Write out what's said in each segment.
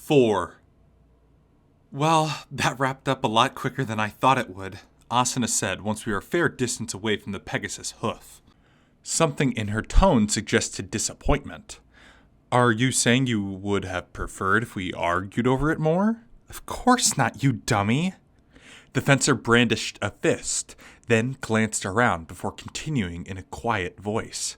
4. Well, that wrapped up a lot quicker than I thought it would, Asuna said once we were a fair distance away from the Pegasus hoof. Something in her tone suggested disappointment. Are you saying you would have preferred if we argued over it more? Of course not, you dummy. The fencer brandished a fist, then glanced around before continuing in a quiet voice.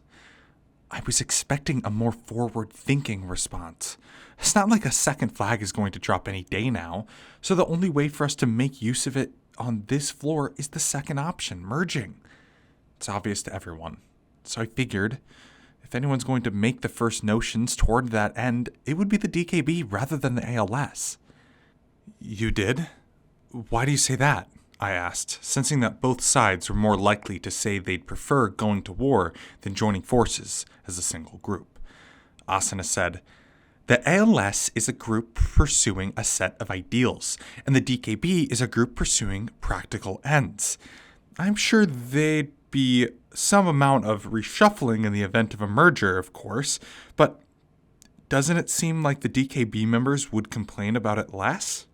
I was expecting a more forward-thinking response. It's not like a second flag is going to drop any day now, so the only way for us to make use of it on this floor is the second option, merging. It's obvious to everyone. So I figured, if anyone's going to make the first notions toward that end, it would be the DKB rather than the ALS. You did? Why do you say that? I asked, sensing that both sides were more likely to say they'd prefer going to war than joining forces as a single group. Asuna said, the ALS is a group pursuing a set of ideals, and the DKB is a group pursuing practical ends. I'm sure they'd be some amount of reshuffling in the event of a merger, of course, but doesn't it seem like the DKB members would complain about it less?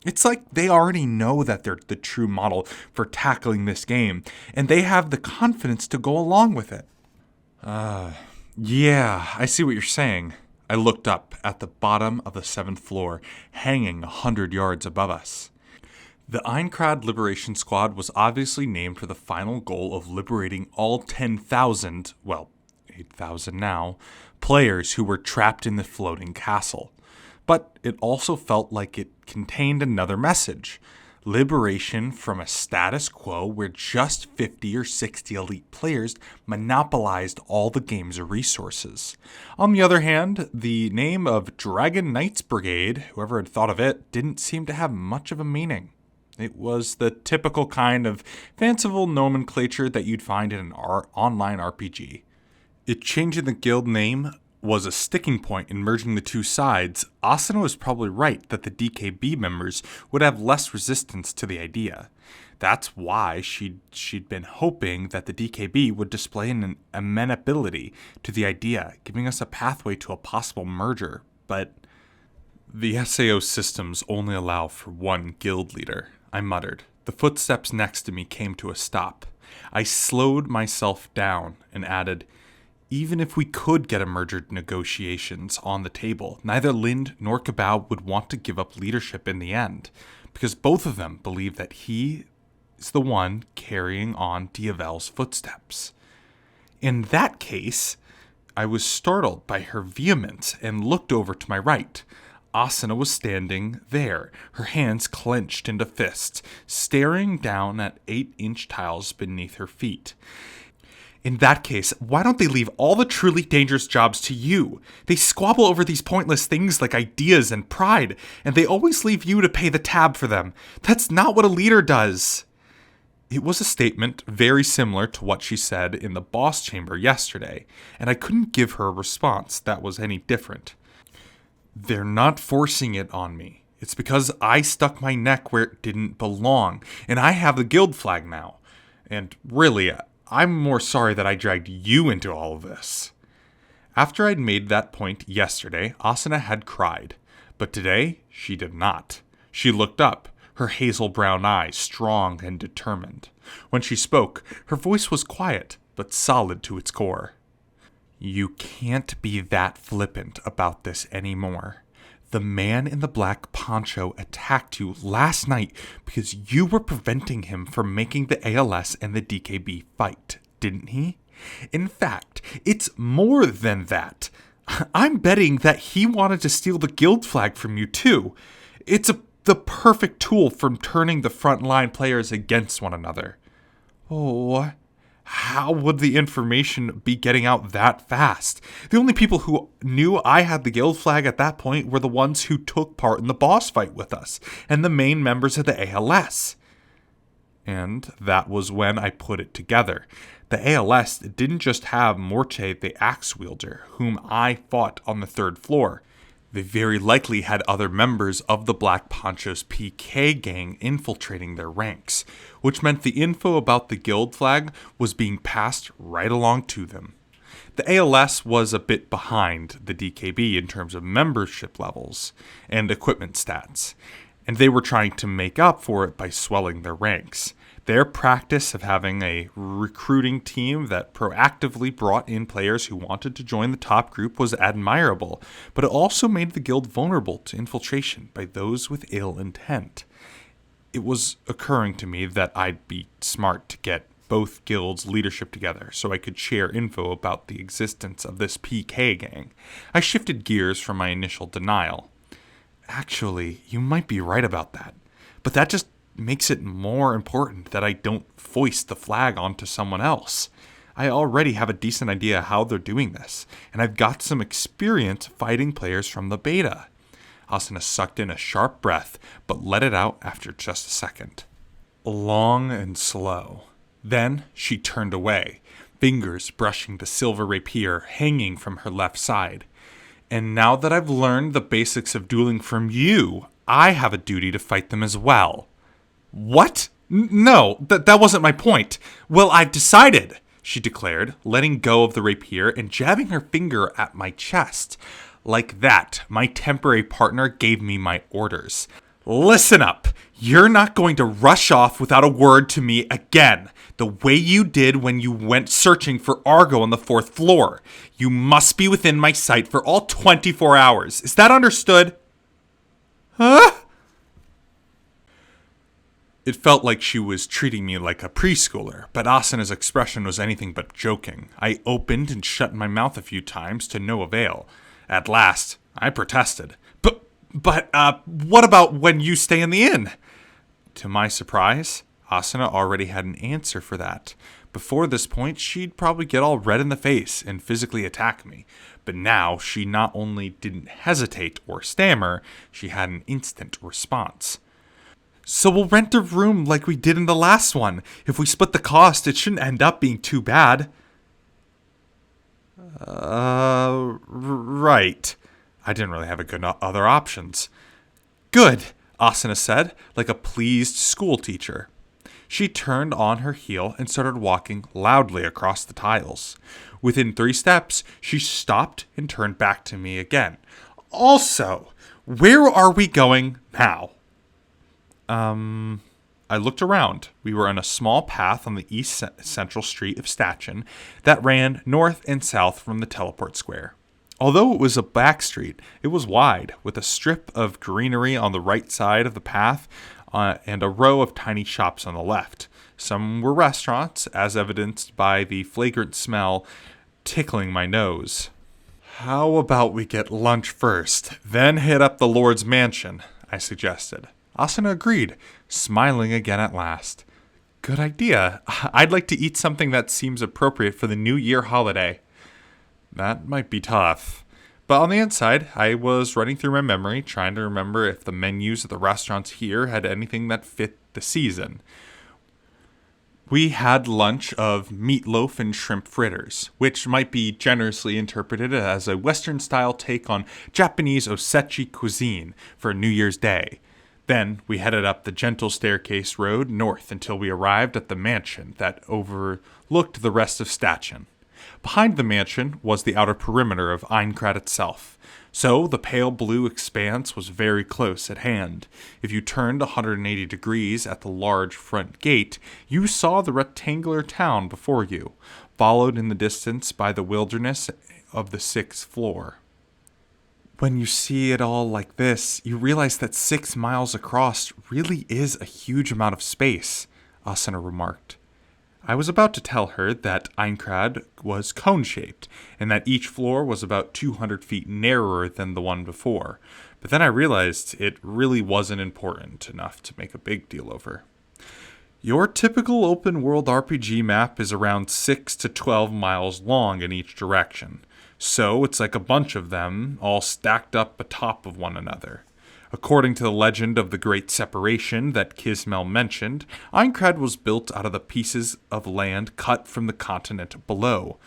It's like they already know that they're the true model for tackling this game, and they have the confidence to go along with it. Yeah, I see what you're saying. I looked up at the bottom of the 7th floor, hanging 100 yards above us. The Einkrad Liberation Squad was obviously named for the final goal of liberating all 10,000, well, 8,000 now, players who were trapped in the floating castle. But it also felt like it contained another message. Liberation from a status quo where just 50 or 60 elite players monopolized all the game's resources. On the other hand, the name of Dragon Knights Brigade, whoever had thought of it, didn't seem to have much of a meaning. It was the typical kind of fanciful nomenclature that you'd find in an online RPG. It changing the guild name was a sticking point in merging the two sides. Asuna was probably right that the DKB members would have less resistance to the idea. That's why she'd been hoping that the DKB would display an amenability to the idea, giving us a pathway to a possible merger. But the SAO systems only allow for one guild leader, I muttered. The footsteps next to me came to a stop. I slowed myself down and added, even if we could get a merger negotiations on the table, neither Lind nor Cabal would want to give up leadership in the end, because both of them believe that he is the one carrying on Diavel's footsteps. In that case, I was startled by her vehemence and looked over to my right. Asuna was standing there, her hands clenched into fists, staring down at 8-inch tiles beneath her feet. In that case, why don't they leave all the truly dangerous jobs to you? They squabble over these pointless things like ideas and pride, and they always leave you to pay the tab for them. That's not what a leader does. It was a statement very similar to what she said in the boss chamber yesterday, and I couldn't give her a response that was any different. They're not forcing it on me. It's because I stuck my neck where it didn't belong, and I have the guild flag now. And really, I'm more sorry that I dragged you into all of this. After I'd made that point yesterday, Asuna had cried, but today she did not. She looked up, her hazel brown eyes strong and determined. When she spoke, her voice was quiet, but solid to its core. You can't be that flippant about this anymore. The man in the black poncho attacked you last night because you were preventing him from making the ALS and the DKB fight, didn't he? In fact, it's more than that. I'm betting that he wanted to steal the guild flag from you too. It's the perfect tool for turning the frontline players against one another. Oh, how would the information be getting out that fast? The only people who knew I had the guild flag at that point were the ones who took part in the boss fight with us, and the main members of the ALS. And that was when I put it together. The ALS didn't just have Morte the Axe Wielder, whom I fought on the 3rd floor. They very likely had other members of the Black Poncho's PK gang infiltrating their ranks, which meant the info about the guild flag was being passed right along to them. The ALS was a bit behind the DKB in terms of membership levels and equipment stats, and they were trying to make up for it by swelling their ranks. Their practice of having a recruiting team that proactively brought in players who wanted to join the top group was admirable, but it also made the guild vulnerable to infiltration by those with ill intent. It was occurring to me that I'd be smart to get both guilds' leadership together so I could share info about the existence of this PK gang. I shifted gears from my initial denial. Actually, you might be right about that, but that just makes it more important that I don't foist the flag onto someone else. I already have a decent idea how they're doing this, and I've got some experience fighting players from the beta. Asuna sucked in a sharp breath, but let it out after just a second. Long and slow. Then she turned away, fingers brushing the silver rapier hanging from her left side. And now that I've learned the basics of dueling from you, I have a duty to fight them as well. What? No, that wasn't my point. Well, I've decided, she declared, letting go of the rapier and jabbing her finger at my chest. Like that, my temporary partner gave me my orders. Listen up. You're not going to rush off without a word to me again, the way you did when you went searching for Argo on the 4th floor. You must be within my sight for all 24 hours. Is that understood? Huh? It felt like she was treating me like a preschooler, but Asuna's expression was anything but joking. I opened and shut my mouth a few times to no avail. At last, I protested. But what about when you stay in the inn? To my surprise, Asuna already had an answer for that. Before this point, she'd probably get all red in the face and physically attack me. But now, she not only didn't hesitate or stammer, she had an instant response. So we'll rent a room like we did in the last one. If we split the cost, it shouldn't end up being too bad. Right. I didn't really have a good other options. Good, Asuna said, like a pleased school teacher. She turned on her heel and started walking loudly across the tiles. Within 3 steps, she stopped and turned back to me again. Also, where are we going now? I looked around. We were on a small path on the east central street of Stachin that ran north and south from the teleport square. Although it was a back street, it was wide, with a strip of greenery on the right side of the path and a row of tiny shops on the left. Some were restaurants, as evidenced by the flagrant smell tickling my nose. How about we get lunch first, then hit up the Lord's mansion, I suggested. Asuna agreed, smiling again at last. Good idea. I'd like to eat something that seems appropriate for the New Year holiday. That might be tough. But on the inside, I was running through my memory, trying to remember if the menus at the restaurants here had anything that fit the season. We had lunch of meatloaf and shrimp fritters, which might be generously interpreted as a Western-style take on Japanese osechi cuisine for New Year's Day. Then we headed up the gentle staircase road north until we arrived at the mansion that overlooked the rest of Stachin. Behind the mansion was the outer perimeter of Aincrad itself, so the pale blue expanse was very close at hand. If you turned 180 degrees at the large front gate, you saw the rectangular town before you, followed in the distance by the wilderness of the 6th floor. When you see it all like this, you realize that 6 miles across really is a huge amount of space, Asuna remarked. I was about to tell her that Aincrad was cone-shaped, and that each floor was about 200 feet narrower than the one before, but then I realized it really wasn't important enough to make a big deal over. Your typical open-world RPG map is around 6 to 12 miles long in each direction. So it's like a bunch of them, all stacked up atop of one another. According to the legend of the Great Separation that Kismel mentioned, Aincrad was built out of the pieces of land cut from the continent below.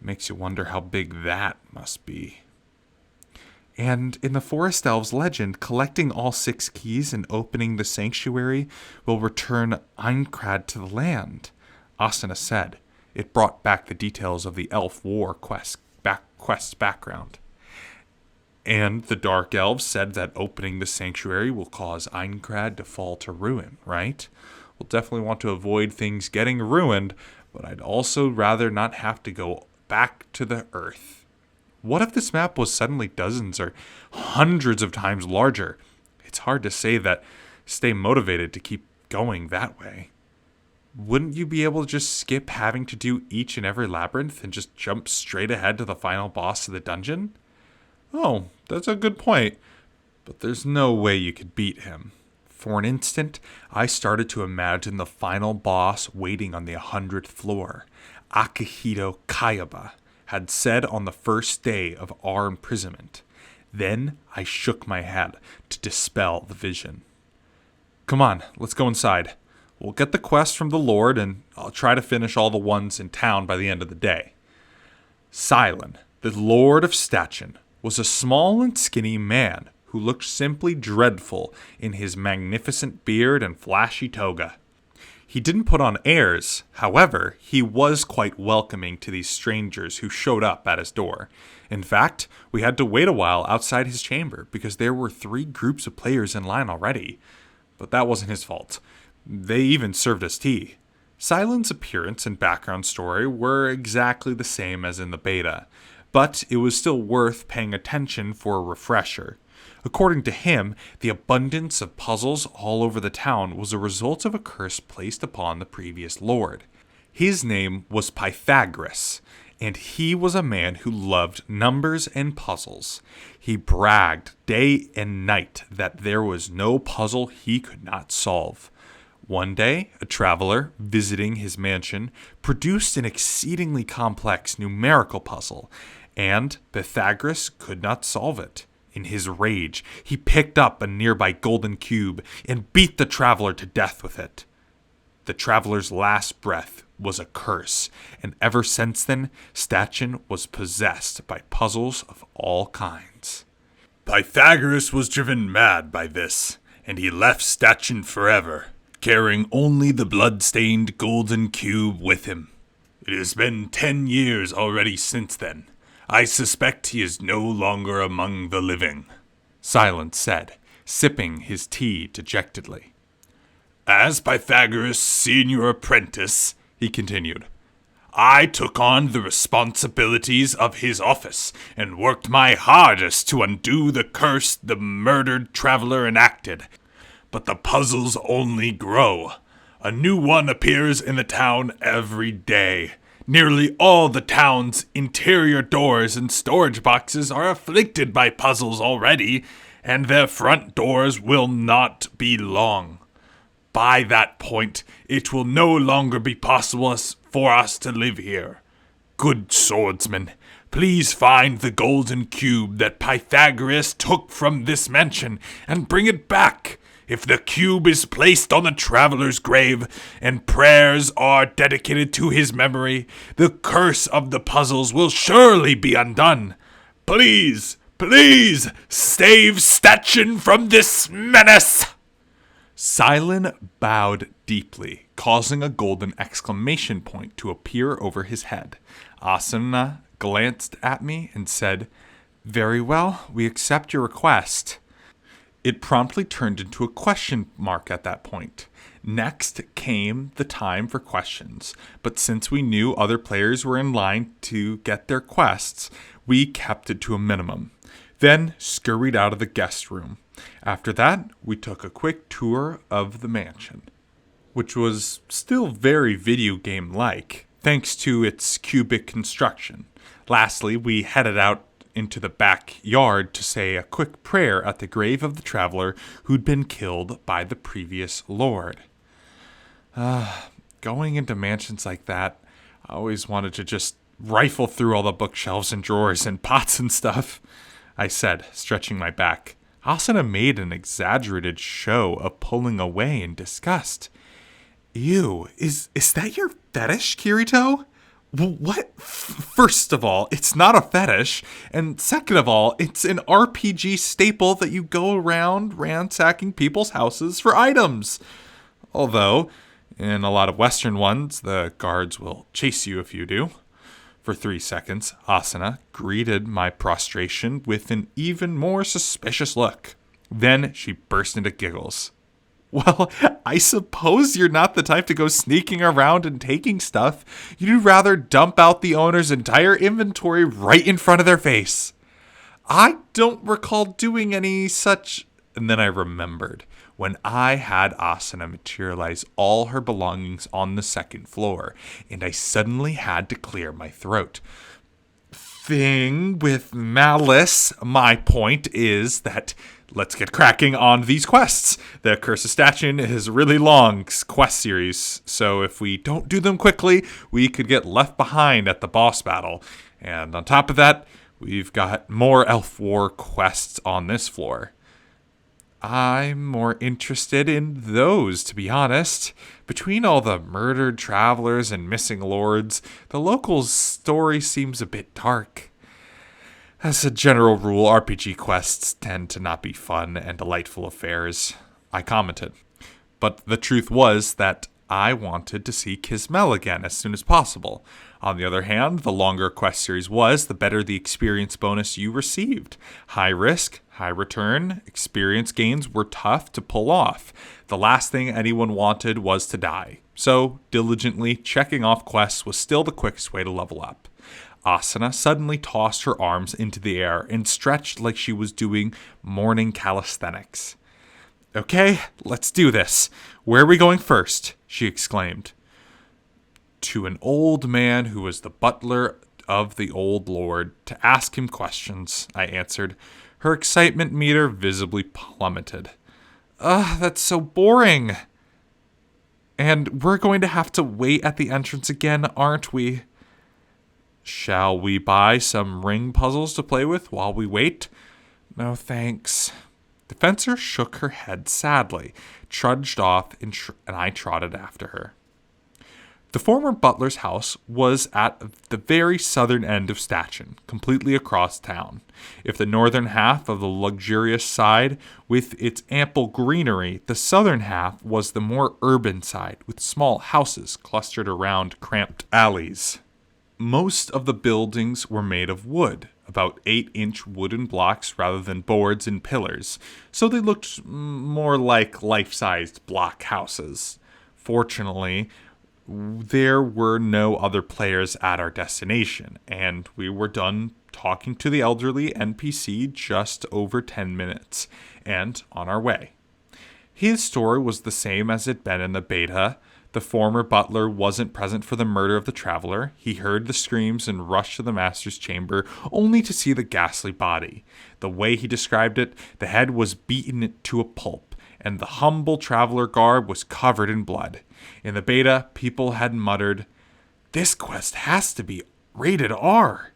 Makes you wonder how big that must be. And in the Forest Elves legend, collecting all 6 keys and opening the sanctuary will return Aincrad to the land, Asuna said. It brought back the details of the elf war quest's background. And the Dark Elves said that opening the sanctuary will cause Aincrad to fall to ruin, right? We'll definitely want to avoid things getting ruined, but I'd also rather not have to go back to the Earth. What if this map was suddenly dozens or hundreds of times larger? It's hard to say that stay motivated to keep going that way. Wouldn't you be able to just skip having to do each and every labyrinth and just jump straight ahead to the final boss of the dungeon? Oh, that's a good point, but there's no way you could beat him. For an instant, I started to imagine the final boss waiting on the 100th floor. Akihito Kayaba had said on the first day of our imprisonment. Then I shook my head to dispel the vision. Come on, let's go inside. We'll get the quest from the Lord, and I'll try to finish all the ones in town by the end of the day. Silen, the Lord of Statchen, was a small and skinny man who looked simply dreadful in his magnificent beard and flashy toga. He didn't put on airs, however, he was quite welcoming to these strangers who showed up at his door. In fact, we had to wait a while outside his chamber because there were 3 groups of players in line already. But that wasn't his fault. They even served us tea. Silen's appearance and background story were exactly the same as in the beta, but it was still worth paying attention for a refresher. According to him, the abundance of puzzles all over the town was a result of a curse placed upon the previous lord. His name was Pythagoras, and he was a man who loved numbers and puzzles. He bragged day and night that there was no puzzle he could not solve. One day, a traveler visiting his mansion produced an exceedingly complex numerical puzzle, and Pythagoras could not solve it. In his rage, he picked up a nearby golden cube and beat the traveler to death with it. The traveler's last breath was a curse, and ever since then, Statchen was possessed by puzzles of all kinds. Pythagoras was driven mad by this, and he left Statchen forever, carrying only the blood-stained golden cube with him. It has been 10 years already since then. I suspect he is no longer among the living, Silence said, sipping his tea dejectedly. As Pythagoras' senior apprentice, he continued, I took on the responsibilities of his office and worked my hardest to undo the curse the murdered traveler enacted. But the puzzles only grow. A new one appears in the town every day. Nearly all the town's interior doors and storage boxes are afflicted by puzzles already, and their front doors will not be long. By that point, it will no longer be possible for us to live here. Good swordsman, please find the golden cube that Pythagoras took from this mansion and bring it back. If the cube is placed on the traveler's grave and prayers are dedicated to his memory, the curse of the puzzles will surely be undone. Please, please, save Statchen from this menace! Silen bowed deeply, causing a golden exclamation point to appear over his head. Asuna glanced at me and said, Very well, we accept your request. It promptly turned into a question mark at that point. Next came the time for questions, but since we knew other players were in line to get their quests, we kept it to a minimum, then scurried out of the guest room. After that, we took a quick tour of the mansion, which was still very video game-like, thanks to its cubic construction. Lastly, we headed out into the backyard to say a quick prayer at the grave of the traveler who'd been killed by the previous lord. Going into mansions like that, I always wanted to just rifle through all the bookshelves and drawers and pots and stuff, I said, stretching my back. Asuna made an exaggerated show of pulling away in disgust. Ew, is that your fetish, Kirito? What? First of all, it's not a fetish, and second of all, it's an RPG staple that you go around ransacking people's houses for items. Although, In a lot of Western ones, the guards will chase you if you do. For 3 seconds, Asuna greeted my prostration with an even more suspicious look. Then she burst into giggles. Well, I suppose you're not the type to go sneaking around and taking stuff. You'd rather dump out the owner's entire inventory right in front of their face. I don't recall doing any such... And then I remembered when I had Asuna materialize all her belongings on the 2nd floor, and I suddenly had to clear my throat. Thing with malice, my point is that let's get cracking on these quests. The Curse of Statuen is a really long quest series, so if we don't do them quickly, we could get left behind at the boss battle. And on top of that, we've got more Elf War quests on this floor. I'm more interested in those, to be honest. Between all the murdered travelers and missing lords, the locals' story seems a bit dark. As a general rule, RPG quests tend to not be fun and delightful affairs, I commented. But the truth was that I wanted to see Kismel again as soon as possible. On the other hand, the longer quest series was, the better the experience bonus you received. High risk, high return, experience gains were tough to pull off. The last thing anyone wanted was to die. So, diligently checking off quests was still the quickest way to level up. Asuna suddenly tossed her arms into the air and stretched like she was doing morning calisthenics. Okay, let's do this. Where are we going first? She exclaimed. To an old man who was the butler of the old lord to ask him questions, I answered. Her excitement meter visibly plummeted. That's so boring. And we're going to have to wait at the entrance again, aren't we? Shall we buy some ring puzzles to play with while we wait? No, thanks. The fencer shook her head sadly, trudged off, and I trotted after her. The former butler's house was at the very southern end of Statuen, completely across town. If the northern half of the luxurious side with its ample greenery, the southern half was the more urban side with small houses clustered around cramped alleys. Most of the buildings were made of wood, about 8-inch wooden blocks rather than boards and pillars, so they looked more like life-sized block houses. Fortunately, there were no other players at our destination, and we were done talking to the elderly NPC just over 10 minutes, and on our way. His story was the same as it'd been in the beta. The former butler wasn't present for the murder of the traveler. He heard the screams and rushed to the master's chamber, only to see the ghastly body. The way he described it, the head was beaten to a pulp, and the humble traveler garb was covered in blood. In the beta, people had muttered, "This quest has to be rated R."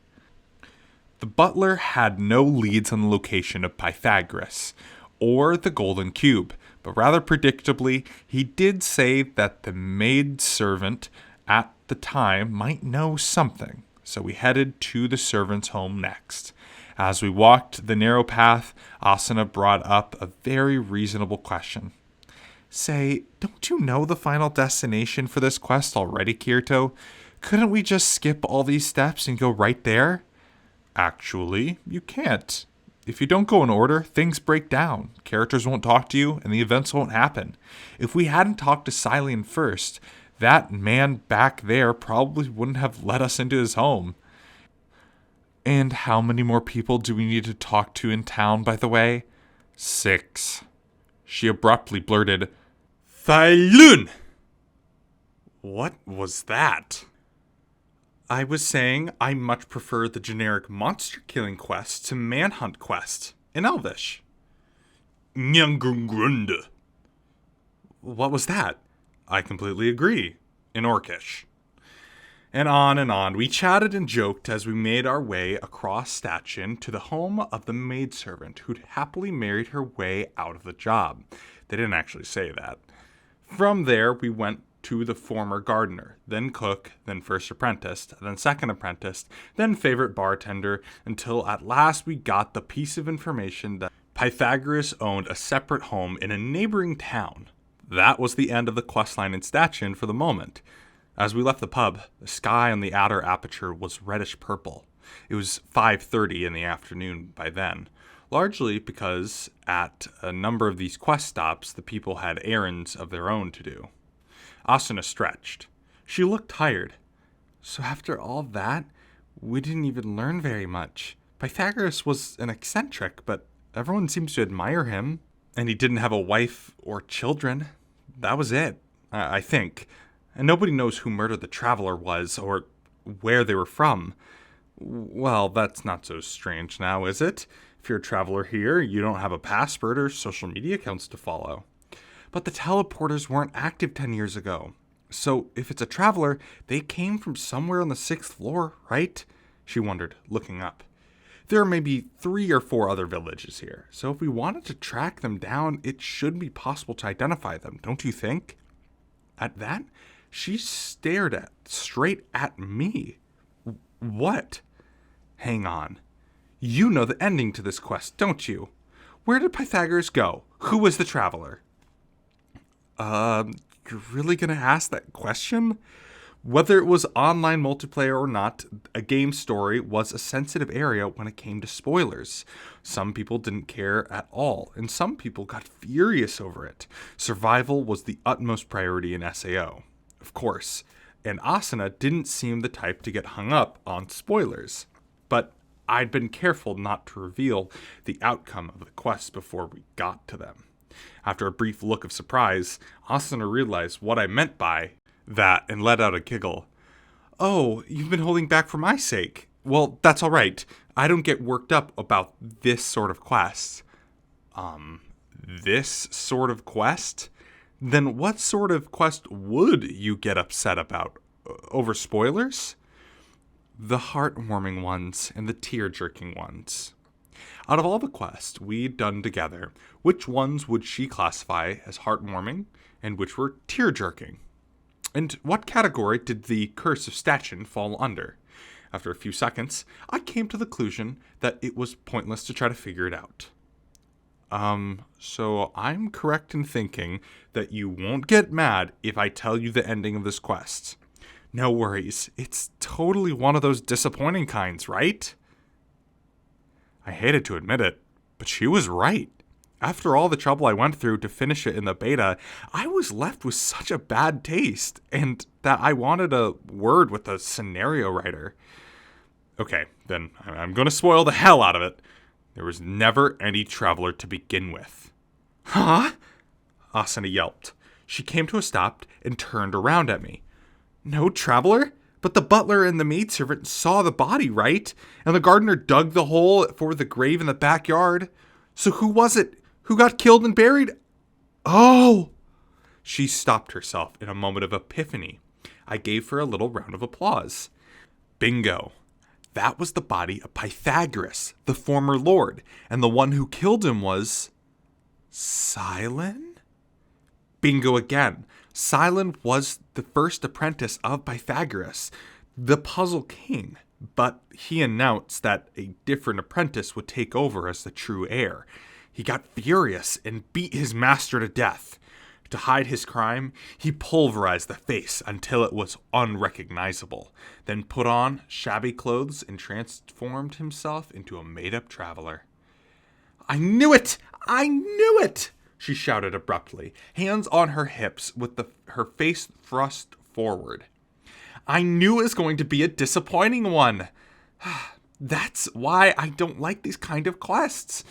The butler had no leads on the location of Pythagoras, or the Golden Cube, but rather predictably, he did say that the maidservant at the time might know something, so we headed to the servant's home next. As we walked the narrow path, Asuna brought up a very reasonable question. Say, don't you know the final destination for this quest already, Kirito? Couldn't we just skip all these steps and go right there? Actually, you can't. If you don't go in order, things break down. Characters won't talk to you, and the events won't happen. If we hadn't talked to Cylian first, that man back there probably wouldn't have let us into his home. And how many more people do we need to talk to in town, by the way? 6. She abruptly blurted, Cylian! What was that? I was saying I much prefer the generic monster-killing quest to manhunt quest in Elvish. Nyangrungrunda. What was that? I completely agree, in Orcish. And on we chatted and joked as we made our way across Statuen to the home of the maidservant who'd happily married her way out of the job. They didn't actually say that. From there, we went to the former gardener, then cook, then first apprentice, then second apprentice, then favorite bartender, until at last we got the piece of information that Pythagoras owned a separate home in a neighboring town. That was the end of the questline in Statuen for the moment. As we left the pub, the sky on the outer aperture was reddish-purple. It was 5:30 in the afternoon by then, largely because at a number of these quest stops, the people had errands of their own to do. Asuna stretched. She looked tired. So after all that, we didn't even learn very much. Pythagoras was an eccentric, but everyone seems to admire him. And he didn't have a wife or children. That was it, I think. And nobody knows who murdered the traveler was, or where they were from. Well, that's not so strange now, is it? If you're a traveler here, you don't have a passport or social media accounts to follow. But the teleporters weren't active 10 years ago. So if it's a traveler, they came from somewhere on the 6th floor, right? She wondered, looking up. There are maybe 3 or 4 other villages here, so if we wanted to track them down, it should be possible to identify them, don't you think? At that, she stared straight at me. What? Hang on. You know the ending to this quest, don't you? Where did Pythagoras go? Who was the traveler? You're really gonna ask that question? Whether it was online multiplayer or not, a game story was a sensitive area when it came to spoilers. Some people didn't care at all, and some people got furious over it. Survival was the utmost priority in SAO, of course, and Asuna didn't seem the type to get hung up on spoilers. But I'd been careful not to reveal the outcome of the quest before we got to them. After a brief look of surprise, Asuna realized what I meant by that and let out a giggle. Oh, you've been holding back for my sake. Well, that's all right. I don't get worked up about this sort of quest. This sort of quest? Then what sort of quest would you get upset about? Over spoilers? The heartwarming ones and the tear-jerking ones. Out of all the quests we'd done together, which ones would she classify as heartwarming and which were tear-jerking? And what category did the Curse of Statuen fall under? After a few seconds, I came to the conclusion that it was pointless to try to figure it out. So I'm correct in thinking that you won't get mad if I tell you the ending of this quest. No worries, it's totally one of those disappointing kinds, right? I hated to admit it, but she was right. After all the trouble I went through to finish it in the beta, I was left with such a bad taste, and that I wanted a word with the scenario writer. Okay, then I'm going to spoil the hell out of it. There was never any traveler to begin with. Huh? Asuna yelped. She came to a stop and turned around at me. No traveler? But the butler and the maidservant saw the body, right? And the gardener dug the hole for the grave in the backyard. So who was it? Who got killed and buried? Oh! She stopped herself in a moment of epiphany. I gave her a little round of applause. Bingo. That was the body of Pythagoras, the former lord, and the one who killed him was... Silon? Bingo again. Silon was the first apprentice of Pythagoras, the puzzle king, but he announced that a different apprentice would take over as the true heir. He got furious and beat his master to death. To hide his crime, he pulverized the face until it was unrecognizable, then put on shabby clothes and transformed himself into a made-up traveler. I knew it! I knew it! She shouted abruptly, hands on her hips with her face thrust forward. I knew it was going to be a disappointing one. That's why I don't like these kind of quests.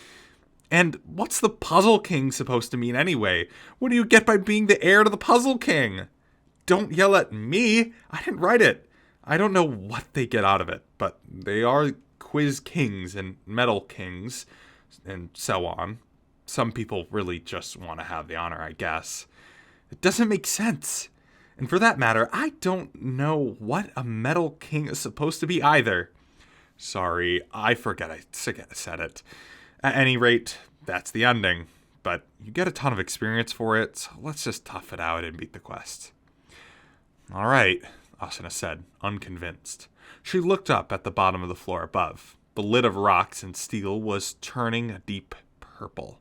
And what's the Puzzle King supposed to mean anyway? What do you get by being the heir to the Puzzle King? Don't yell at me. I didn't write it. I don't know what they get out of it, but they are quiz kings and medal kings and so on. Some people really just want to have the honor, I guess. It doesn't make sense. And for that matter, I don't know what a medal king is supposed to be either. Sorry, I forget I said it. At any rate, that's the ending. But you get a ton of experience for it, so let's just tough it out and beat the quest. All right, Asuna said, unconvinced. She looked up at the bottom of the floor above. The lid of rocks and steel was turning a deep purple.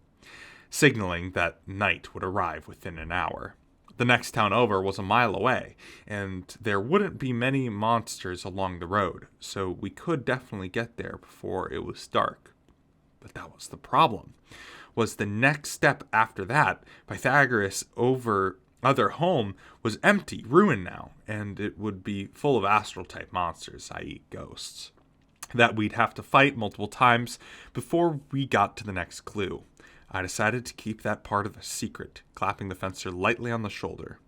signaling that night would arrive within an hour. The next town over was a mile away, and there wouldn't be many monsters along the road, so we could definitely get there before it was dark. But that was the problem. Was the next step after that, Pythagoras' other home was empty, ruined now, and it would be full of astral-type monsters, i.e. ghosts, that we'd have to fight multiple times before we got to the next clue. I decided to keep that part of a secret, clapping the fencer lightly on the shoulder.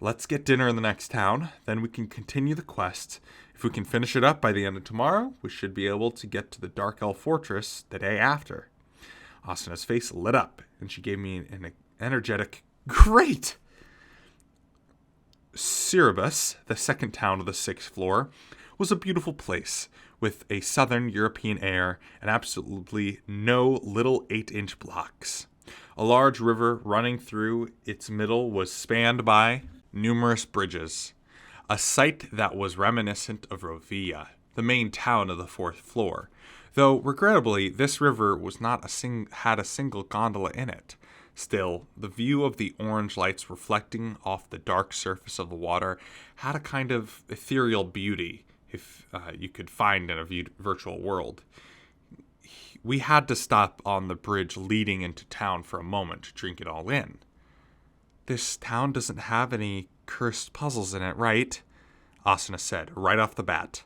Let's get dinner in the next town, then we can continue the quest. If we can finish it up by the end of tomorrow, we should be able to get to the Dark Elf Fortress the day after. Asana's face lit up, and she gave me an energetic, "Great!" Cerebus, the second town of the 6th floor, was a beautiful place, with a southern European air and absolutely no little 8-inch blocks. A large river running through its middle was spanned by numerous bridges, a sight that was reminiscent of Novela, the main town of the 4th floor, though regrettably this river was not had a single gondola in it. Still, the view of the orange lights reflecting off the dark surface of the water had a kind of ethereal beauty, if you could find in a virtual world. We had to stop on the bridge leading into town for a moment to drink it all in. "This town doesn't have any cursed puzzles in it, right?" Asuna said, right off the bat.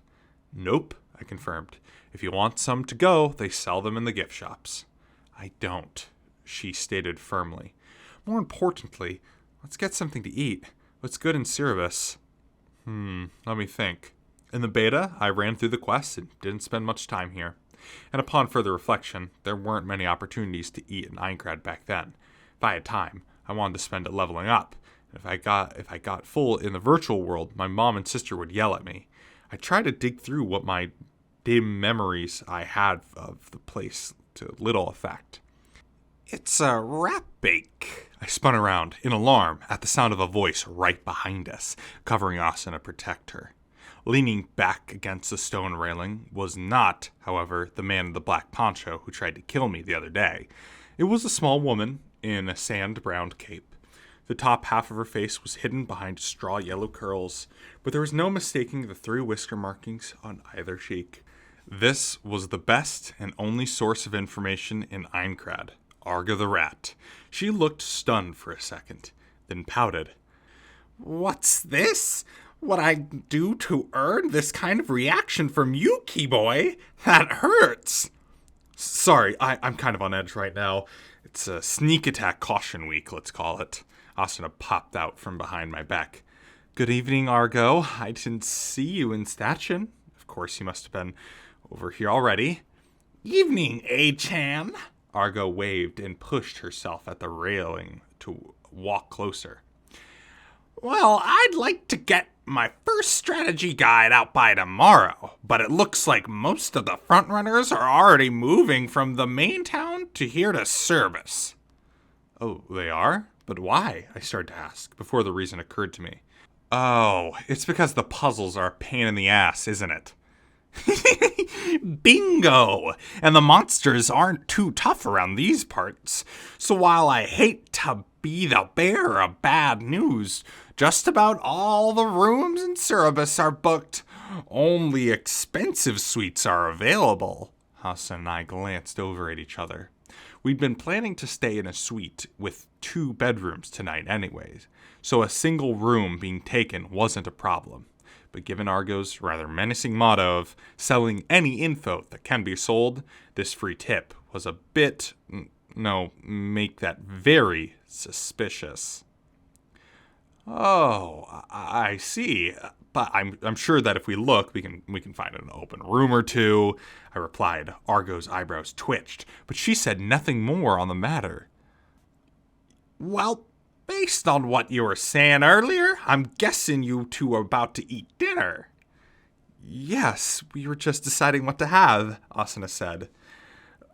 "Nope," I confirmed. "If you want some to go, they sell them in the gift shops." "I don't," she stated firmly. "More importantly, let's get something to eat. What's good in Cerebus?" Let me think. In the beta, I ran through the quest and didn't spend much time here. And upon further reflection, there weren't many opportunities to eat in Aincrad back then. If I had time, I wanted to spend it leveling up. And if I got full in the virtual world, my mom and sister would yell at me. I tried to dig through what my dim memories I had of the place to little effect. "It's a rat bake." I spun around in alarm at the sound of a voice right behind us, covering Asuna to protect her. Leaning back against the stone railing was not, however, the man in the black poncho who tried to kill me the other day. It was a small woman in a sand-browned cape. The top half of her face was hidden behind straw yellow curls, but there was no mistaking the 3 whisker markings on either cheek. This was the best and only source of information in Aincrad, Arga the rat. She looked stunned for a second, then pouted. "What's this? What I do to earn this kind of reaction from you, Keyboy? That hurts." "Sorry, I'm kind of on edge right now. It's a sneak attack caution week, let's call it." Asuna popped out from behind my back. "Good evening, Argo. I didn't see you in Statuen. Of course, you must have been over here already." "Evening, A-chan." Argo waved and pushed herself at the railing to walk closer. "Well, I'd like to get my first strategy guide out by tomorrow, but it looks like most of the frontrunners are already moving from the main town to here to Cerebus." "Oh, they are? But why?" I started to ask, before the reason occurred to me. "Oh, it's because the puzzles are a pain in the ass, isn't it?" "Bingo! And the monsters aren't too tough around these parts. So while I hate to be the bearer of bad news, just about all the rooms in Cerebus are booked. Only expensive suites are available." Hassan and I glanced over at each other. We'd been planning to stay in a suite with 2 bedrooms tonight anyways, so a single room being taken wasn't a problem. But given Argo's rather menacing motto of selling any info that can be sold, this free tip was a bit, make that very suspicious. "Oh, I see. But I'm sure that if we look, we can find an open room or 2. I replied. Argo's eyebrows twitched, but she said nothing more on the matter. "Well, based on what you were saying earlier, I'm guessing you 2 are about to eat dinner." "Yes, we were just deciding what to have," Asuna said.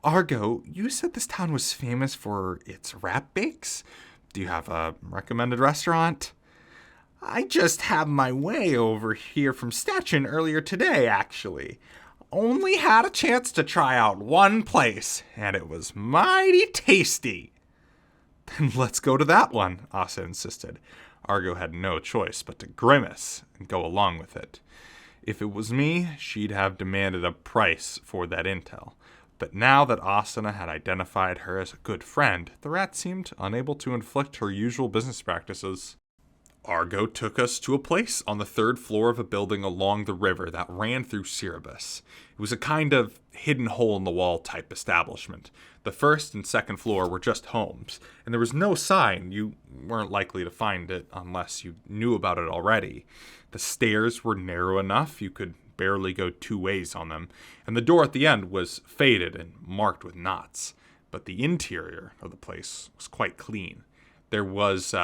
"Argo, you said this town was famous for its rat bakes. Do you have a recommended restaurant?" "I just had my way over here from Statuen earlier today, actually. Only had a chance to try out one place, and it was mighty tasty." Then let's go to that one, Asa insisted. Argo had no choice but to grimace and go along with it. If it was me, she'd have demanded a price for that intel. But now that Asuna had identified her as a good friend, the rat seemed unable to inflict her usual business practices. Argo took us to a place on the 3rd floor of a building along the river that ran through Cerebus. It was a kind of hidden hole-in-the-wall type establishment. The 1st and 2nd floor were just homes, and there was no sign. You weren't likely to find it unless you knew about it already. The stairs were narrow enough you could barely go 2 ways on them, and the door at the end was faded and marked with knots. But the interior of the place was quite clean. There was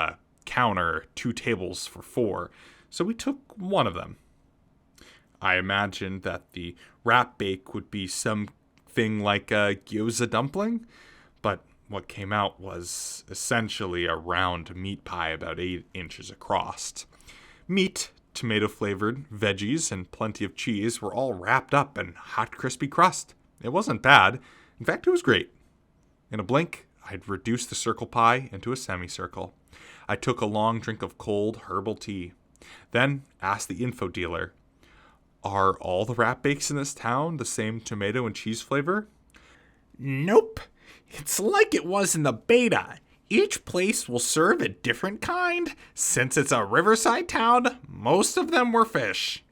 counter, 2 tables for 4, so we took one of them. I imagined that the rat bake would be something like a gyoza dumpling, but what came out was essentially a round meat pie about 8 inches across. Meat, tomato-flavored, veggies, and plenty of cheese were all wrapped up in hot, crispy crust. It wasn't bad. In fact, it was great. In a blink, I'd reduced the circle pie into a semicircle. I took a long drink of cold herbal tea. Then asked the info dealer, "Are all the rat bakes in this town the same tomato and cheese flavor?" Nope. It's like it was in the beta. Each place will serve a different kind. Since it's a riverside town, most of them were fish.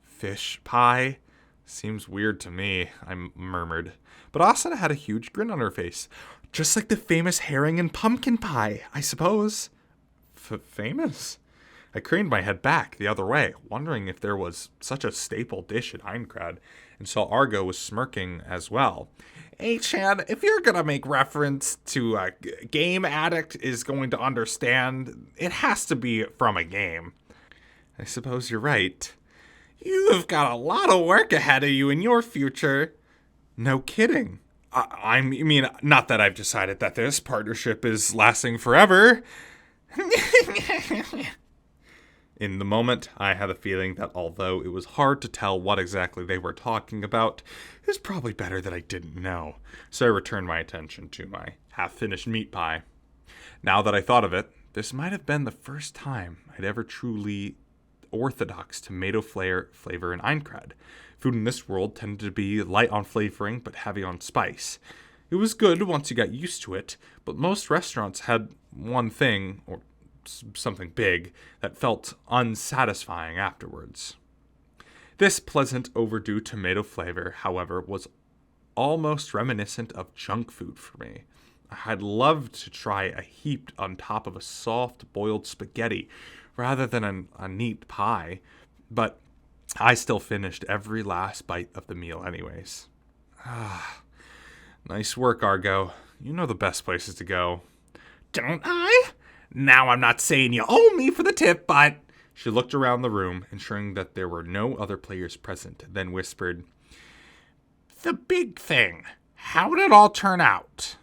Fish pie? Seems weird to me, I murmured. But Asuna had a huge grin on her face. Just like the famous herring and pumpkin pie, I suppose. Famous? I craned my head back the other way, wondering if there was such a staple dish in Einkrad, and saw Argo was smirking as well. Hey, Chad, if you're gonna make reference to a game addict is going to understand, it has to be from a game. I suppose you're right. You've got a lot of work ahead of you in your future. No kidding. I mean, not that I've decided that this partnership is lasting forever. In the moment, I had the feeling that although it was hard to tell what exactly they were talking about, it was probably better that I didn't know. So I returned my attention to my half-finished meat pie. Now that I thought of it, this might have been the first time I'd ever truly orthodox tomato flavor in Einkrad. Food in this world tended to be light on flavoring but heavy on spice. It was good once you got used to it, but most restaurants had one thing, or something big, that felt unsatisfying afterwards. This pleasant overdue tomato flavor, however, was almost reminiscent of junk food for me. I'd loved to try a heaped on top of a soft boiled spaghetti rather than a neat pie, but I still finished every last bite of the meal anyways. Nice work, Argo. You know the best places to go. Don't I? Now I'm not saying you owe me for the tip, but... She looked around the room, ensuring that there were no other players present, then whispered, "The big thing. How did it all turn out?"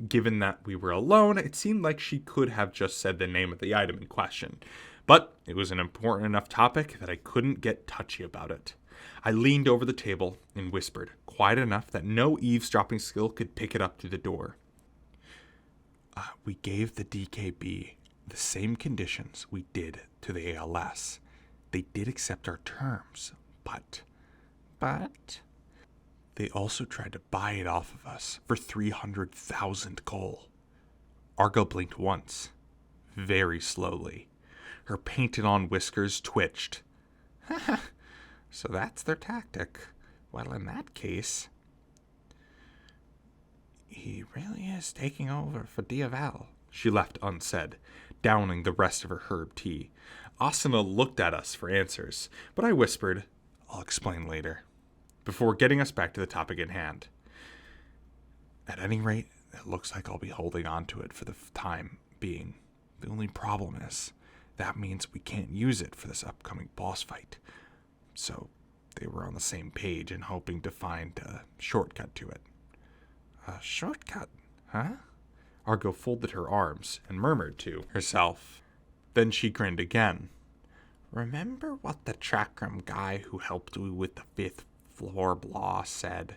Given that we were alone, it seemed like she could have just said the name of the item in question. But it was an important enough topic that I couldn't get touchy about it. I leaned over the table and whispered, quiet enough that no eavesdropping skill could pick it up through the door. We gave the DKB the same conditions we did to the ALS. They did accept our terms, but they also tried to buy it off of us for 300,000 gold. Argo blinked once, very slowly. Her painted-on whiskers twitched. So that's their tactic. Well, in that case, he really is taking over for Diaval, she left unsaid, downing the rest of her herb tea. Asuna looked at us for answers, but I whispered, "I'll explain later," before getting us back to the topic at hand. At any rate, it looks like I'll be holding on to it for the time being. The only problem is, that means we can't use it for this upcoming boss fight. So, they were on the same page and hoping to find a shortcut to it. A shortcut, huh? Argo folded her arms and murmured to herself. Then she grinned again. Remember what the Chakram guy who helped you with the 5th floor blah said?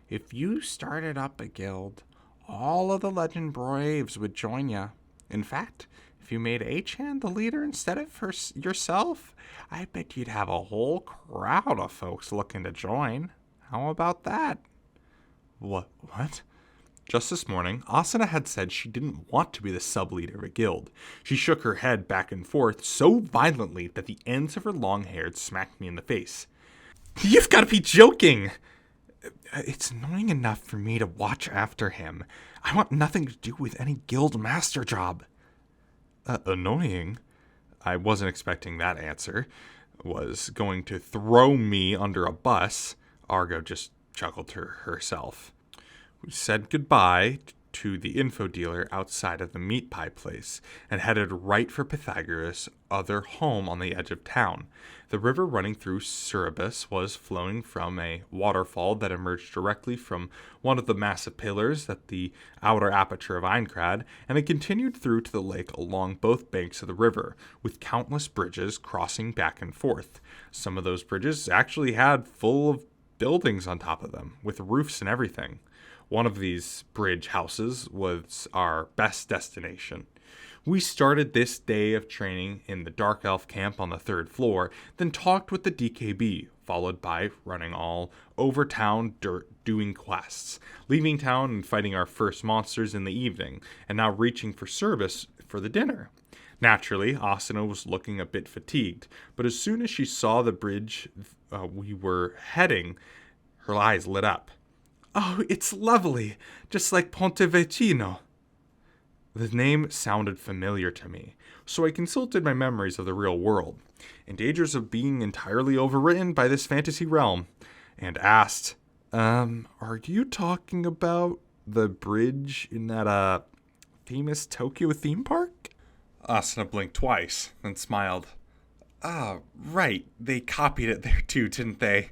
If you started up a guild, all of the legend braves would join you. In fact, if you made Achan the leader instead of yourself, I bet you'd have a whole crowd of folks looking to join. How about that? What? Just this morning, Asuna had said she didn't want to be the sub-leader of a guild. She shook her head back and forth so violently that the ends of her long hair smacked me in the face. You've got to be joking! It's annoying enough for me to watch after him. I want nothing to do with any guild master job. Annoying? I wasn't expecting that answer. Was going to throw me under a bus. Argo just chuckled to herself. We said goodbye to the info dealer outside of the meat pie place and headed right for Pythagoras' other home on the edge of town. The river running through Suribus was flowing from a waterfall that emerged directly from one of the massive pillars at the outer aperture of Einkrad, and it continued through to the lake along both banks of the river, with countless bridges crossing back and forth. Some of those bridges actually had full of buildings on top of them, with roofs and everything. One of these bridge houses was our best destination. We started this day of training in the Dark Elf camp on the 3rd floor, then talked with the DKB, followed by running all over town doing quests, leaving town and fighting our first monsters in the evening, and now reaching for service for the dinner. Naturally, Asuna was looking a bit fatigued, but as soon as she saw the bridge we were heading, her eyes lit up. Oh, it's lovely, just like Ponte Vecino. The name sounded familiar to me, so I consulted my memories of the real world, in dangers of being entirely overwritten by this fantasy realm, and asked, are you talking about the bridge in that, famous Tokyo theme park? Asuna blinked twice, then smiled. Ah, right, they copied it there too, didn't they?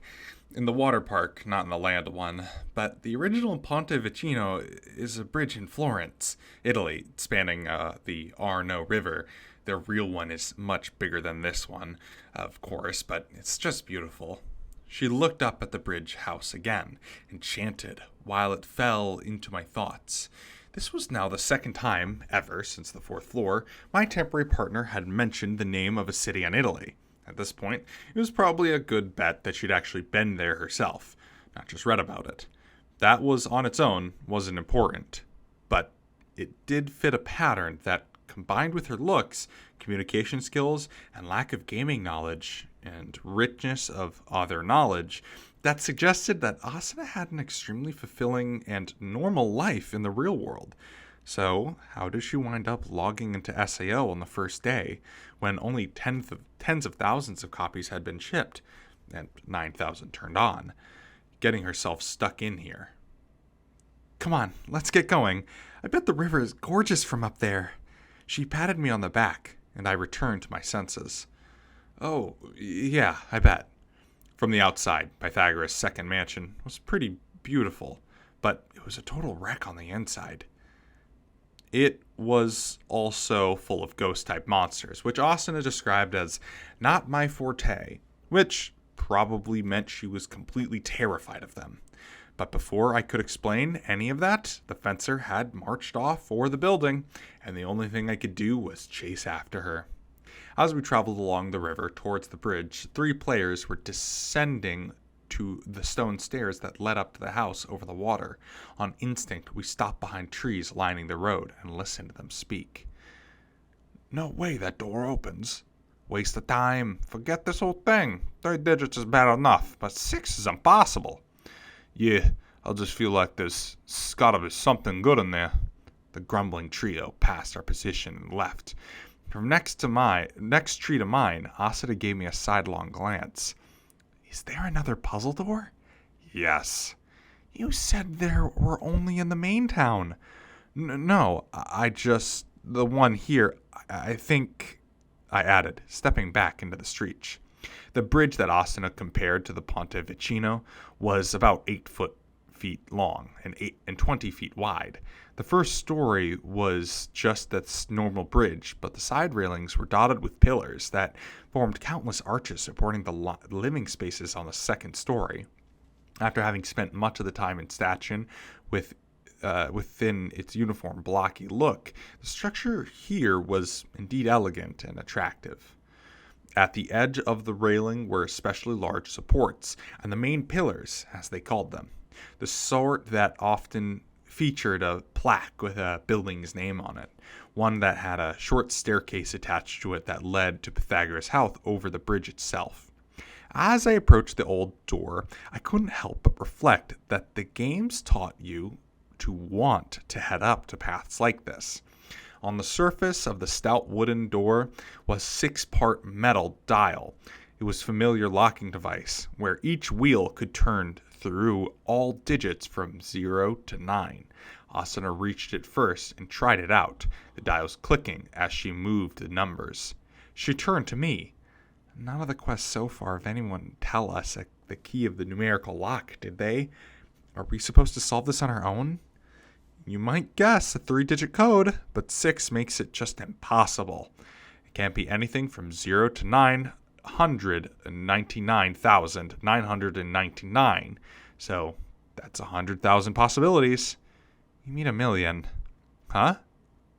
In the water park, not in the land one. But the original Ponte Vecino is a bridge in Florence, Italy, spanning the Arno River. The real one is much bigger than this one, of course, but it's just beautiful. She looked up at the bridge house again, enchanted, while it fell into my thoughts. This was now the second time, ever since the 4th floor, my temporary partner had mentioned the name of a city in Italy. At this point, it was probably a good bet that she'd actually been there herself, not just read about it. That was on its own wasn't important, but it did fit a pattern that, combined with her looks, communication skills, and lack of gaming knowledge, and richness of other knowledge, that suggested that Asuna had an extremely fulfilling and normal life in the real world. So, how did she wind up logging into SAO on the first day, when only tens of thousands of copies had been shipped, and 9,000 turned on, getting herself stuck in here? Come on, let's get going. I bet the river is gorgeous from up there. She patted me on the back, and I returned to my senses. Oh, yeah, I bet. From the outside, Pythagoras' second mansion was pretty beautiful, but it was a total wreck on the inside. It was also full of ghost-type monsters, which Asuna described as not my forte, which probably meant she was completely terrified of them. But before I could explain any of that, the fencer had marched off for the building, and the only thing I could do was chase after her. As we traveled along the river towards the bridge, 3 players were descending to the stone stairs that led up to the house over the water. On instinct, we stopped behind trees lining the road and listened to them speak. No way that door opens. Waste of time. Forget this whole thing. 3 digits is bad enough, but 6 is impossible. Yeah, I just feel like there's gotta be something good in there. The grumbling trio passed our position and left. From next tree to mine, Asuna gave me a sidelong glance. Is there another puzzle door? Yes. You said there were only in the main town. No, the one here, I think, I added, stepping back into the street. The bridge that Asuna compared to the Ponte Vecino was about 8 feet long and 20 feet wide. The first story was just this normal bridge, but the side railings were dotted with pillars that formed countless arches supporting the living spaces on the second story. After having spent much of the time in Statchen with within its uniform, blocky look, the structure here was indeed elegant and attractive. At the edge of the railing were especially large supports, and the main pillars, as they called them, the sort that often featured a plaque with a building's name on it, one that had a short staircase attached to it that led to Pythagoras' house over the bridge itself. As I approached the old door, I couldn't help but reflect that the games taught you to want to head up to paths like this. On the surface of the stout wooden door was 6-part metal dial. It was a familiar locking device, where each wheel could turn through all digits from 0 to 9. Asuna reached it first and tried it out, the dials clicking as she moved the numbers. She turned to me. None of the quests so far have anyone tell us the key of the numerical lock, did they? Are we supposed to solve this on our own? You might guess a 3-digit code, but 6 makes it just impossible. It can't be anything from 0 to 999,999. So that's 100,000 possibilities. You mean 1,000,000. Huh?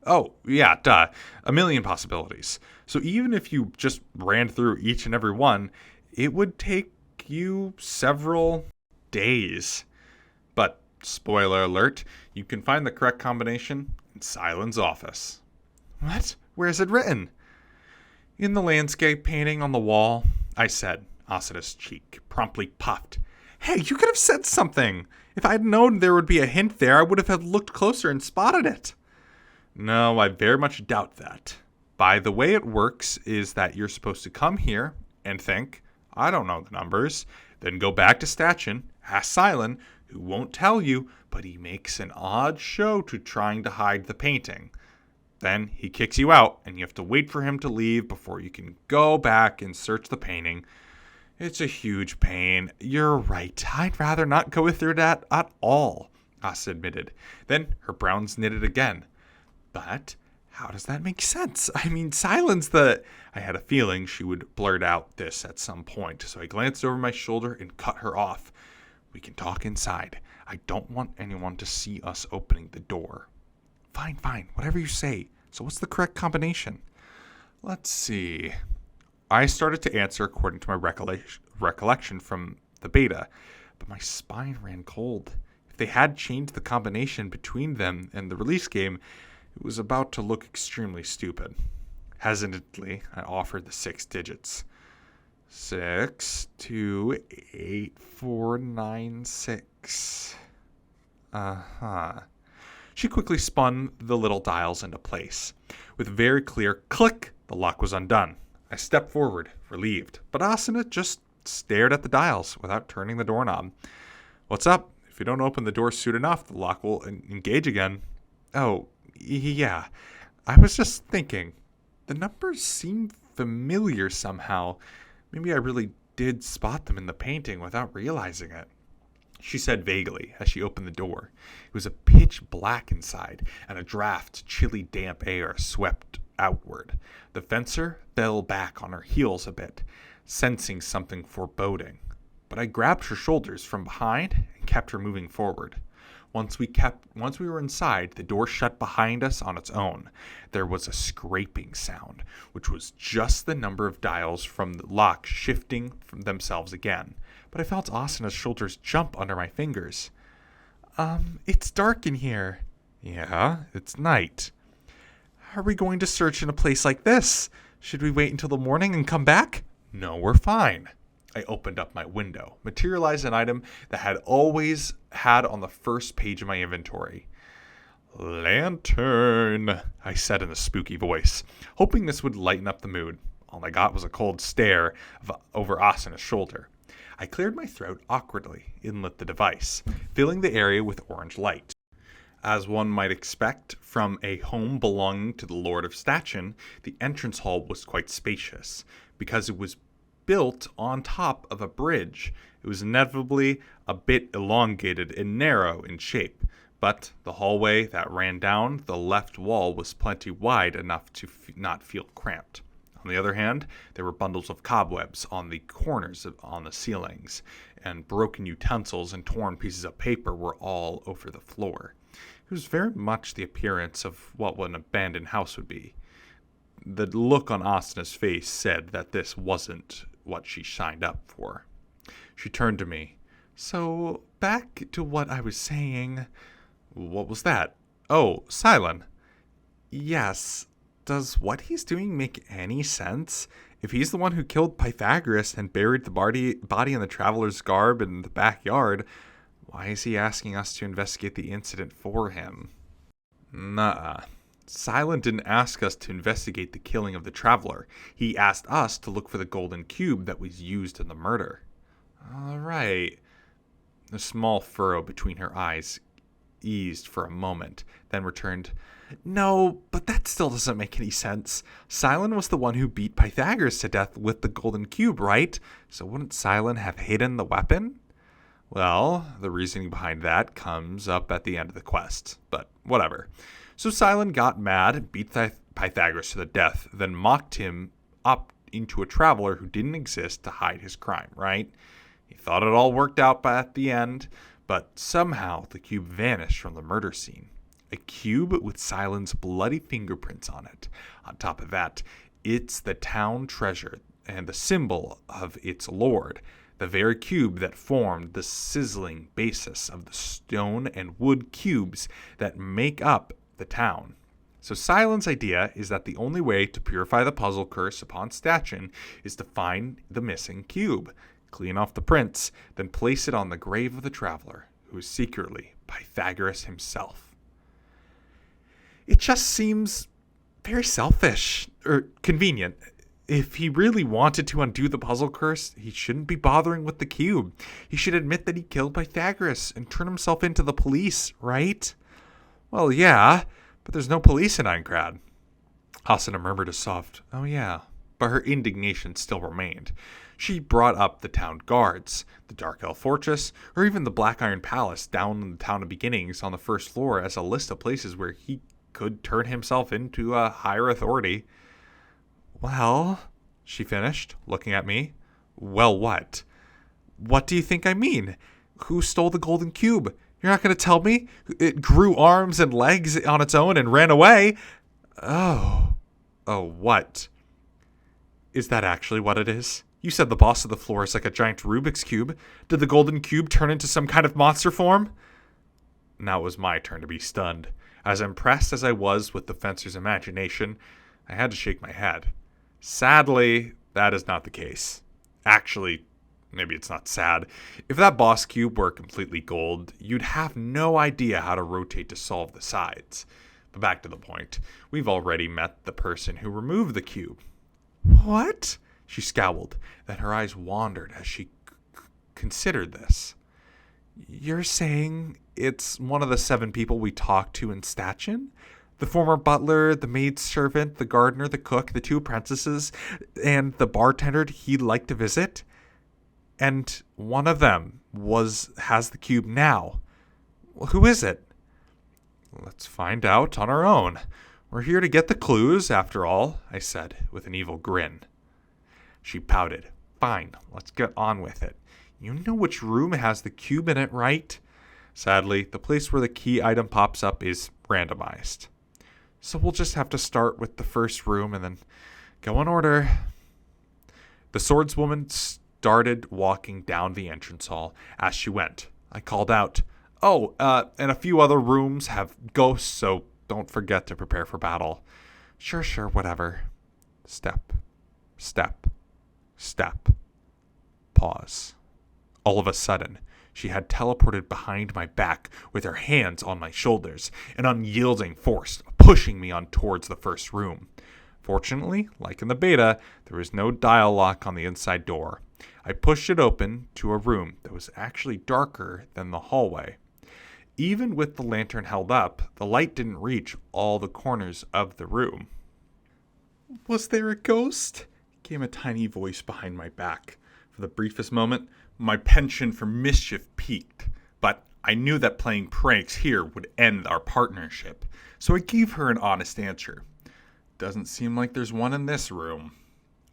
Oh, yeah, duh. 1,000,000 possibilities. So even if you just ran through each and every one, it would take you several days. But spoiler alert, you can find the correct combination in Silen's office. What? Where is it written? In the landscape painting on the wall, I said. Asuna's cheek promptly puffed. Hey, you could have said something. If I had known there would be a hint there, I would have looked closer and spotted it. No, I very much doubt that. By the way it works is that you're supposed to come here and think, I don't know the numbers, then go back to Stachin, ask Silen, who won't tell you, but he makes an odd show to trying to hide the painting. Then he kicks you out, and you have to wait for him to leave before you can go back and search the painting. It's a huge pain. You're right. I'd rather not go through that at all, Asa admitted. Then her brows knitted again. But how does that make sense? I mean, Silen's the... I had a feeling she would blurt out this at some point, so I glanced over my shoulder and cut her off. We can talk inside. I don't want anyone to see us opening the door. Fine, whatever you say. So what's the correct combination? Let's see. I started to answer according to my recollection from the beta, but my spine ran cold. If they had changed the combination between them and the release game, it was about to look extremely stupid. Hesitantly, I offered the 6 digits. 6284996. She quickly spun the little dials into place. With a very clear click, the lock was undone. I stepped forward, relieved, but Asuna just stared at the dials without turning the doorknob. What's up? If you don't open the door soon enough, the lock will engage again. Oh, yeah. I was just thinking. The numbers seem familiar somehow. Maybe I really did spot them in the painting without realizing it. She said vaguely as she opened the door. It was a pitch black inside, and a draft, chilly, damp air swept outward. The fencer fell back on her heels a bit, sensing something foreboding. But I grabbed her shoulders from behind and kept her moving forward. Once we were inside, the door shut behind us on its own. There was a scraping sound, which was just the number of dials from the lock shifting from themselves again. But I felt Asuna's shoulders jump under my fingers. It's dark in here. Yeah, it's night. How are we going to search in a place like this? Should we wait until the morning and come back? No, we're fine. I opened up my window, materialized an item that had always had on the first page of my inventory. Lantern, I said in a spooky voice, hoping this would lighten up the mood. All I got was a cold stare over Asuna's shoulder. I cleared my throat awkwardly and lit the device, filling the area with orange light. As one might expect from a home belonging to the Lord of Stachin, the entrance hall was quite spacious, because it was built on top of a bridge. It was inevitably a bit elongated and narrow in shape, but the hallway that ran down the left wall was plenty wide enough to not feel cramped. On the other hand, there were bundles of cobwebs on the corners on the ceilings, and broken utensils and torn pieces of paper were all over the floor. was very much the appearance of what an abandoned house would be. The look on Asana's face said that this wasn't what she signed up for. She turned to me. So, back to what I was saying. What was that? Oh, Silent. Yes. Does what he's doing make any sense? If he's the one who killed Pythagoras and buried the body in the traveler's garb in the backyard, why is he asking us to investigate the incident for him? Nuh-uh. Silent didn't ask us to investigate the killing of the traveler. He asked us to look for the golden cube that was used in the murder. All right. The small furrow between her eyes eased for a moment, then returned. No, but that still doesn't make any sense. Silent was the one who beat Pythagoras to death with the golden cube, right? So wouldn't Silent have hidden the weapon? Well, the reasoning behind that comes up at the end of the quest, but whatever. So Silent got mad and beat Pythagoras to the death, then mocked him up into a traveler who didn't exist to hide his crime, right? He thought it all worked out at the end, but somehow the cube vanished from the murder scene. A cube with Silent's bloody fingerprints on it. On top of that, it's the town treasure and the symbol of its lord, the very cube that formed the sizzling basis of the stone and wood cubes that make up the town. So Silent's idea is that the only way to purify the puzzle curse upon Statuen is to find the missing cube, clean off the prints, then place it on the grave of the traveler, who is secretly Pythagoras himself. It just seems very selfish, or convenient. If he really wanted to undo the puzzle curse, he shouldn't be bothering with the cube. He should admit that he killed Pythagoras and turn himself into the police, right? Well, yeah, but there's no police in Aincrad. Asuna murmured a soft, oh yeah, but her indignation still remained. She brought up the town guards, the Dark Elf Fortress, or even the Black Iron Palace down in the Town of Beginnings on the first floor as a list of places where he could turn himself into a higher authority. Well, she finished, looking at me. Well, what? What do you think I mean? Who stole the golden cube? You're not going to tell me? It grew arms and legs on its own and ran away? Oh, what? Is that actually what it is? You said the boss of the floor is like a giant Rubik's Cube. Did the golden cube turn into some kind of monster form? Now it was my turn to be stunned. As impressed as I was with the fencer's imagination, I had to shake my head. Sadly, that is not the case. Actually, maybe it's not sad. If that boss cube were completely gold, you'd have no idea how to rotate to solve the sides. But back to the point. We've already met the person who removed the cube. What? She scowled. Then her eyes wandered as she considered this. You're saying it's one of the 7 people we talked to in Statuen? The former butler, the maid servant, the gardener, the cook, the 2 apprentices, and the bartender he'd like to visit? And one of them has the cube now. Well, who is it? Let's find out on our own. We're here to get the clues, after all, I said, with an evil grin. She pouted. Fine, let's get on with it. You know which room has the cube in it, right? Sadly, the place where the key item pops up is randomized. So we'll just have to start with the first room and then go in order. The swordswoman started walking down the entrance hall. As she went, I called out, and a few other rooms have ghosts, so don't forget to prepare for battle. Sure, whatever. Step, step, step. Pause. All of a sudden, she had teleported behind my back with her hands on my shoulders, an unyielding force pushing me on towards the first room. Fortunately, like in the beta, there was no dial lock on the inside door. I pushed it open to a room that was actually darker than the hallway. Even with the lantern held up, the light didn't reach all the corners of the room. Was there a ghost? Came a tiny voice behind my back. For the briefest moment, my penchant for mischief peaked, but I knew that playing pranks here would end our partnership, so I gave her an honest answer. Doesn't seem like there's one in this room.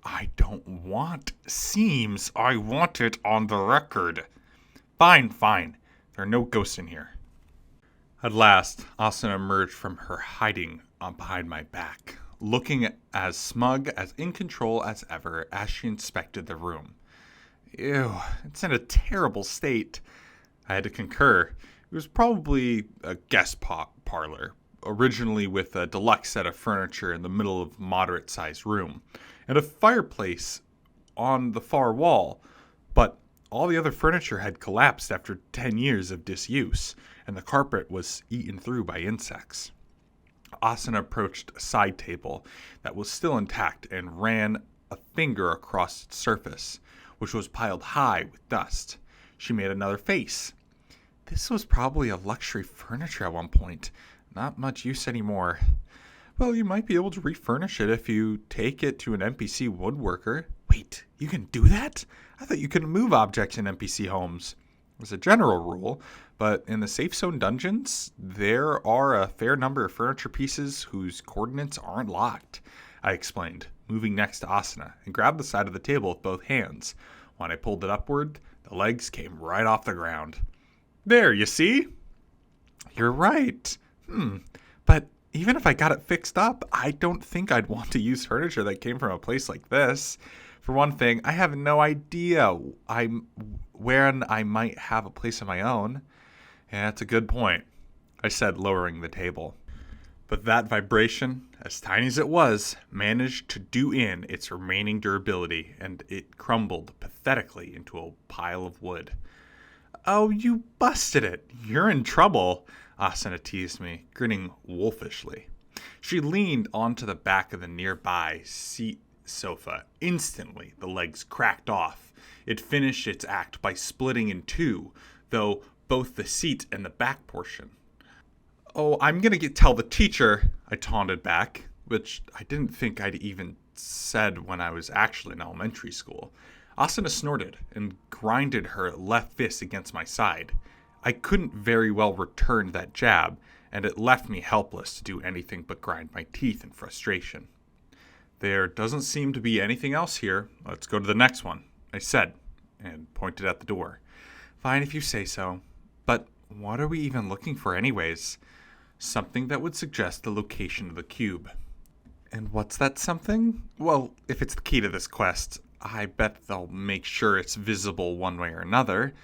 I don't want seems. I want it on the record. Fine. There are no ghosts in here. At last, Asuna emerged from her hiding behind my back, looking as smug, as in control as ever as she inspected the room. Ew, it's in a terrible state. I had to concur. It was probably a guest parlor, originally with a deluxe set of furniture in the middle of a moderate-sized room, and a fireplace on the far wall, but all the other furniture had collapsed after 10 years of disuse, and the carpet was eaten through by insects. Asuna approached a side table that was still intact and ran a finger across its surface, which was piled high with dust. She made another face. This was probably a luxury furniture at one point. Not much use anymore. Well, you might be able to refurnish it if you take it to an NPC woodworker. Wait, you can do that? I thought you couldn't move objects in NPC homes. As a general rule, but in the safe zone dungeons, there are a fair number of furniture pieces whose coordinates aren't locked, I explained, moving next to Asuna, and grabbed the side of the table with both hands. When I pulled it upward, the legs came right off the ground. There, you see? You're right. But even if I got it fixed up, I don't think I'd want to use furniture that came from a place like this. For one thing, I have no idea when I might have a place of my own. Yeah, that's a good point, I said, lowering the table. But that vibration, as tiny as it was, managed to do in its remaining durability, and it crumbled pathetically into a pile of wood. Oh, you busted it. You're in trouble, Asuna teased me, grinning wolfishly. She leaned onto the back of the nearby seat sofa. Instantly, the legs cracked off. It finished its act by splitting in two, though both the seat and the back portion. Oh, I'm gonna tell the teacher, I taunted back, which I didn't think I'd even said when I was actually in elementary school. Asuna snorted and grinded her left fist against my side. I couldn't very well return that jab, and it left me helpless to do anything but grind my teeth in frustration. There doesn't seem to be anything else here. Let's go to the next one, I said, and pointed at the door. Fine if you say so. But what are we even looking for anyways? Something that would suggest the location of the cube. And what's that something? Well, if it's the key to this quest, I bet they'll make sure it's visible one way or another.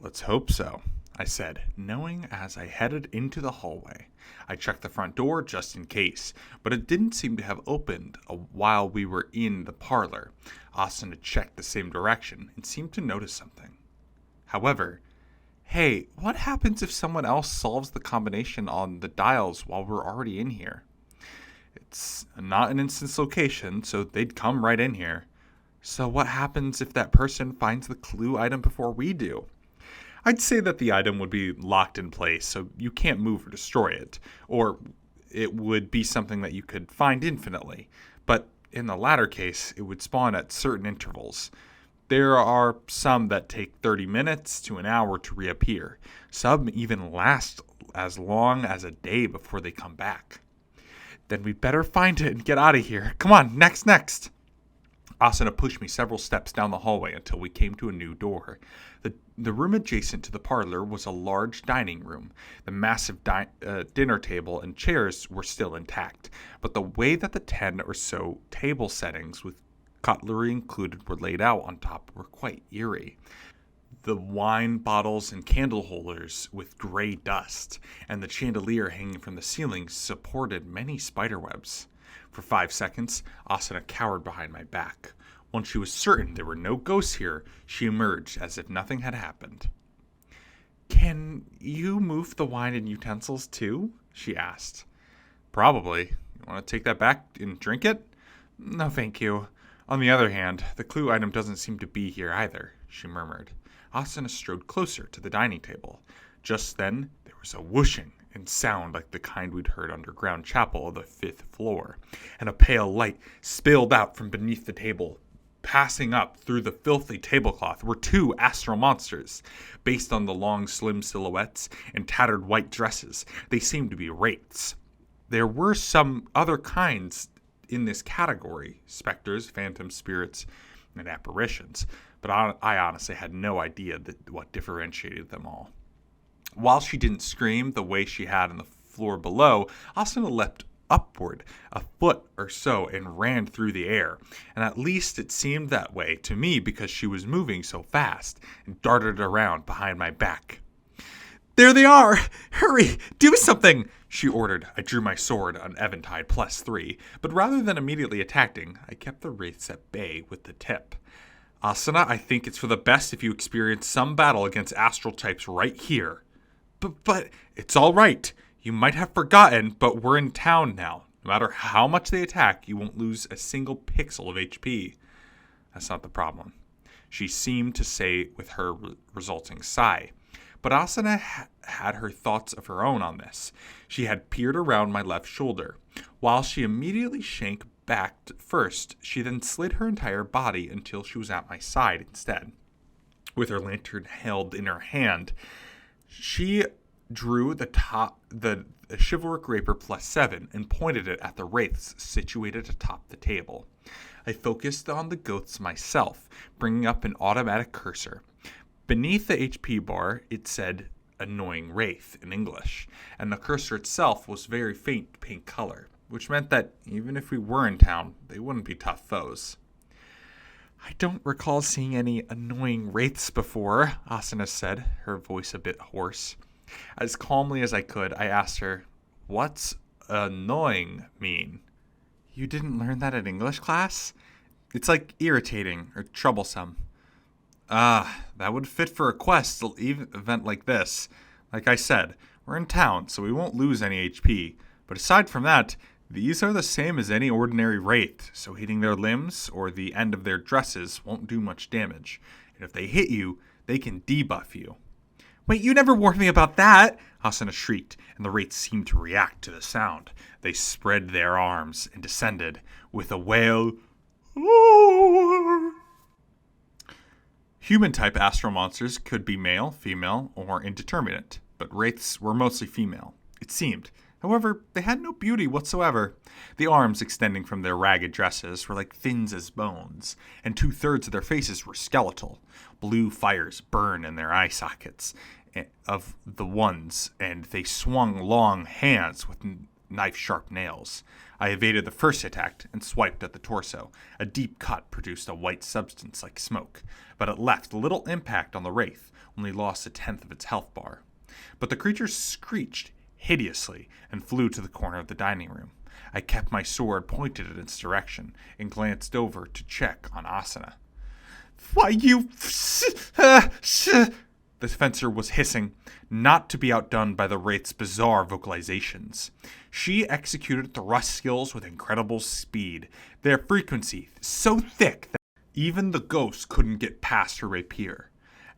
Let's hope so, I said, knowing as I headed into the hallway. I checked the front door just in case, but it didn't seem to have opened while we were in the parlor. Asuna checked the same direction and seemed to notice something. However, hey, what happens if someone else solves the combination on the dials while we're already in here? It's not an instance location, so they'd come right in here. So what happens if that person finds the clue item before we do? I'd say that the item would be locked in place, so you can't move or destroy it, or it would be something that you could find infinitely. But in the latter case, it would spawn at certain intervals. There are some that take 30 minutes to an hour to reappear. Some even last as long as a day before they come back. Then we'd better find it and get out of here. Come on, next. Asuna pushed me several steps down the hallway until we came to a new door. The room adjacent to the parlor was a large dining room. The massive dinner table and chairs were still intact, but the way that the 10 or so table settings with cutlery included were laid out on top were quite eerie. The wine bottles and candle holders with gray dust, and the chandelier hanging from the ceiling supported many spiderwebs. For 5 seconds, Asuna cowered behind my back. Once she was certain there were no ghosts here, she emerged as if nothing had happened. Can you move the wine and utensils too? She asked. Probably. You want to take that back and drink it? No, thank you. On the other hand, the clue item doesn't seem to be here either, she murmured. Asuna strode closer to the dining table. Just then, there was a whooshing and sound like the kind we'd heard underground chapel of the 5th floor, and a pale light spilled out from beneath the table. Passing up through the filthy tablecloth were 2 astral monsters. Based on the long, slim silhouettes and tattered white dresses, they seemed to be wraiths. There were some other kinds in this category, specters, phantom spirits, and apparitions, but I honestly had no idea what differentiated them all. While she didn't scream the way she had on the floor below, Asuna leapt upward a foot or so and ran through the air. And at least it seemed that way to me because she was moving so fast and darted around behind my back. "There they are! Hurry! Do something!" she ordered. I drew my sword on Eventide +3, but rather than immediately attacking, I kept the wraiths at bay with the tip. "Asuna, I think it's for the best if you experience some battle against astral types right here." But it's all right. You might have forgotten, but we're in town now. No matter how much they attack, you won't lose a single pixel of HP. That's not the problem, she seemed to say with her resulting sigh. But Asuna had her thoughts of her own on this. She had peered around my left shoulder. While she immediately shrank back first, she then slid her entire body until she was at my side instead. With her lantern held in her hand, she drew the chivalric rapier +7 and pointed it at the wraiths situated atop the table. I focused on the ghosts myself, bringing up an automatic cursor. Beneath the HP bar, it said "Annoying Wraith" in English, and the cursor itself was very faint pink color, which meant that even if we were in town, they wouldn't be tough foes. "I don't recall seeing any annoying wraiths before," Asuna said, her voice a bit hoarse. As calmly as I could, I asked her, "What's annoying mean?" "You didn't learn that in English class? It's like irritating or troublesome." That would fit for a quest event like this. Like I said, we're in town, so we won't lose any HP. But aside from that, these are the same as any ordinary wraith, so hitting their limbs or the end of their dresses won't do much damage. And if they hit you, they can debuff you. "Wait, you never warned me about that!" Asuna shrieked, and the wraiths seemed to react to the sound. They spread their arms and descended with a wail. Human-type astral monsters could be male, female, or indeterminate, but wraiths were mostly female, it seemed. However, they had no beauty whatsoever. The arms extending from their ragged dresses were like thin as bones, and 2/3 of their faces were skeletal. Blue fires burned in their eye sockets of the ones, and they swung long hands with knife-sharp nails. I evaded the first attack and swiped at the torso. A deep cut produced a white substance like smoke, but it left little impact on the wraith, only lost 1/10 of its health bar. But the creature screeched hideously and flew to the corner of the dining room. I kept my sword pointed in its direction and glanced over to check on Asuna. "Why, you..." The fencer was hissing, not to be outdone by the wraith's bizarre vocalizations. She executed thrust skills with incredible speed, their frequency so thick that even the ghost couldn't get past her rapier.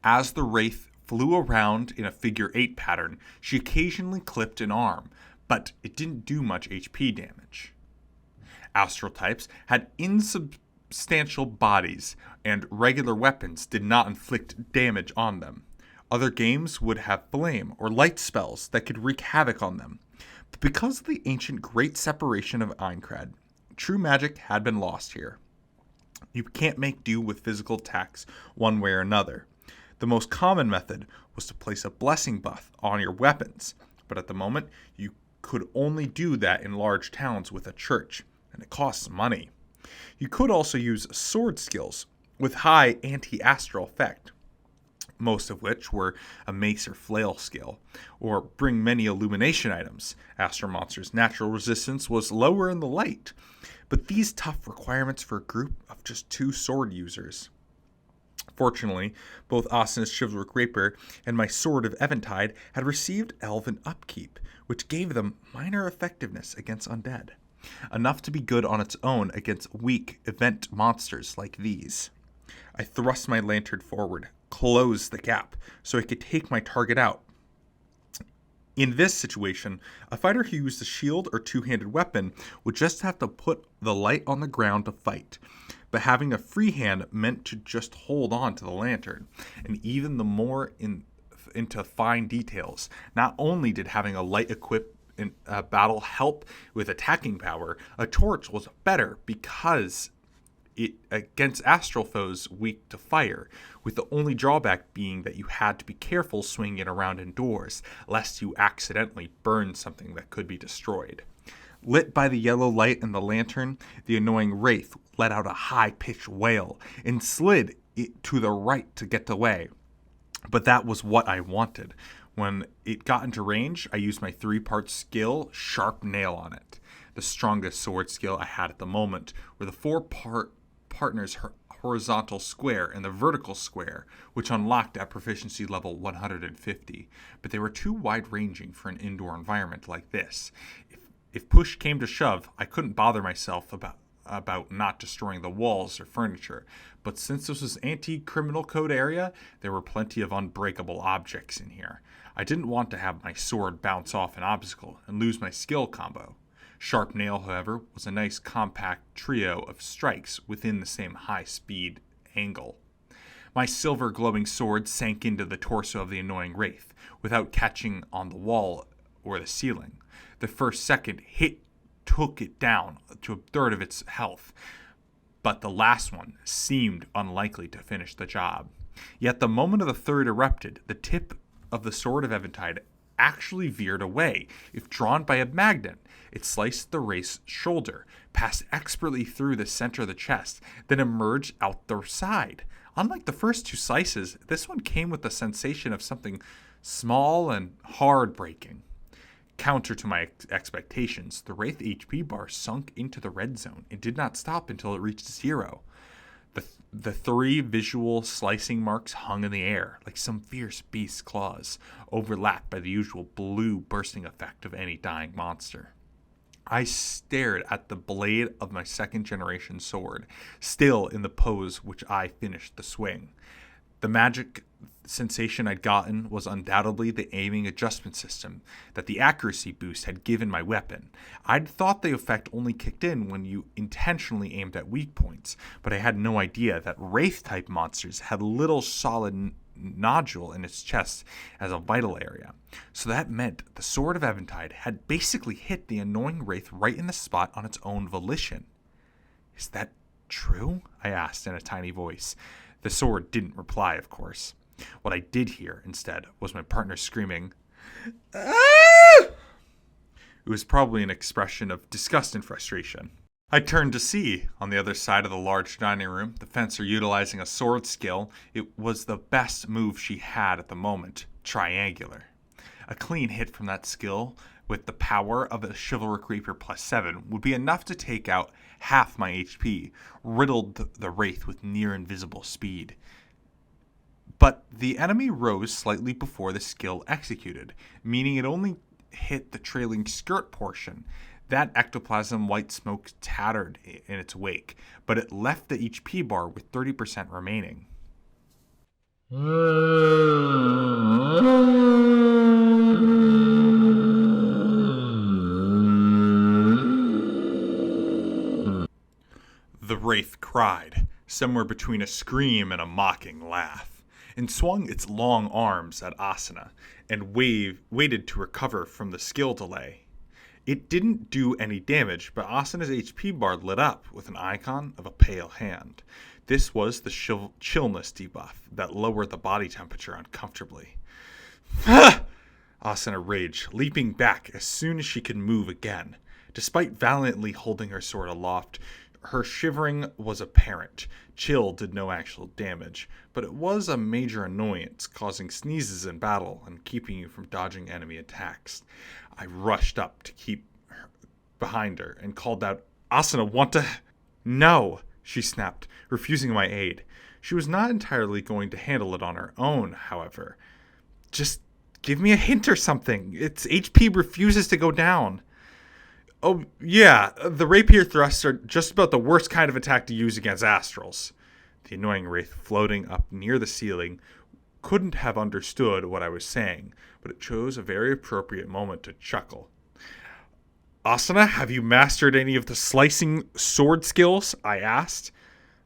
As the wraith flew around in a figure 8 pattern, she occasionally clipped an arm, but it didn't do much HP damage. Astral types had insubstantial bodies, and regular weapons did not inflict damage on them. Other games would have flame or light spells that could wreak havoc on them. But because of the ancient great separation of Aincrad, true magic had been lost here. You can't make do with physical attacks one way or another. The most common method was to place a blessing buff on your weapons, but at the moment you could only do that in large towns with a church, and it costs money. You could also use sword skills with high anti-astral effect, most of which were a mace or flail skill, or bring many illumination items. Astral monsters' natural resistance was lower in the light, but these tough requirements for a group of just 2 sword users. Fortunately, both Asuna's chivalric rapier and my sword of Eventide had received elven upkeep, which gave them minor effectiveness against undead, enough to be good on its own against weak event monsters like these. I thrust my lantern forward, closed the gap, so I could take my target out. In this situation, a fighter who used a shield or 2-handed weapon would just have to put the light on the ground to fight, but having a free hand meant to just hold on to the lantern, and even the more into fine details. Not only did having a light equipped in battle help with attacking power, a torch was better because it against astral foes weak to fire, with the only drawback being that you had to be careful swinging it around indoors, lest you accidentally burn something that could be destroyed. Lit by the yellow light in the lantern, the annoying wraith let out a high-pitched wail and slid it to the right to get away. But that was what I wanted. When it got into range, I used my 3-part skill, Sharp Nail, on it. The strongest sword skill I had at the moment were the 4-part partner's horizontal square and the vertical square, which unlocked at proficiency level 150. But they were too wide-ranging for an indoor environment like this. If push came to shove, I couldn't bother myself about not destroying the walls or furniture, but since this was anti-criminal code area, there were plenty of unbreakable objects in here. I didn't want to have my sword bounce off an obstacle and lose my skill combo. Sharp Nail, however, was a nice compact trio of strikes within the same high-speed angle. My silver glowing sword sank into the torso of the annoying wraith, without catching on the wall or the ceiling. The first second hit took it down to a third of its health, but the last one seemed unlikely to finish the job. Yet the moment of the third erupted, the tip of the Sword of Eventide actually veered away. If drawn by a magnet, it sliced the wraith's shoulder, passed expertly through the center of the chest, then emerged out the side. Unlike the first 2 slices, this one came with the sensation of something small and hard breaking. Counter to my expectations, the Wraith HP bar sunk into the red zone and did not stop until it reached 0. The 3 visual slicing marks hung in the air, like some fierce beast's claws, overlapped by the usual blue bursting effect of any dying monster. I stared at the blade of my 2nd generation sword, still in the pose which I finished the swing. The magic sensation I'd gotten was undoubtedly the aiming adjustment system that the accuracy boost had given my weapon. I'd thought the effect only kicked in when you intentionally aimed at weak points, but I had no idea that Wraith-type monsters had little solid nodule in its chest as a vital area. So that meant the Sword of Eventide had basically hit the annoying Wraith right in the spot on its own volition. "Is that true?" I asked in a tiny voice. The sword didn't reply, of course. What I did hear, instead, was my partner screaming, "Ah!" It was probably an expression of disgust and frustration. I turned to see, on the other side of the large dining room, the fencer utilizing a sword skill. It was the best move she had at the moment, triangular. A clean hit from that skill, with the power of a Chivalric Reaper +7, would be enough to take out half my HP, riddled the Wraith with near-invisible speed. But the enemy rose slightly before the skill executed, meaning it only hit the trailing skirt portion. That ectoplasm white smoke tattered in its wake, but it left the HP bar with 30% remaining. The Wraith cried, somewhere between a scream and a mocking laugh, and swung its long arms at Asuna, and waited to recover from the skill delay. It didn't do any damage, but Asuna's HP bar lit up with an icon of a pale hand. This was the chillness debuff that lowered the body temperature uncomfortably. Asuna raged, leaping back as soon as she could move again. Despite valiantly holding her sword aloft, her shivering was apparent. Chill did no actual damage, but it was a major annoyance, causing sneezes in battle and keeping you from dodging enemy attacks. I rushed up to keep behind her and called out, "Asuna, want to—" "No," she snapped, refusing my aid. She was not entirely going to handle it on her own, however. "Just give me a hint or something. Its HP refuses to go down." "Oh, yeah, the rapier thrusts are just about the worst kind of attack to use against astrals." The annoying wraith floating up near the ceiling couldn't have understood what I was saying, but it chose a very appropriate moment to chuckle. "Asuna, have you mastered any of the slicing sword skills?" I asked.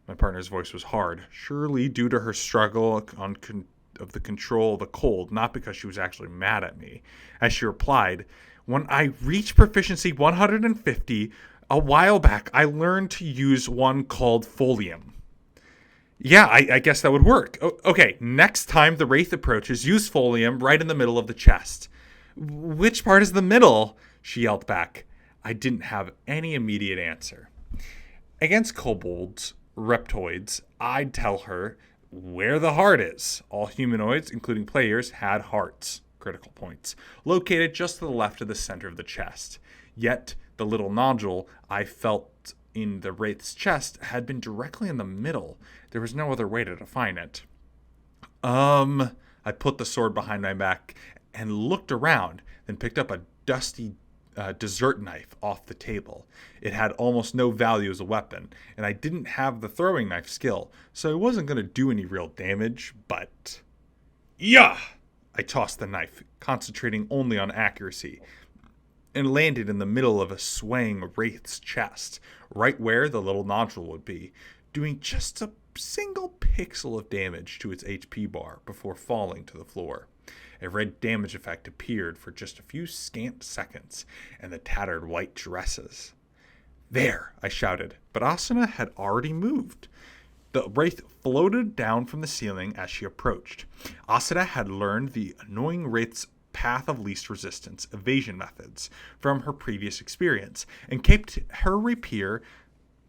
My partner's voice was hard, surely due to her struggle of the control of the cold, not because she was actually mad at me. As she replied, "When I reach proficiency 150, A while back, I learned to use one called Folium. Yeah, I guess that would work. Okay, next time the Wraith approaches, use Folium right in the middle of the chest. Which part is the middle? She yelled back. I didn't have any immediate answer. Against kobolds, reptoids, I'd tell her where the heart is. All humanoids, including players, had hearts, critical points, located just to the left of the center of the chest. Yet, the little nodule I felt in the Wraith's chest had been directly in the middle. There was no other way to define it. I put the sword behind my back and looked around, then picked up a dusty dessert knife off the table. It had almost no value as a weapon, and I didn't have the throwing knife skill, so it wasn't going to do any real damage, but... Yeah! I tossed the knife, concentrating only on accuracy, and landed in the middle of a swaying Wraith's chest, right where the little nodule would be, doing just a single pixel of damage to its HP bar before falling to the floor. A red damage effect appeared for just a few scant seconds, and the tattered white dresses. There, I shouted, but Asuna had already moved. The Wraith floated down from the ceiling as she approached. Asuna had learned the annoying Wraith's path of least resistance evasion methods from her previous experience, and kept her rapier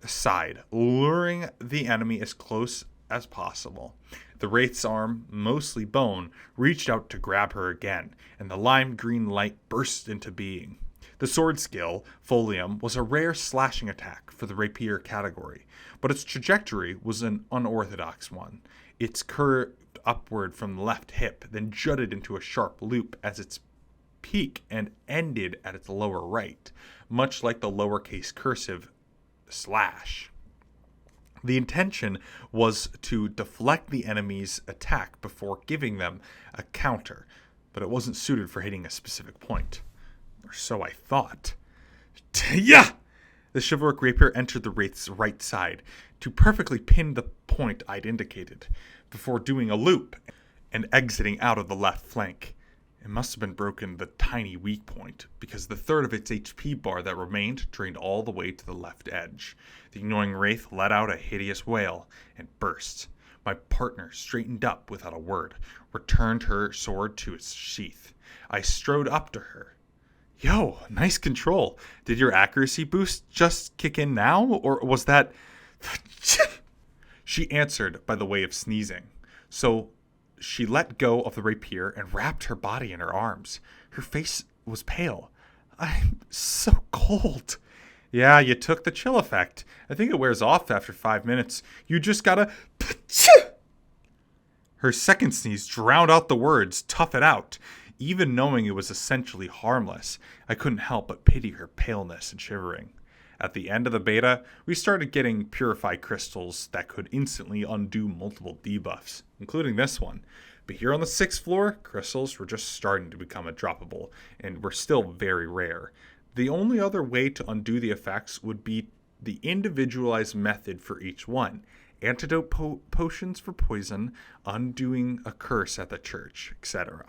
aside, luring the enemy as close as possible. The Wraith's arm, mostly bone, reached out to grab her again, and the lime green light burst into being. The sword skill, Folium, was a rare slashing attack for the rapier category, but its trajectory was an unorthodox one. Its curved upward from the left hip, then jutted into a sharp loop as its peak and ended at its lower right, much like the lowercase cursive slash. The intention was to deflect the enemy's attack before giving them a counter, but it wasn't suited for hitting a specific point. Or so I thought. Yeah! The chivalric rapier entered the Wraith's right side to perfectly pin the point I'd indicated, before doing a loop and exiting out of the left flank. It must have been broken the tiny weak point, because the third of its HP bar that remained drained all the way to the left edge. The annoying Wraith let out a hideous wail and burst. My partner straightened up without a word, returned her sword to its sheath. I strode up to her. Yo, nice control. Did your accuracy boost just kick in now, or was that... She answered by the way of sneezing. So she let go of the rapier and wrapped her body in her arms. Her face was pale. I'm so cold. Yeah, you took the chill effect. I think it wears off after 5 minutes. You just gotta... Her second sneeze drowned out the words, tough it out. Even knowing it was essentially harmless, I couldn't help but pity her paleness and shivering. At the end of the beta, we started getting purified crystals that could instantly undo multiple debuffs, including this one. But here on the 6th floor, crystals were just starting to become droppable, and were still very rare. The only other way to undo the effects would be the individualized method for each one. Antidote potions for poison, undoing a curse at the church, etc.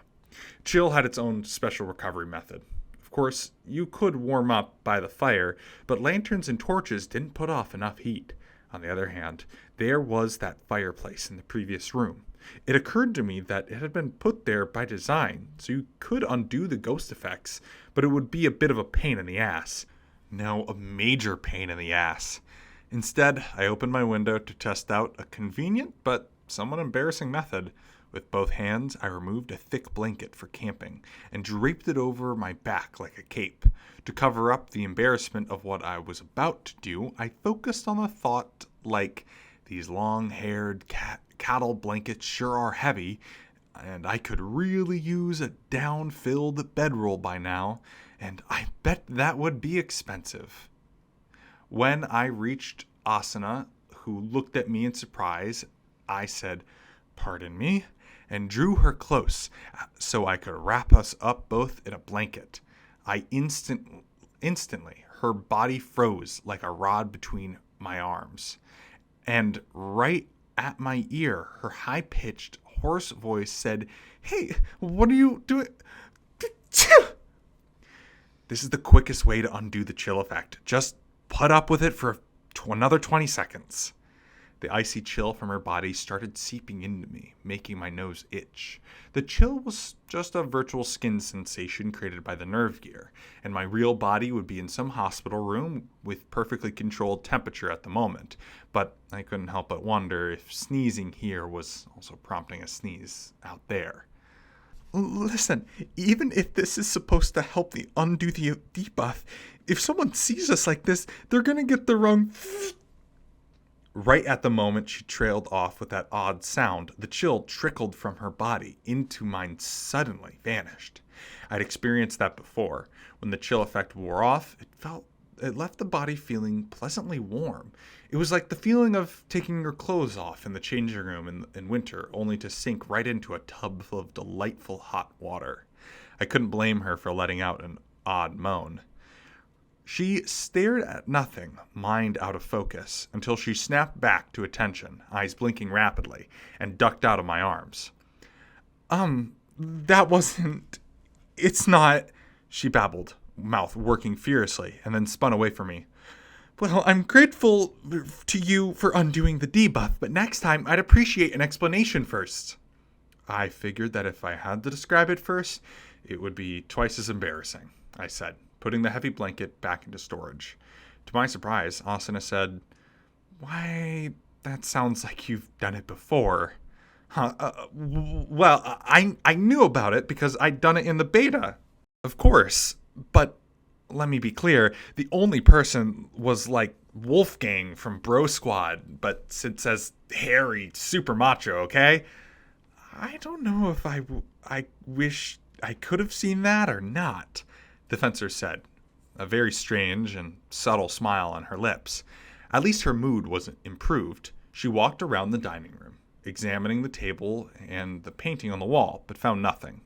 Chill had its own special recovery method. Of course, you could warm up by the fire, but lanterns and torches didn't put off enough heat. On the other hand, there was that fireplace in the previous room. It occurred to me that it had been put there by design, so you could undo the ghost effects, but it would be a bit of a pain in the ass. No, a major pain in the ass. Instead, I opened my window to test out a convenient but somewhat embarrassing method. With both hands, I removed a thick blanket for camping and draped it over my back like a cape. To cover up the embarrassment of what I was about to do, I focused on the thought like, these long-haired cattle blankets sure are heavy, and I could really use a down-filled bedroll by now, and I bet that would be expensive. When I reached Asuna, who looked at me in surprise, I said, "Pardon me," and drew her close so I could wrap us up both in a blanket. Instantly, her body froze like a rod between my arms. And right at my ear, her high-pitched, hoarse voice said, "Hey, what are you doing?" This is the quickest way to undo the chill effect. Just put up with it for another 20 seconds. The icy chill from her body started seeping into me, making my nose itch. The chill was just a virtual skin sensation created by the nerve gear, and my real body would be in some hospital room with perfectly controlled temperature at the moment. But I couldn't help but wonder if sneezing here was also prompting a sneeze out there. Listen, even if this is supposed to help undo the debuff, if someone sees us like this, they're gonna get the wrong... Right at the moment she trailed off with that odd sound, the chill trickled from her body into mine suddenly vanished. I'd experienced that before. When the chill effect wore off, it left the body feeling pleasantly warm. It was like the feeling of taking your clothes off in the changing room in winter, only to sink right into a tub full of delightful hot water. I couldn't blame her for letting out an odd moan. She stared at nothing, mind out of focus, until she snapped back to attention, eyes blinking rapidly, and ducked out of my arms. That wasn't... It's not... She babbled, mouth working furiously, and then spun away from me. Well, I'm grateful to you for undoing the debuff, but next time I'd appreciate an explanation first. I figured that if I had to describe it first, it would be twice as embarrassing, I said, putting the heavy blanket back into storage. To my surprise, Asuna said, Why, that sounds like you've done it before. Well, I knew about it because I'd done it in the beta. Of course, but let me be clear, the only person was like Wolfgang from Bro Squad, but it says hairy, super macho, okay? I don't know if I wish I could have seen that or not, the fencer said, a very strange and subtle smile on her lips. At least her mood wasn't improved. She walked around the dining room, examining the table and the painting on the wall, but found nothing.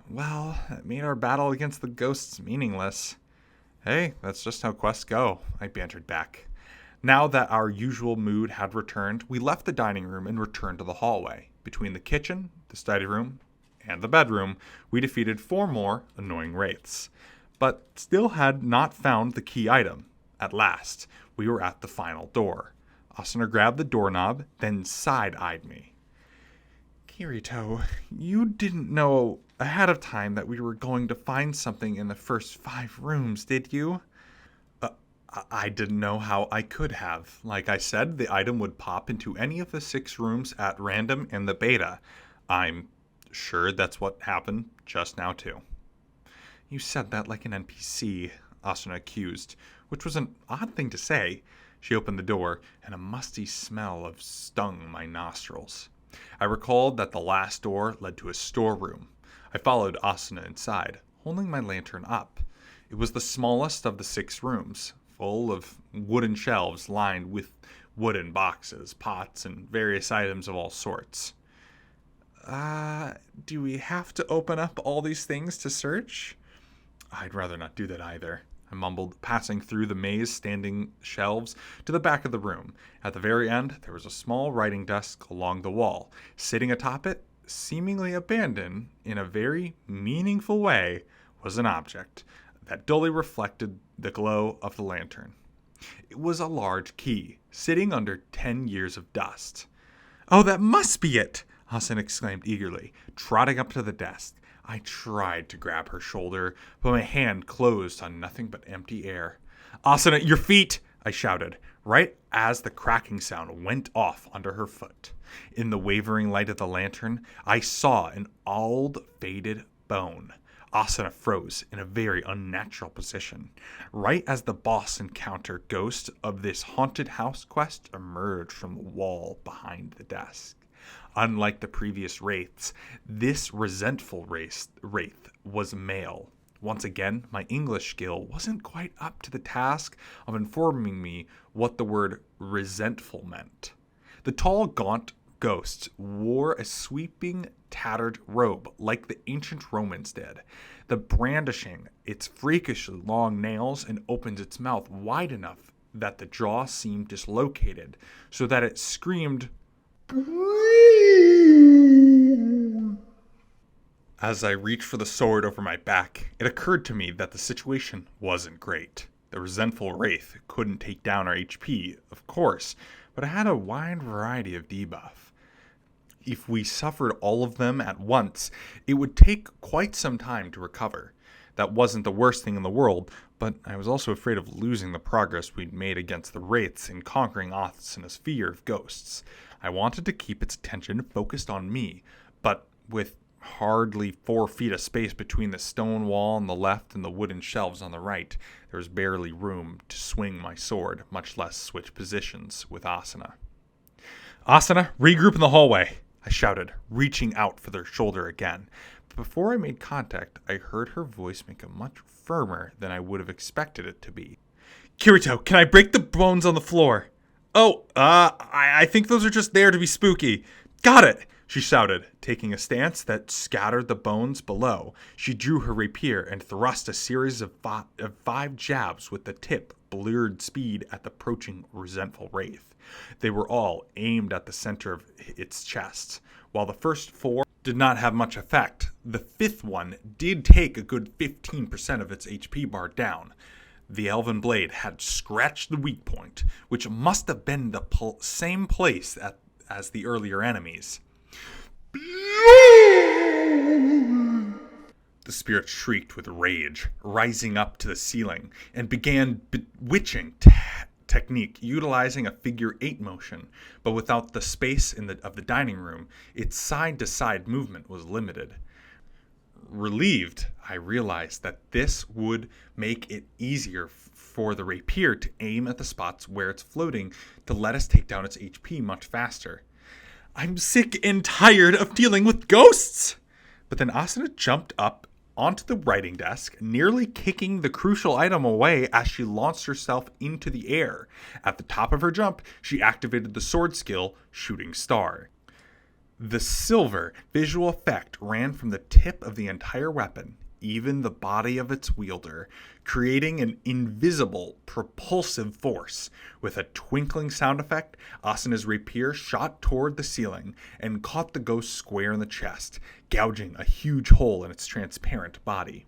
Well, it made our battle against the ghosts meaningless. Hey, that's just how quests go, I bantered back. Now that our usual mood had returned, we left the dining room and returned to the hallway. Between the kitchen, the study room, and the bedroom, we defeated 4 more annoying wraiths, but still had not found the key item. At last, we were at the final door. Asuna grabbed the doorknob, then side-eyed me. Kirito, you didn't know ahead of time that we were going to find something in the first 5 rooms, did you? I didn't know how I could have. Like I said, the item would pop into any of the 6 rooms at random in the beta. I'm sure that's what happened just now, too. You said that like an NPC, Asuna accused, which was an odd thing to say. She opened the door, and a musty smell stung my nostrils. I recalled that the last door led to a storeroom. I followed Asuna inside, holding my lantern up. It was the smallest of the 6 rooms, full of wooden shelves lined with wooden boxes, pots, and various items of all sorts. Do we have to open up all these things to search? I'd rather not do that either, I mumbled, passing through the maze standing shelves to the back of the room. At the very end, there was a small writing desk along the wall. Sitting atop it, seemingly abandoned in a very meaningful way, was an object that dully reflected the glow of the lantern. It was a large key, sitting under 10 years of dust. Oh, that must be it! Hassan exclaimed eagerly, trotting up to the desk. I tried to grab her shoulder, but my hand closed on nothing but empty air. Asuna, your feet! I shouted, right as the cracking sound went off under her foot. In the wavering light of the lantern, I saw an old, faded bone. Asuna froze in a very unnatural position. Right as the boss encounter ghost of this haunted house quest emerged from the wall behind the desk. Unlike the previous wraiths, this resentful wraith was male. Once again, my English skill wasn't quite up to the task of informing me what the word resentful meant. The tall, gaunt ghost wore a sweeping, tattered robe like the ancient Romans did, the brandishing its freakishly long nails and opened its mouth wide enough that the jaw seemed dislocated, so that it screamed, As I reached for the sword over my back, it occurred to me that the situation wasn't great. The resentful wraith couldn't take down our HP, of course, but it had a wide variety of debuff. If we suffered all of them at once, it would take quite some time to recover. That wasn't the worst thing in the world, but I was also afraid of losing the progress we'd made against the wraiths in conquering Asana's fear of ghosts. I wanted to keep its attention focused on me, but with hardly 4 feet of space between the stone wall on the left and the wooden shelves on the right, there was barely room to swing my sword, much less switch positions with Asana. "Asana, regroup in the hallway," I shouted, reaching out for their shoulder again. But before I made contact, I heard her voice make it much firmer than I would have expected it to be. "Kirito, can I break the bones on the floor?" "Oh, I think those are just there to be spooky." "Got it," she shouted, taking a stance that scattered the bones below. She drew her rapier and thrust a series of 5 jabs with the tip blurred speed at the approaching resentful wraith. They were all aimed at the center of its chest. While the first 4 did not have much effect, the 5th one did take a good 15% of its HP bar down. The elven blade had scratched the weak point, which must have been the same place as the earlier enemies. The spirit shrieked with rage, rising up to the ceiling, and began bewitching technique, utilizing a figure 8 motion, but without the space of the dining room, its side-to-side movement was limited. Relieved, I realized that this would make it easier for the rapier to aim at the spots where it's floating to let us take down its HP much faster. "I'm sick and tired of dealing with ghosts!" But then Asuna jumped up onto the writing desk, nearly kicking the crucial item away as she launched herself into the air. At the top of her jump, she activated the sword skill, Shooting Star. The silver visual effect ran from the tip of the entire weapon, even the body of its wielder, creating an invisible, propulsive force. With a twinkling sound effect, Asuna's rapier shot toward the ceiling and caught the ghost square in the chest, gouging a huge hole in its transparent body.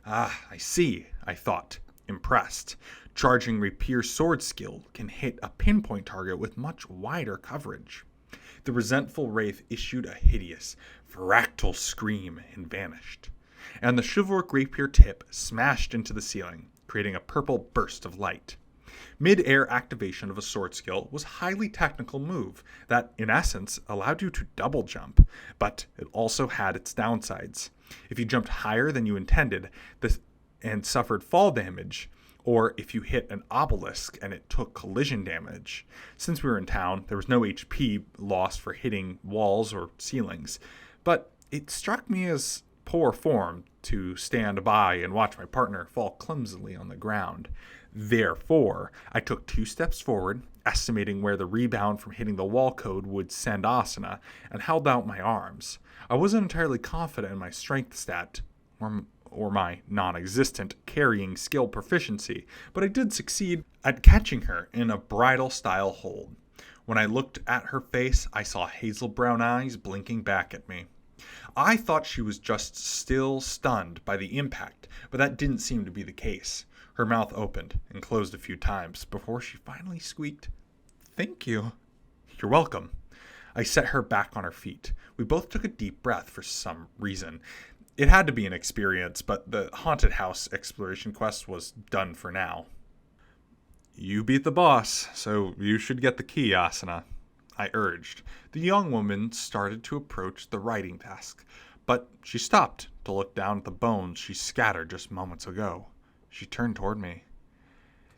"Ah, I see," I thought, impressed. Charging rapier sword skill can hit a pinpoint target with much wider coverage. The resentful wraith issued a hideous, fractal scream and vanished. And the chivalric rapier tip smashed into the ceiling, creating a purple burst of light. Mid-air activation of a sword skill was a highly technical move that, in essence, allowed you to double jump, but it also had its downsides. If you jumped higher than you intended and suffered fall damage, or if you hit an obelisk and it took collision damage. Since we were in town, there was no HP loss for hitting walls or ceilings, but it struck me as poor form to stand by and watch my partner fall clumsily on the ground. Therefore, I took 2 steps forward, estimating where the rebound from hitting the wall code would send Asuna, and held out my arms. I wasn't entirely confident in my strength stat, or my non-existent carrying skill proficiency, but I did succeed at catching her in a bridal-style hold. When I looked at her face, I saw hazel brown eyes blinking back at me. I thought she was just still stunned by the impact, but that didn't seem to be the case. Her mouth opened and closed a few times before she finally squeaked, "Thank you." "You're welcome." I set her back on her feet. We both took a deep breath for some reason. It had to be an experience, but the haunted house exploration quest was done for now. "You beat the boss, so you should get the key, Asuna," I urged. The young woman started to approach the writing desk, but she stopped to look down at the bones she scattered just moments ago. She turned toward me.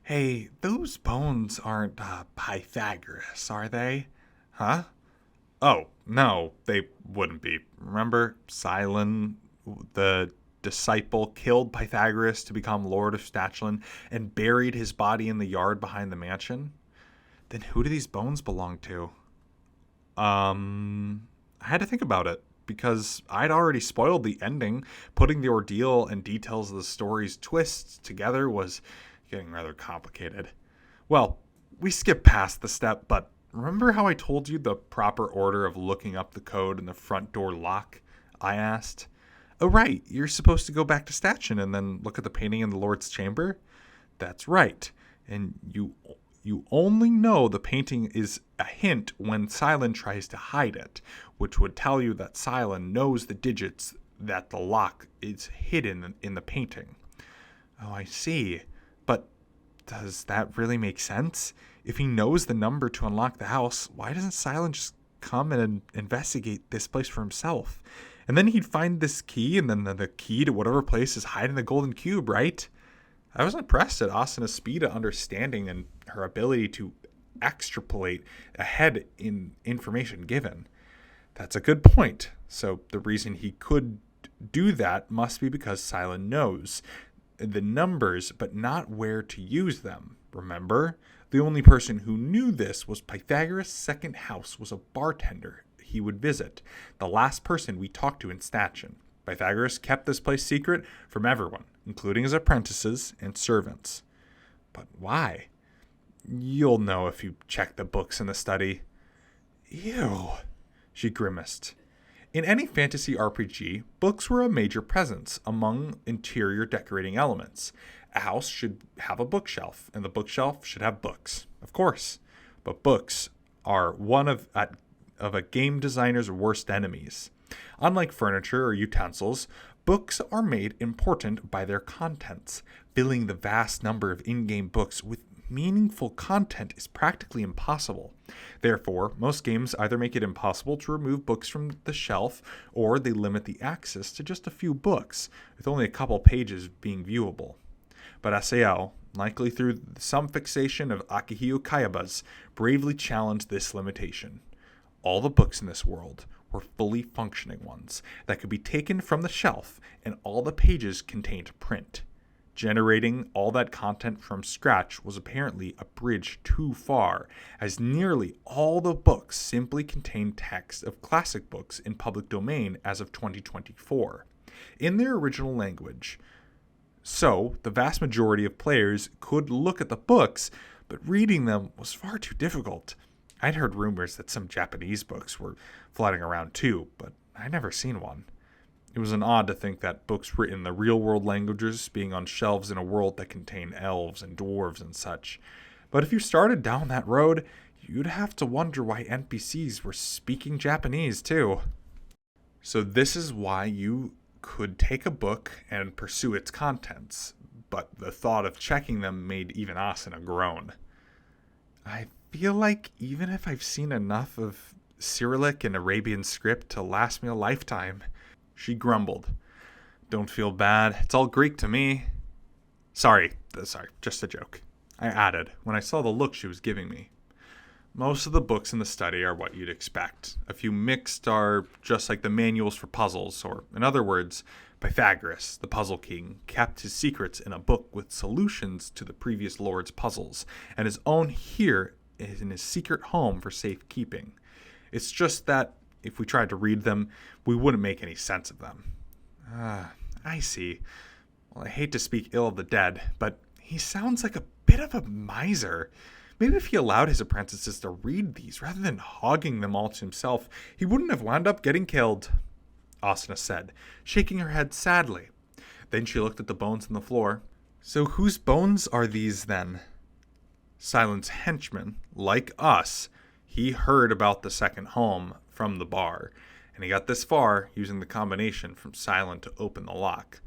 "Hey, those bones aren't Pythagoras, are they?" "Huh?" "Oh, no, they wouldn't be. Remember Cylon, the disciple, killed Pythagoras to become Lord of Stachelin and buried his body in the yard behind the mansion? Then who do these bones belong to?" I had to think about it, because I'd already spoiled the ending. Putting the ordeal and details of the story's twists together was getting rather complicated. Well, we skipped past the step, but remember how I told you the proper order of looking up the code in the front door lock? I asked. "Oh, right, you're supposed to go back to Stachelin and then look at the painting in the Lord's chamber?" That's right. And you only know the painting is a hint when Silent tries to hide it, which would tell you that Silent knows the digits that the lock is hidden in the painting. Oh, I see. But does that really make sense? If he knows the number to unlock the house, why doesn't Silent just come and investigate this place for himself? And then he'd find this key, and then the key to whatever place is hiding the golden cube, right? I was impressed at Asana's speed of understanding and her ability to extrapolate ahead in information given. That's a good point. So the reason he could do that must be because Silent knows the numbers, but not where to use them. Remember? The only person who knew this was Pythagoras' second house was a bartender he would visit, the last person we talked to in Statchen. Pythagoras kept this place secret from everyone, including his apprentices and servants. But why? You'll know if you check the books in the study. Ew, she grimaced. In any fantasy RPG, books were a major presence among interior decorating elements. A house should have a bookshelf, and the bookshelf should have books, of course. But books are one of a game designer's worst enemies. Unlike furniture or utensils, books are made important by their contents. Filling the vast number of in-game books with meaningful content is practically impossible. Therefore, most games either make it impossible to remove books from the shelf, or they limit the access to just a few books, with only a couple pages being viewable. But SAO, likely through some fixation of Akihio Kayaba's, bravely challenged this limitation. All the books in this world were fully functioning ones that could be taken from the shelf, and all the pages contained print. Generating all that content from scratch was apparently a bridge too far, as nearly all the books simply contained text of classic books in public domain as of 2024, in their original language. So, the vast majority of players could look at the books, but reading them was far too difficult. I'd heard rumors that some Japanese books were floating around too, but I'd never seen one. It was odd to think that books written in the real-world languages being on shelves in a world that contained elves and dwarves and such. But if you started down that road, you'd have to wonder why NPCs were speaking Japanese too. So this is why you could take a book and pursue its contents, but the thought of checking them made even Asuna groan. I feel like even if I've seen enough of Cyrillic and Arabian script to last me a lifetime, she grumbled. Don't feel bad. It's all Greek to me. Sorry, just a joke, I added when I saw the look she was giving me. Most of the books in the study are what you'd expect. A few mixed are just like the manuals for puzzles, or in other words, Pythagoras, the puzzle king, kept his secrets in a book with solutions to the previous lord's puzzles, and his own here is in his secret home for safekeeping. It's just that if we tried to read them, we wouldn't make any sense of them. I see. Well, I hate to speak ill of the dead, but he sounds like a bit of a miser. Maybe if he allowed his apprentices to read these rather than hogging them all to himself, he wouldn't have wound up getting killed, Asuna said, shaking her head sadly. Then she looked at the bones on the floor. So whose bones are these then? Silent's henchman, like us, he heard about the second home from the bar, and he got this far using the combination from Silent to open the lock.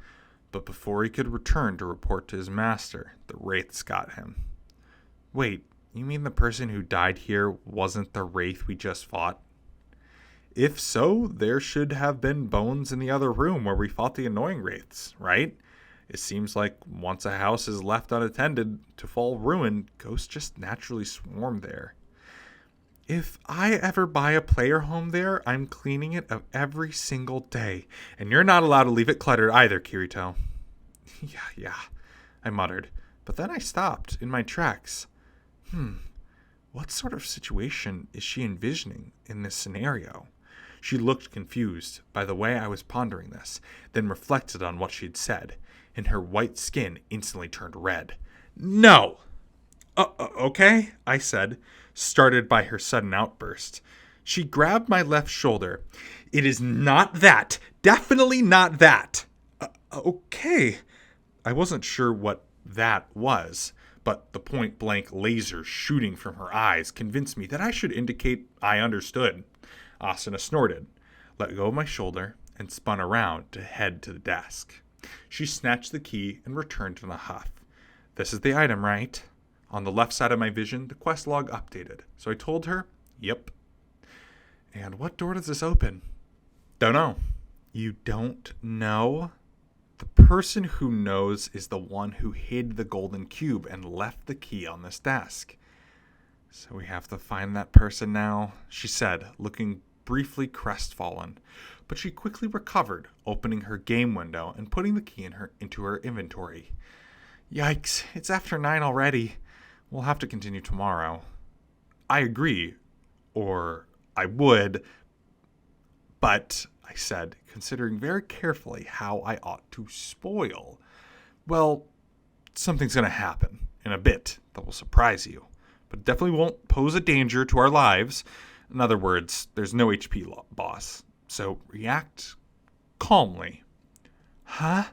But before he could return to report to his master, the wraiths got him. Wait, you mean the person who died here wasn't the wraith we just fought? If so, there should have been bones in the other room where we fought the annoying wraiths, right? It seems like once a house is left unattended to fall ruin, ghosts just naturally swarm there. If I ever buy a player home there, I'm cleaning it up every single day. And you're not allowed to leave it cluttered either, Kirito. Yeah, I muttered. But then I stopped in my tracks. What sort of situation is she envisioning in this scenario? She looked confused by the way I was pondering this, then reflected on what she'd said, and her white skin instantly turned red. No! Okay, I said, startled by her sudden outburst. She grabbed my left shoulder. It is not that. Definitely not that. Okay. I wasn't sure what that was, but the point-blank laser shooting from her eyes convinced me that I should indicate I understood. Asuna snorted, let go of my shoulder, and spun around to head to the desk. She snatched the key and returned in a huff. This is the item, right? On the left side of my vision, the quest log updated, so I told her, yep. And what door does this open? Don't know. You don't know? The person who knows is the one who hid the golden cube and left the key on this desk. So we have to find that person now, she said, looking briefly crestfallen. But she quickly recovered, opening her game window and putting the key into her inventory. Yikes, it's after 9 already. We'll have to continue tomorrow. I agree, or I would, but, I said, considering very carefully how I ought to spoil. Well, something's going to happen in a bit that will surprise you, but definitely won't pose a danger to our lives. In other words, there's no HP boss, so react calmly. Huh?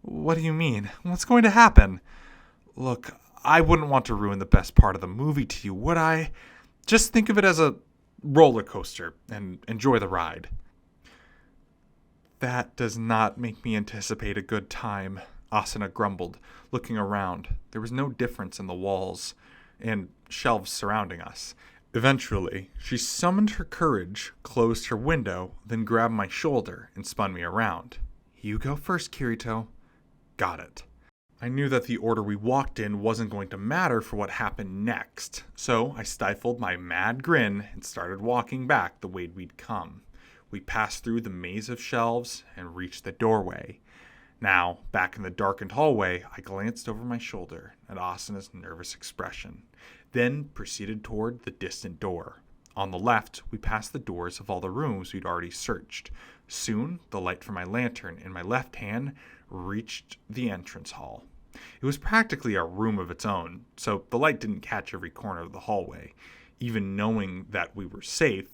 What do you mean? What's going to happen? Look, I wouldn't want to ruin the best part of the movie to you, would I? Just think of it as a roller coaster and enjoy the ride. That does not make me anticipate a good time, Asuna grumbled, looking around. There was no difference in the walls and shelves surrounding us. Eventually, she summoned her courage, closed her window, then grabbed my shoulder and spun me around. You go first, Kirito. Got it. I knew that the order we walked in wasn't going to matter for what happened next, so I stifled my mad grin and started walking back the way we'd come. We passed through the maze of shelves and reached the doorway. Now, back in the darkened hallway, I glanced over my shoulder at Asuna's nervous expression, then proceeded toward the distant door. On the left, we passed the doors of all the rooms we'd already searched. Soon, the light from my lantern in my left hand reached the entrance hall. It was practically a room of its own, so the light didn't catch every corner of the hallway. Even knowing that we were safe,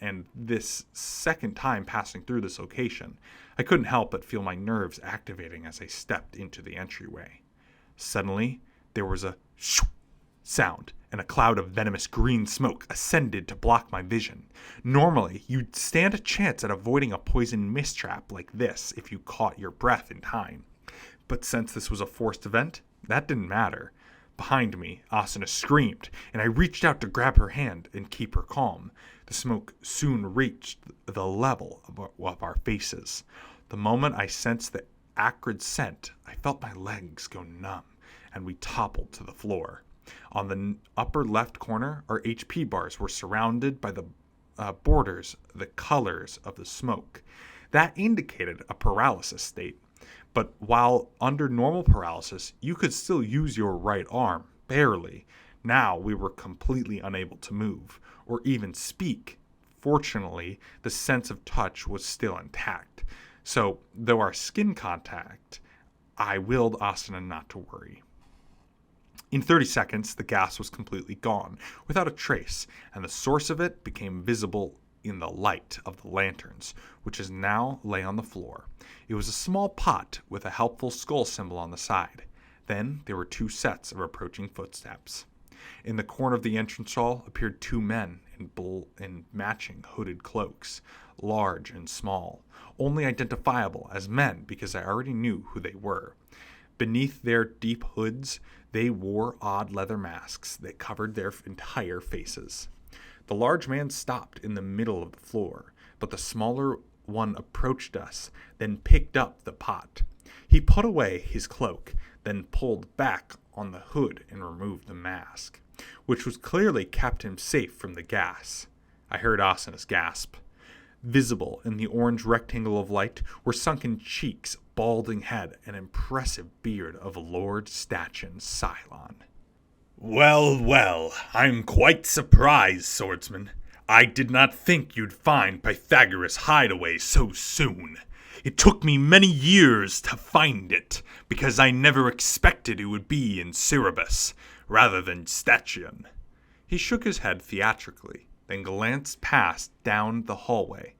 and this second time passing through this location, I couldn't help but feel my nerves activating as I stepped into the entryway. Suddenly, there was a shoo sound, and a cloud of venomous green smoke ascended to block my vision. Normally, you'd stand a chance at avoiding a poison mist trap like this if you caught your breath in time. But since this was a forced event, that didn't matter. Behind me, Asuna screamed, and I reached out to grab her hand and keep her calm. The smoke soon reached the level of our faces. The moment I sensed the acrid scent, I felt my legs go numb, and we toppled to the floor. On the upper left corner, our HP bars were surrounded by the borders, the colors of the smoke. That indicated a paralysis state. But while under normal paralysis, you could still use your right arm, barely. Now we were completely unable to move, or even speak. Fortunately, the sense of touch was still intact. So, though our skin contact, I willed Asuna not to worry. In 30 seconds, the gas was completely gone, without a trace, and the source of it became visible in the light of the lanterns, which is now lay on the floor. It was a small pot with a helpful skull symbol on the side. Then there were 2 sets of approaching footsteps. In the corner of the entrance hall appeared 2 men in matching hooded cloaks, large and small, only identifiable as men because I already knew who they were. Beneath their deep hoods, they wore odd leather masks that covered their entire faces. The large man stopped in the middle of the floor, but the smaller one approached us, then picked up the pot. He put away his cloak, then pulled back on the hood and removed the mask, which was clearly kept him safe from the gas. I heard Asuna's gasp. Visible in the orange rectangle of light were sunken cheeks, balding head, and impressive beard of Lord Stachin Cylon. Well, well, I'm quite surprised, swordsman. I did not think you'd find Pythagoras' hideaway so soon. It took me many years to find it, because I never expected it would be in Cerberus, rather than Stachyon. He shook his head theatrically, then glanced past down the hallway.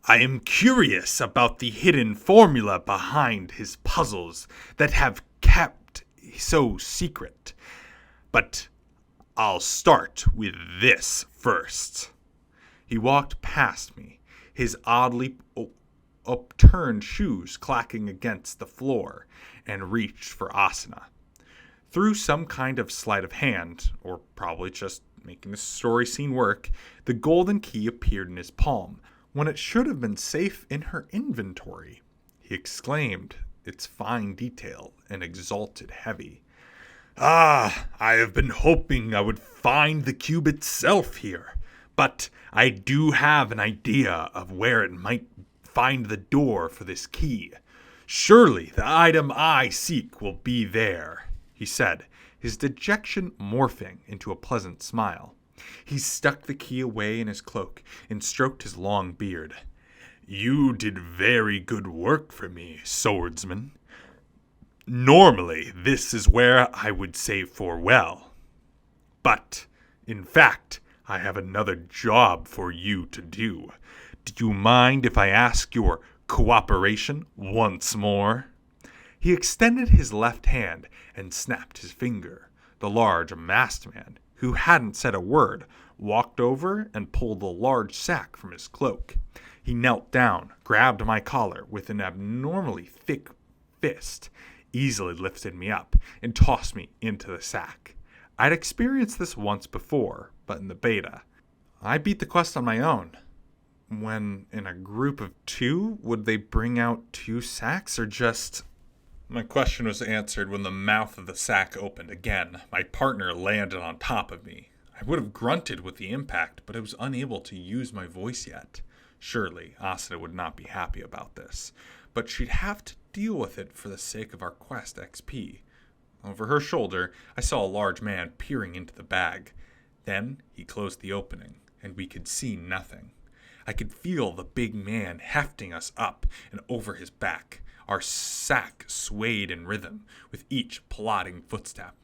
I am curious about the hidden formula behind his puzzles that have kept be so secret. But I'll start with this first. He walked past me, his oddly upturned shoes clacking against the floor, and reached for Asuna. Through some kind of sleight of hand, or probably just making the story scene work, the golden key appeared in his palm, when it should have been safe in her inventory. He exclaimed, its fine detail and exalted heavy. "Ah, I have been hoping I would find the cube itself here, but I do have an idea of where it might find the door for this key. Surely the item I seek will be there," he said, his dejection morphing into a pleasant smile. He stuck the key away in his cloak and stroked his long beard. "You did very good work for me, swordsman. Normally, this is where I would say farewell. But, in fact, I have another job for you to do. Do you mind if I ask your cooperation once more?" He extended his left hand and snapped his finger. The large, masked man, who hadn't said a word, walked over and pulled a large sack from his cloak. He knelt down, grabbed my collar with an abnormally thick fist, easily lifted me up, and tossed me into the sack. I'd experienced this once before, but in the beta. I beat the quest on my own. When in a group of two, would they bring out 2 sacks or just... My question was answered when the mouth of the sack opened again. My partner landed on top of me. I would have grunted with the impact, but I was unable to use my voice yet. Surely, Asuna would not be happy about this, but she'd have to deal with it for the sake of our quest XP. Over her shoulder, I saw a large man peering into the bag. Then he closed the opening, and we could see nothing. I could feel the big man hefting us up and over his back. Our sack swayed in rhythm with each plodding footstep.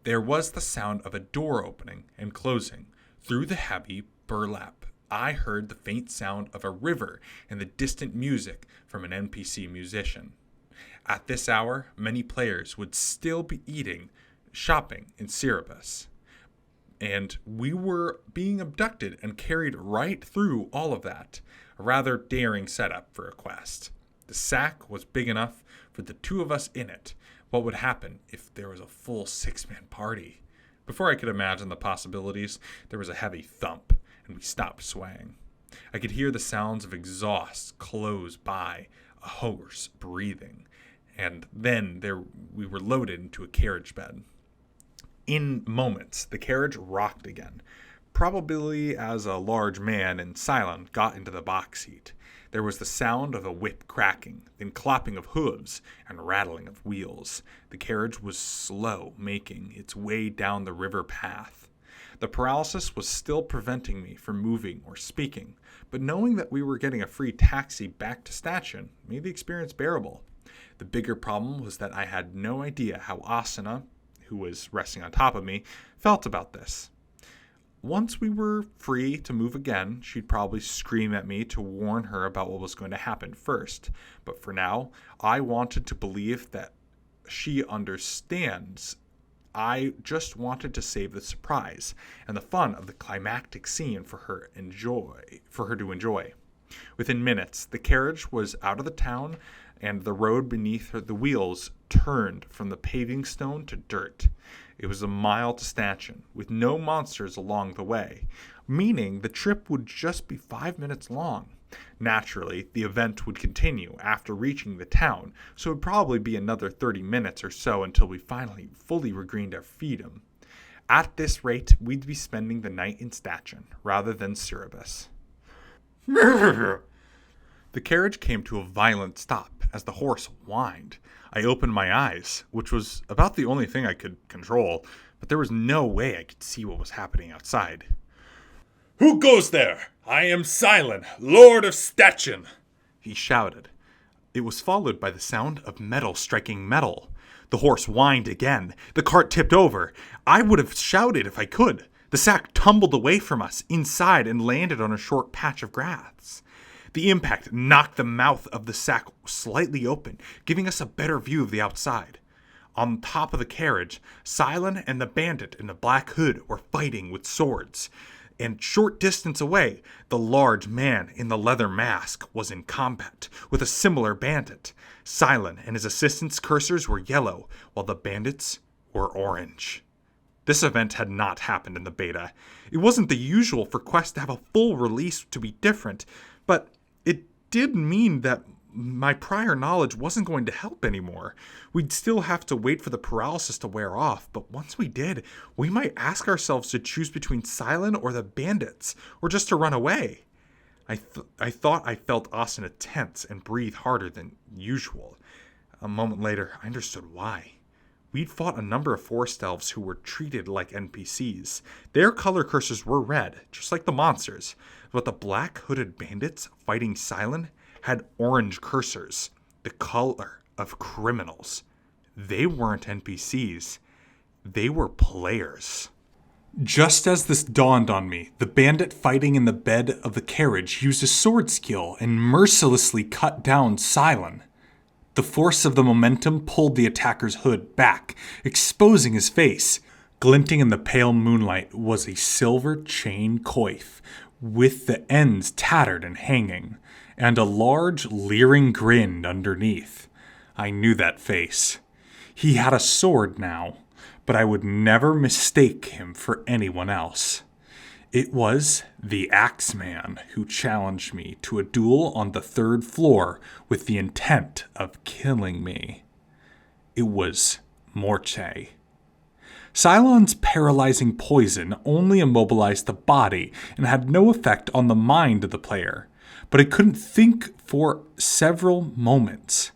There was the sound of a door opening and closing. Through the heavy burlap, I heard the faint sound of a river and the distant music from an NPC musician. At this hour, many players would still be shopping in Cerebus. And we were being abducted and carried right through all of that. A rather daring setup for a quest. The sack was big enough for the 2 of us in it. What would happen if there was a full 6-man party? Before I could imagine the possibilities, there was a heavy thump, and we stopped swaying. I could hear the sounds of exhaust close by, a horse breathing, and then we were loaded into a carriage bed. In moments, the carriage rocked again, probably as a large man in silence got into the box seat. There was the sound of a whip cracking, then clapping of hooves and rattling of wheels. The carriage was slow, making its way down the river path. The paralysis was still preventing me from moving or speaking, but knowing that we were getting a free taxi back to Station made the experience bearable. The bigger problem was that I had no idea how Asuna, who was resting on top of me, felt about this. Once we were free to move again, she'd probably scream at me to warn her about what was going to happen first. But for now, I wanted to believe that she understands. I just wanted to save the surprise and the fun of the climactic scene for her to enjoy. Within minutes, the carriage was out of the town, and the road beneath the wheels turned from the paving stone to dirt. It was a mile to Stanchion, with no monsters along the way, meaning the trip would just be 5 minutes long. Naturally, the event would continue after reaching the town, so it would probably be another 30 minutes or so until we finally fully regained our freedom. At this rate, we'd be spending the night in Stanchion, rather than Cerebus. The carriage came to a violent stop as the horse whined. I opened my eyes, which was about the only thing I could control, but there was no way I could see what was happening outside. "Who goes there? I am Silent, Lord of Stanchion," he shouted. It was followed by the sound of metal striking metal. The horse whined again. The cart tipped over. I would have shouted if I could. The sack tumbled away from us inside and landed on a short patch of grass. The impact knocked the mouth of the sack slightly open, giving us a better view of the outside. On top of the carriage, Silent and the bandit in the black hood were fighting with swords. And short distance away, the large man in the leather mask was in combat with a similar bandit. Silent and his assistant's cursors were yellow, while the bandits were orange. This event had not happened in the beta. It wasn't the usual for quests to have a full release to be different, but it did mean that my prior knowledge wasn't going to help anymore. We'd still have to wait for the paralysis to wear off, but once we did, we might ask ourselves to choose between Silent or the bandits, or just to run away. I thought I felt Asuna tense and breathe harder than usual. A moment later, I understood why. We'd fought a number of forest elves who were treated like NPCs. Their color cursors were red, just like the monsters, but the black hooded bandits fighting Silent had orange cursors, the color of criminals. They weren't NPCs. They were players. Just as this dawned on me, the bandit fighting in the bed of the carriage used a sword skill and mercilessly cut down Silent. The force of the momentum pulled the attacker's hood back, exposing his face. Glinting in the pale moonlight was a silver chain coif, with the ends tattered and hanging, and a large, leering grin underneath. I knew that face. He had a sword now, but I would never mistake him for anyone else. It was the Axeman who challenged me to a duel on the 3rd floor with the intent of killing me. It was Morche. Cylon's paralyzing poison only immobilized the body and had no effect on the mind of the player, but I couldn't think for several moments.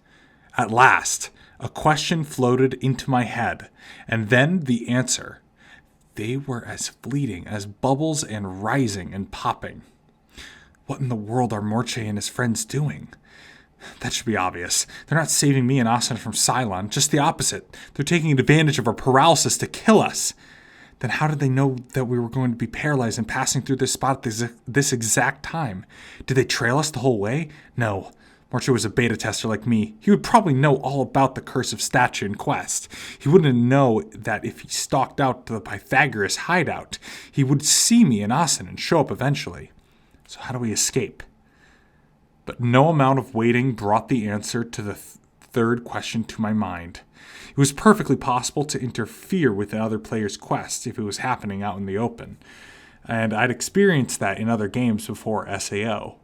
At last, a question floated into my head, and then the answer. They were as fleeting as bubbles and rising and popping. What in the world are Morche and his friends doing? That should be obvious. They're not saving me and Asuna from Cylon, just the opposite. They're taking advantage of our paralysis to kill us. Then how did they know that we were going to be paralyzed and passing through this spot at this exact time? Did they trail us the whole way? No. Morche was a beta tester like me. He would probably know all about the curse of statue and quest. He wouldn't know that if he stalked out to the Pythagoras hideout, he would see me and Asuna and show up eventually. So how do we escape? But no amount of waiting brought the answer to the third question to my mind. It was perfectly possible to interfere with the other player's quest if it was happening out in the open, and I'd experienced that in other games before SAO.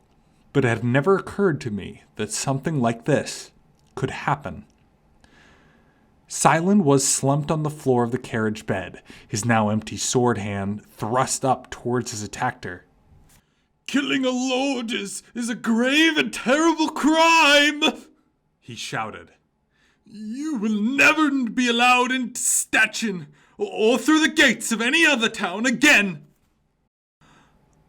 But it had never occurred to me that something like this could happen. Silent was slumped on the floor of the carriage bed, his now empty sword hand thrust up towards his attacker. "Killing a lord is a grave and terrible crime," he shouted. "You will never be allowed into Statchen or through the gates of any other town again."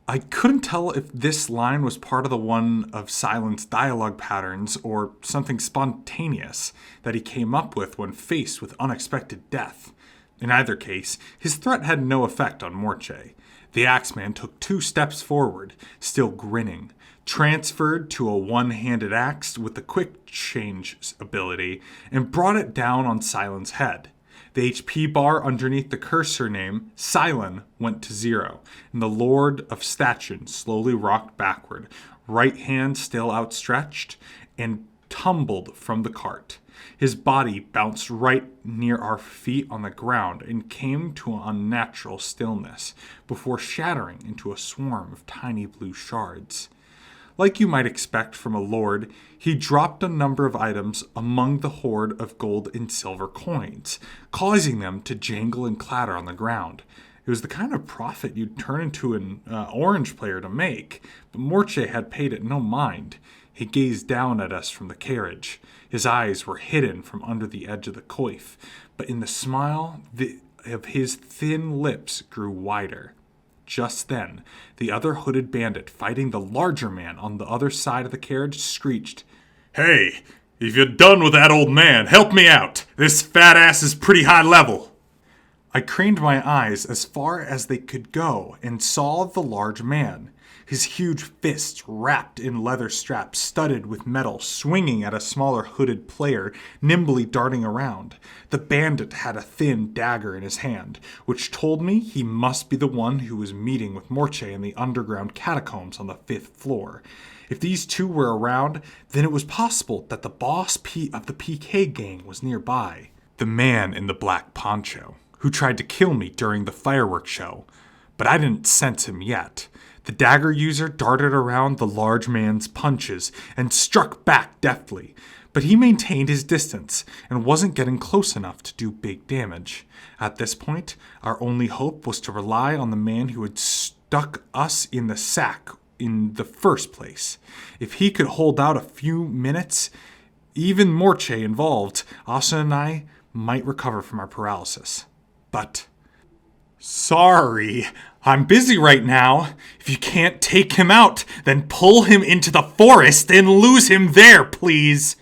I couldn't tell if this line was part of the one of Silent's dialogue patterns or something spontaneous that he came up with when faced with unexpected death. In either case, his threat had no effect on Morche. The Axeman took 2 steps forward, still grinning, transferred to a one-handed axe with the quick change ability, and brought it down on Silent's head. The HP bar underneath the cursor name, Silent, went to 0, and the Lord of Statchen slowly rocked backward, right hand still outstretched, and tumbled from the cart. His body bounced right near our feet on the ground and came to an unnatural stillness before shattering into a swarm of tiny blue shards. Like you might expect from a lord, he dropped a number of items among the hoard of gold and silver coins, causing them to jangle and clatter on the ground. It was the kind of profit you'd turn into an orange player to make, but Morche had paid it no mind. He gazed down at us from the carriage. His eyes were hidden from under the edge of the coif, but in the smile of his thin lips grew wider. Just then, the other hooded bandit fighting the larger man on the other side of the carriage screeched, "Hey, if you're done with that old man, help me out. This fat ass is pretty high level." I craned my eyes as far as they could go and saw the large man, his huge fists wrapped in leather straps studded with metal, swinging at a smaller hooded player, nimbly darting around. The bandit had a thin dagger in his hand, which told me he must be the one who was meeting with Morche in the underground catacombs on the 5th floor. If these two were around, then it was possible that the boss of the PK gang was nearby. The man in the black poncho, who tried to kill me during the fireworks show, but I didn't sense him yet. The dagger user darted around the large man's punches and struck back deftly, but he maintained his distance and wasn't getting close enough to do big damage. At this point, our only hope was to rely on the man who had stuck us in the sack in the first place. If he could hold out a few minutes, even Morche involved, Asa and I might recover from our paralysis. But, sorry, I'm busy right now. If you can't take him out, then pull him into the forest and lose him there, please.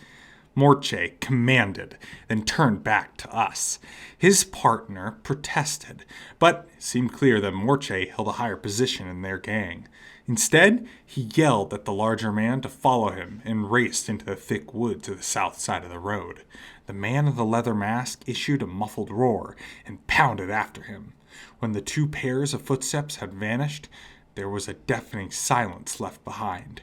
Morche commanded, then turned back to us. His partner protested, but it seemed clear that Morche held a higher position in their gang. Instead, he yelled at the larger man to follow him and raced into the thick wood to the south side of the road. The man in the leather mask issued a muffled roar and pounded after him. When the two pairs of footsteps had vanished, there was a deafening silence left behind.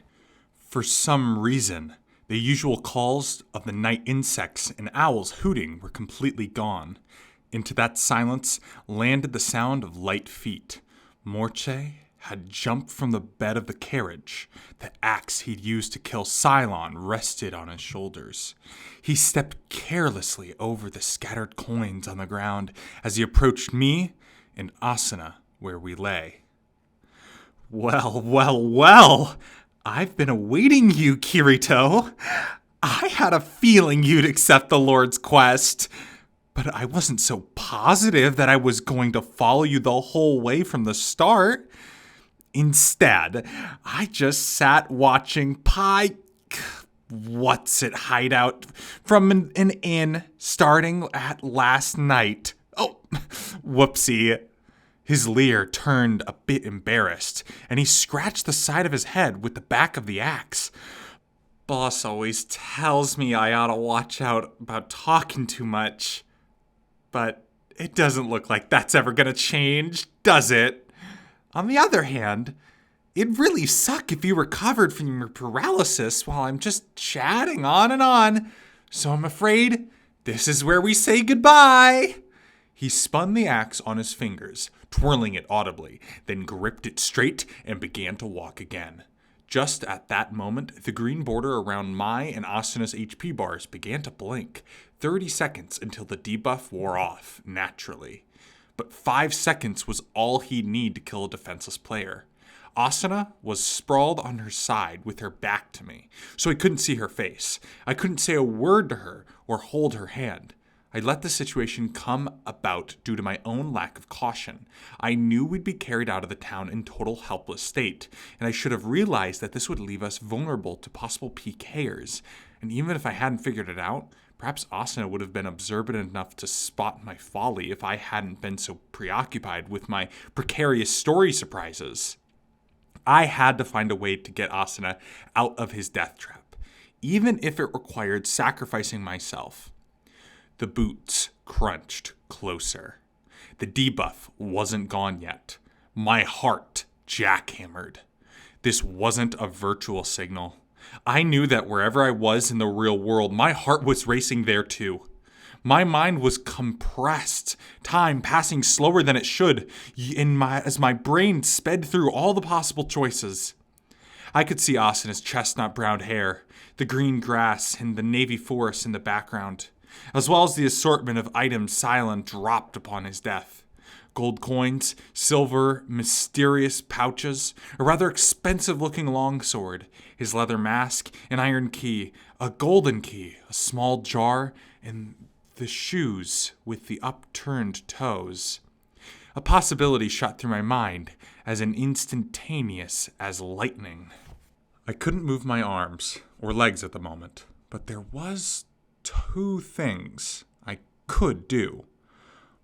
For some reason, the usual calls of the night insects and owls hooting were completely gone. Into that silence landed the sound of light feet. Morche had jumped from the bed of the carriage. The axe he'd used to kill Cylon rested on his shoulders. He stepped carelessly over the scattered coins on the ground as he approached me and Asuna where we lay. Well, I've been awaiting you, Kirito. I had a feeling you'd accept the Lord's quest, but I wasn't so positive that I was going to follow you the whole way from the start. Instead, I just sat watching hideout from an inn starting at last night. Oh, whoopsie. His leer turned a bit embarrassed, and he scratched the side of his head with the back of the axe. Boss always tells me I ought to watch out about talking too much. But it doesn't look like that's ever gonna change, does it? On the other hand, it'd really suck if you recovered from your paralysis while I'm just chatting on and on. So I'm afraid this is where we say goodbye. He spun the axe on his fingers, twirling it audibly, then gripped it straight and began to walk again. Just at that moment, the green border around Mai and Asuna's HP bars began to blink. 30 seconds until the debuff wore off, naturally. But 5 seconds was all he'd need to kill a defenseless player. Asuna was sprawled on her side with her back to me, so I couldn't see her face. I couldn't say a word to her or hold her hand. I let the situation come about due to my own lack of caution. I knew we'd be carried out of the town in total helpless state, and I should have realized that this would leave us vulnerable to possible PKers. And even if I hadn't figured it out, perhaps Asuna would have been observant enough to spot my folly if I hadn't been so preoccupied with my precarious story surprises. I had to find a way to get Asuna out of his death trap, even if it required sacrificing myself. The boots crunched closer. The debuff wasn't gone yet. My heart jackhammered. This wasn't a virtual signal. I knew that wherever I was in the real world, my heart was racing there too. My mind was compressed, time passing slower than it should, as my brain sped through all the possible choices. I could see Asuna's chestnut brown hair, the green grass, and the navy forest in the background, as well as the assortment of items Cylon dropped upon his death. Gold coins, silver, mysterious pouches, a rather expensive-looking longsword, his leather mask, an iron key, a golden key, a small jar, and the shoes with the upturned toes. A possibility shot through my mind as instantaneous as lightning. I couldn't move my arms or legs at the moment, but there was 2 things I could do.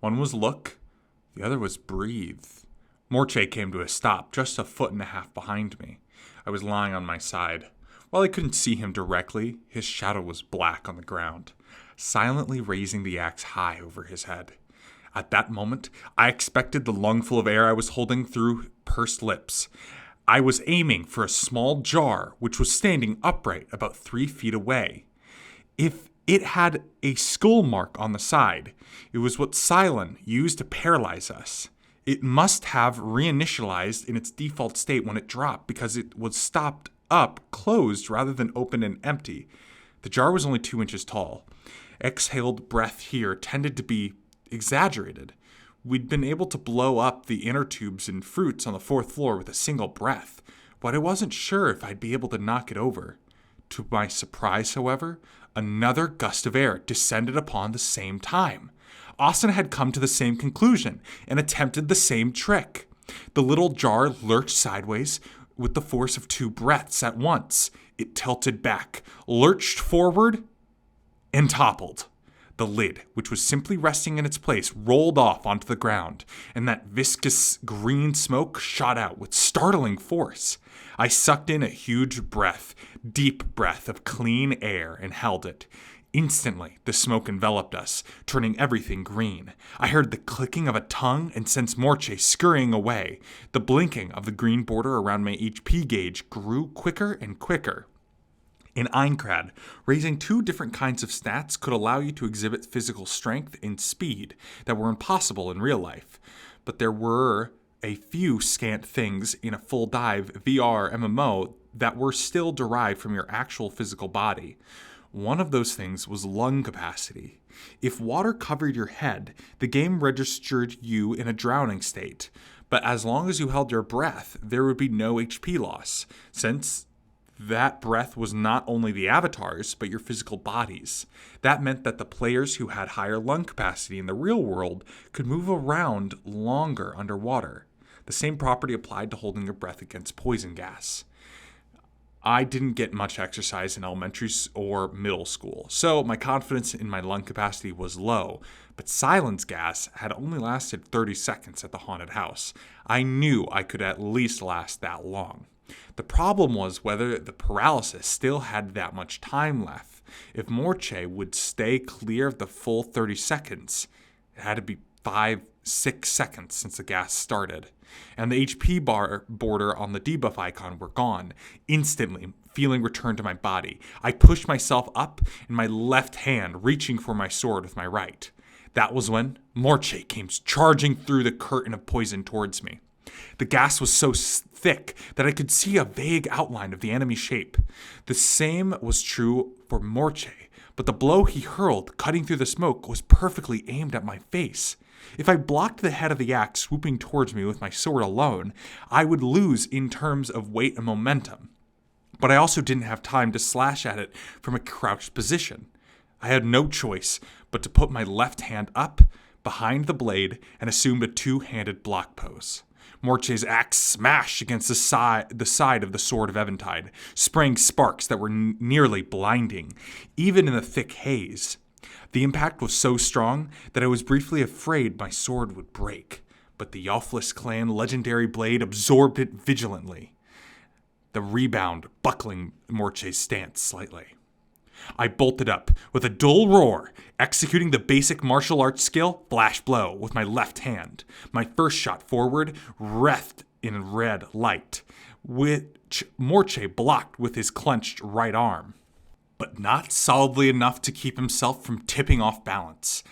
One was look, The other was breathe. Morche came to a stop just a foot and a half behind me. I was lying on my side. While I couldn't see him directly, his shadow was black on the ground, silently raising the axe high over his head. At that moment, I expected the lungful of air I was holding through pursed lips. I was aiming for a small jar which was standing upright about 3 feet away. If it had a skull mark on the side, it was what Cylon used to paralyze us. It must have reinitialized in its default state when it dropped because it was stopped up, closed, rather than open and empty. The jar was only 2 inches tall. Exhaled breath here tended to be exaggerated. We'd been able to blow up the inner tubes and fruits on the 4th floor with a single breath, but I wasn't sure if I'd be able to knock it over. To my surprise, however, another gust of air descended upon the same time. Austin had come to the same conclusion and attempted the same trick. The little jar lurched sideways with the force of 2 breaths at once. It tilted back, lurched forward, and toppled. The lid, which was simply resting in its place, rolled off onto the ground, and that viscous green smoke shot out with startling force. I sucked in a huge breath, deep breath of clean air, and held it. Instantly, the smoke enveloped us, turning everything green. I heard the clicking of a tongue and sensed Morche scurrying away. The blinking of the green border around my HP gauge grew quicker and quicker. In Aincrad, raising 2 different kinds of stats could allow you to exhibit physical strength and speed that were impossible in real life. But there were a few scant things in a full dive VR MMO that were still derived from your actual physical body. One of those things was lung capacity. If water covered your head, the game registered you in a drowning state. But as long as you held your breath, there would be no HP loss, since that breath was not only the avatars, but your physical bodies. That meant that the players who had higher lung capacity in the real world could move around longer underwater. The same property applied to holding your breath against poison gas. I didn't get much exercise in elementary or middle school, so my confidence in my lung capacity was low, but Cylon's gas had only lasted 30 seconds at the haunted house. I knew I could at least last that long. The problem was whether the paralysis still had that much time left. If Morche would stay clear of the full 30 seconds, it had to be 5-6 seconds since the gas started. And the HP bar border on the debuff icon were gone. Instantly, feeling returned to my body. I pushed myself up in my left hand, reaching for my sword with my right. That was when Morche came charging through the curtain of poison towards me. The gas was so thick that I could see a vague outline of the enemy shape. The same was true for Morche, but the blow he hurled, cutting through the smoke, was perfectly aimed at my face. If I blocked the head of the axe swooping towards me with my sword alone, I would lose in terms of weight and momentum. But I also didn't have time to slash at it from a crouched position. I had no choice but to put my left hand up behind the blade and assumed a 2-handed block pose. Morche's axe smashed against the side of the Sword of Eventide, spraying sparks that were nearly blinding, even in the thick haze. The impact was so strong that I was briefly afraid my sword would break, but the Yalflis clan legendary blade absorbed it vigilantly, the rebound buckling Morche's stance slightly. I bolted up with a dull roar, executing the basic martial arts skill, flash blow, with my left hand. My first shot forward wreathed in red light, which Morche blocked with his clenched right arm, but not solidly enough to keep himself from tipping off balance.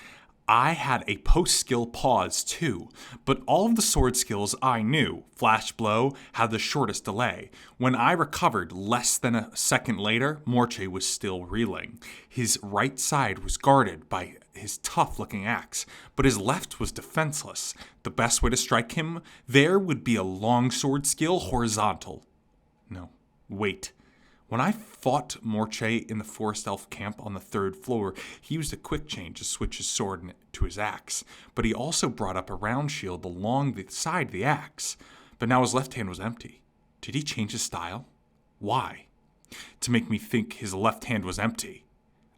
I had a post-skill pause too, but all of the sword skills I knew, Flash Blow, had the shortest delay. When I recovered less than a second later, Morche was still reeling. His right side was guarded by his tough-looking axe, but his left was defenseless. The best way to strike him there would be a long sword skill horizontal. No, wait. When I fought Morche in the Forest Elf camp on the 3rd floor, he used a quick change to switch his sword to his axe, but he also brought up a round shield along the side of the axe. But now his left hand was empty. Did he change his style? Why? To make me think his left hand was empty.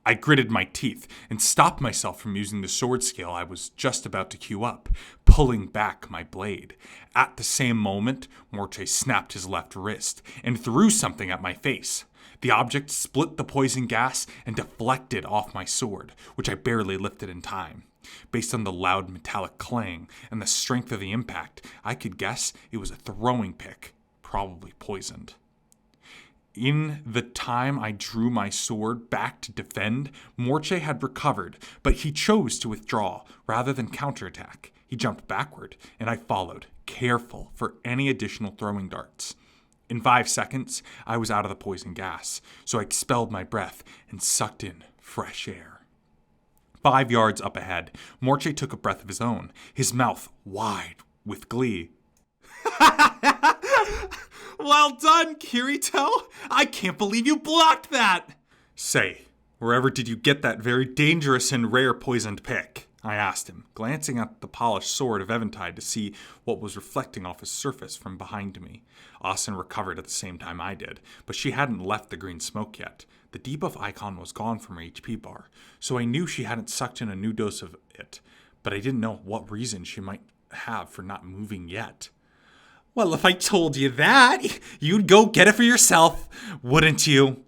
I gritted my teeth and stopped myself from using the sword scale I was just about to cue up, pulling back my blade. At the same moment, Morte snapped his left wrist and threw something at my face. The object split the poison gas and deflected off my sword, which I barely lifted in time. Based on the loud metallic clang and the strength of the impact, I could guess it was a throwing pick, probably poisoned. In the time I drew my sword back to defend, Morte had recovered, but he chose to withdraw rather than counterattack. He jumped backward, and I followed, careful for any additional throwing darts. In 5 seconds, I was out of the poison gas, so I expelled my breath and sucked in fresh air. 5 yards up ahead, Morte took a breath of his own, his mouth wide with glee. Well done, Kirito! I can't believe you blocked that! Say, wherever did you get that very dangerous and rare poisoned pick? I asked him, glancing at the polished sword of Eventide to see what was reflecting off its surface from behind me. Austin recovered at the same time I did, but she hadn't left the green smoke yet. The debuff icon was gone from her HP bar, so I knew she hadn't sucked in a new dose of it, but I didn't know what reason she might have for not moving yet. Well, if I told you that, you'd go get it for yourself, wouldn't you?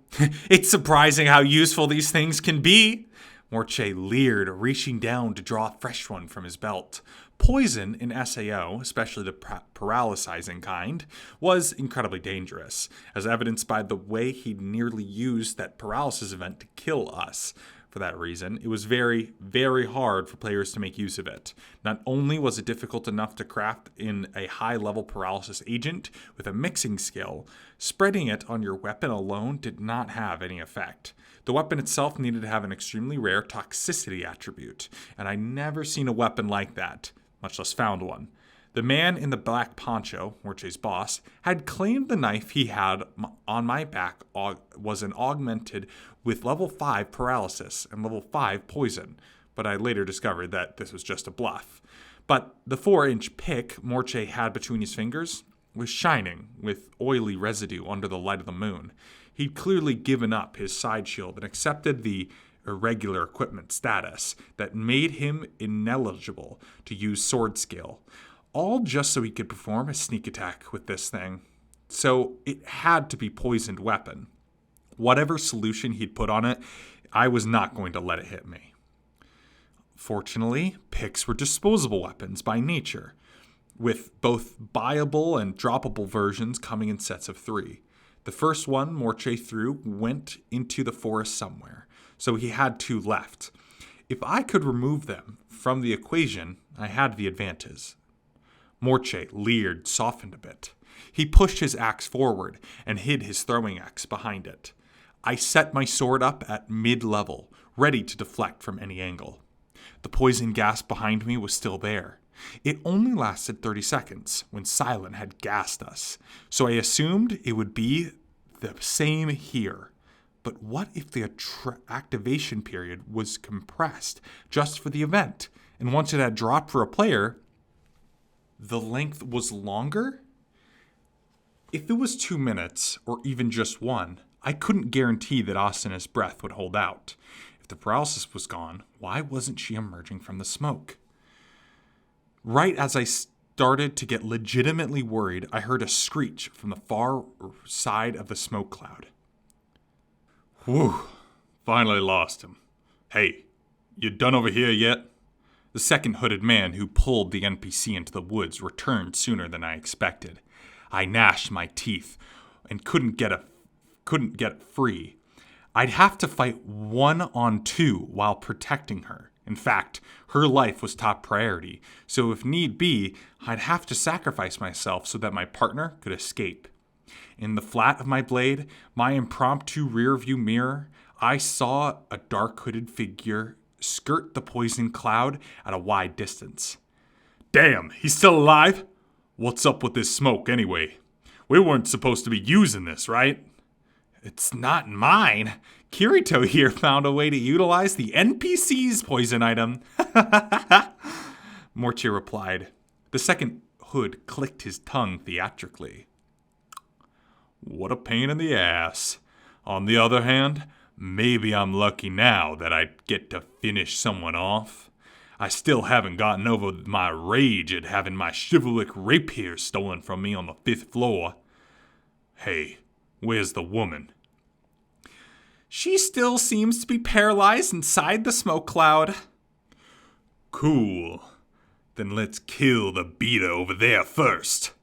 It's surprising how useful these things can be. Morte leered, reaching down to draw a fresh one from his belt. Poison in SAO, especially the paralyzing kind, was incredibly dangerous, as evidenced by the way he nearly used that paralysis event to kill us. For that reason, it was very, very hard for players to make use of it. Not only was it difficult enough to craft in a high-level paralysis agent with a mixing skill, spreading it on your weapon alone did not have any effect. The weapon itself needed to have an extremely rare toxicity attribute, and I'd never seen a weapon like that, much less found one. The man in the black poncho, Morte's boss, had claimed the knife he had on my back was an augmented with level 5 paralysis and level 5 poison, but I later discovered that this was just a bluff. But the 4-inch pick Morte had between his fingers was shining with oily residue under the light of the moon. He'd clearly given up his side shield and accepted the irregular equipment status that made him ineligible to use sword skill. All just so he could perform a sneak attack with this thing. So it had to be poisoned weapon. Whatever solution he'd put on it, I was not going to let it hit me. Fortunately, picks were disposable weapons by nature, with both buyable and droppable versions coming in sets of 3. The first one Morte threw went into the forest somewhere, so he had 2 left. If I could remove them from the equation, I had the advantage. Morte leered, softened a bit. He pushed his axe forward and hid his throwing axe behind it. I set my sword up at mid-level, ready to deflect from any angle. The poison gas behind me was still there. It only lasted 30 seconds when Silent had gassed us, so I assumed it would be the same here. But what if the activation period was compressed just for the event, and once it had dropped for a player, the length was longer? If it was 2 minutes, or even just 1, I couldn't guarantee that Asana's breath would hold out. If the paralysis was gone, why wasn't she emerging from the smoke? Right as I started to get legitimately worried, I heard a screech from the far side of the smoke cloud. Whew, finally lost him. Hey, you done over here yet? The second hooded man who pulled the NPC into the woods returned sooner than I expected. I gnashed my teeth and couldn't get it free. I'd have to fight 1-on-2 while protecting her. In fact, her life was top priority, so if need be, I'd have to sacrifice myself so that my partner could escape. In the flat of my blade, my impromptu rearview mirror, I saw a dark hooded figure skirt the poison cloud at a wide distance. Damn, he's still alive? What's up with this smoke anyway? We weren't supposed to be using this, right? It's not mine. Kirito here found a way to utilize the NPC's poison item. Morte replied. The second hood clicked his tongue theatrically. What a pain in the ass. On the other hand, Maybe I'm lucky now that I get to finish someone off. I still haven't gotten over my rage at having my chivalric rapier stolen from me on the 5th floor. Hey, where's the woman? She still seems to be paralyzed inside the smoke cloud. Cool. Then let's kill the beater over there first.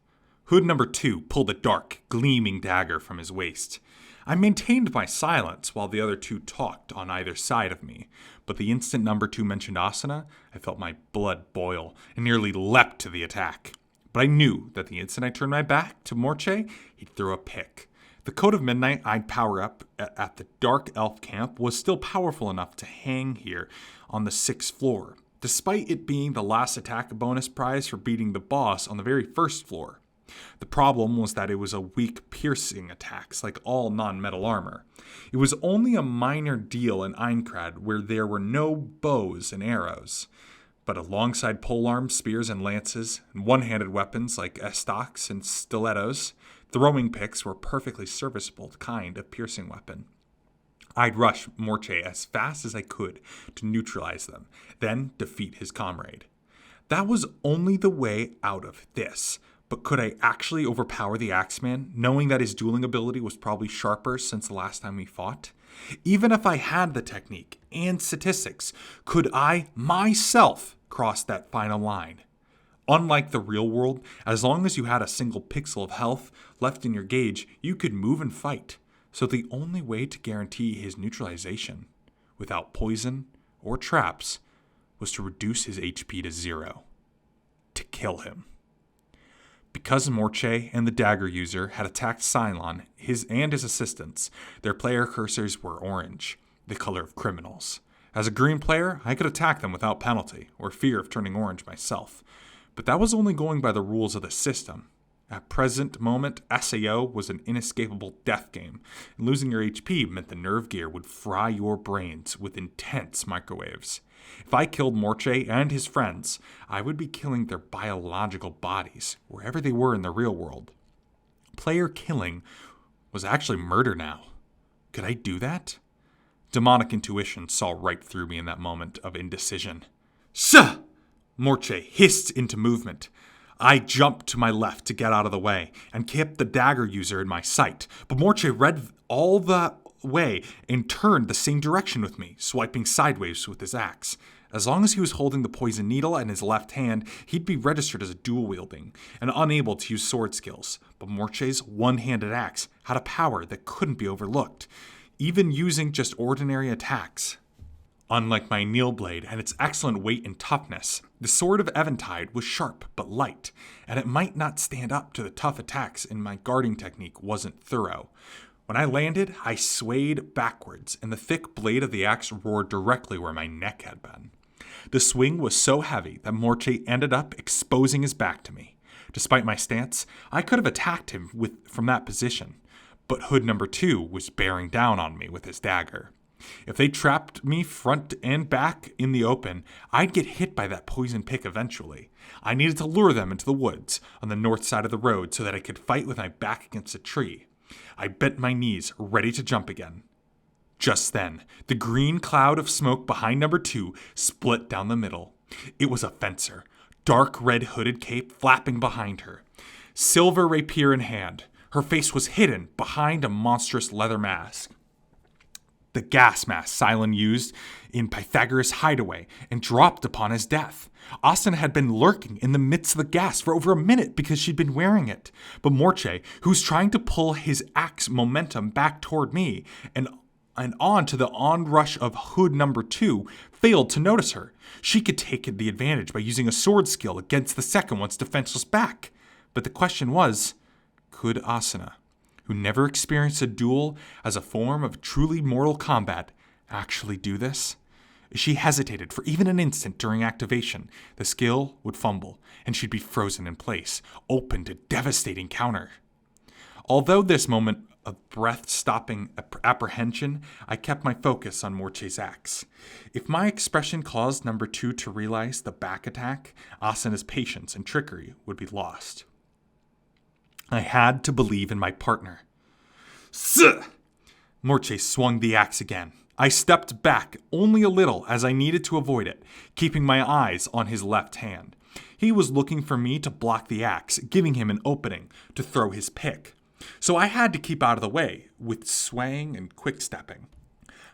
Hood number 2 pulled a dark, gleaming dagger from his waist. I maintained my silence while the other 2 talked on either side of me, but the instant number 2 mentioned Asuna, I felt my blood boil and nearly leapt to the attack. But I knew that the instant I turned my back to Morche, he'd throw a pick. The Code of Midnight I'd power up at the Dark Elf camp was still powerful enough to hang here on the 6th floor, despite it being the last attack bonus prize for beating the boss on the very 1st floor. The problem was that it was a weak piercing attacks like all non-metal armor. It was only a minor deal in Aincrad where there were no bows and arrows. But alongside polearms, spears, and lances, and one-handed weapons like estocs and stilettos, throwing picks were a perfectly serviceable kind of piercing weapon. I'd rush Morche as fast as I could to neutralize them, then defeat his comrade. That was only the way out of this. But could I actually overpower the Axeman, knowing that his dueling ability was probably sharper since the last time we fought? Even if I had the technique and statistics, could I, myself, cross that final line? Unlike the real world, as long as you had a single pixel of health left in your gauge, you could move and fight. So the only way to guarantee his neutralization, without poison or traps, was to reduce his HP to 0. To kill him. Because Morche and the dagger user had attacked Cylon, his assistants, their player cursors were orange, the color of criminals. As a green player, I could attack them without penalty, or fear of turning orange myself. But that was only going by the rules of the system. At present moment, SAO was an inescapable death game, and losing your HP meant the nerve gear would fry your brains with intense microwaves. If I killed Morche and his friends, I would be killing their biological bodies, wherever they were in the real world. Player killing was actually murder now. Could I do that? Demonic intuition saw right through me in that moment of indecision. Sah! Morche hissed into movement. I jumped to my left to get out of the way, and kept the dagger user in my sight, but Morche read all the way and turned the same direction with me, swiping sideways with his axe. As long as he was holding the poison needle in his left hand, he'd be registered as dual-wielding and unable to use sword skills. But Morche's one-handed axe had a power that couldn't be overlooked, even using just ordinary attacks. Unlike my Neil blade and its excellent weight and toughness, the sword of Eventide was sharp but light, and it might not stand up to the tough attacks, and my guarding technique wasn't thorough. When I landed, I swayed backwards, and the thick blade of the axe roared directly where my neck had been. The swing was so heavy that Morche ended up exposing his back to me. Despite my stance, I could have attacked him from that position, but Hood number 2 was bearing down on me with his dagger. If they trapped me front and back in the open, I'd get hit by that poison pick eventually. I needed to lure them into the woods on the north side of the road so that I could fight with my back against a tree. I bent my knees, ready to jump again. Just then, the green cloud of smoke behind number 2 split down the middle. It was a fencer, dark red hooded cape flapping behind her, silver rapier in hand. Her face was hidden behind a monstrous leather mask. The gas mask Cylon used in Pythagoras' hideaway and dropped upon his death. Austin had been lurking in the midst of the gas for over a minute because she'd been wearing it. But Morche, who's trying to pull his axe momentum back toward me and on to the onrush of Hood number 2, failed to notice her. She could take the advantage by using a sword skill against the second one's defenseless back. But the question was, could Asuna, who never experienced a duel as a form of truly mortal combat, actually do this? She hesitated for even an instant during activation. The skill would fumble, and she'd be frozen in place, open to devastating counter. Although this moment of breath-stopping apprehension, I kept my focus on Morche's axe. If my expression caused number 2 to realize the back attack, Asuna's patience and trickery would be lost. I had to believe in my partner. Sir! Morche swung the axe again. I stepped back only a little as I needed to avoid it, keeping my eyes on his left hand. He was looking for me to block the axe, giving him an opening to throw his pick. So I had to keep out of the way, with swaying and quick-stepping.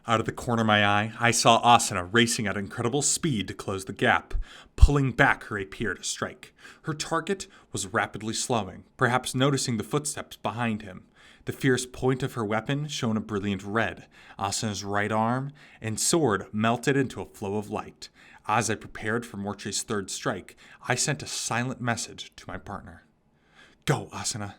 Out of the corner of my eye, I saw Asuna racing at incredible speed to close the gap, pulling back her rapier to strike. Her target was rapidly slowing, perhaps noticing the footsteps behind him. The fierce point of her weapon shone a brilliant red. Asuna's right arm and sword melted into a flow of light. As I prepared for Morche's third strike, I sent a silent message to my partner. Go, Asuna.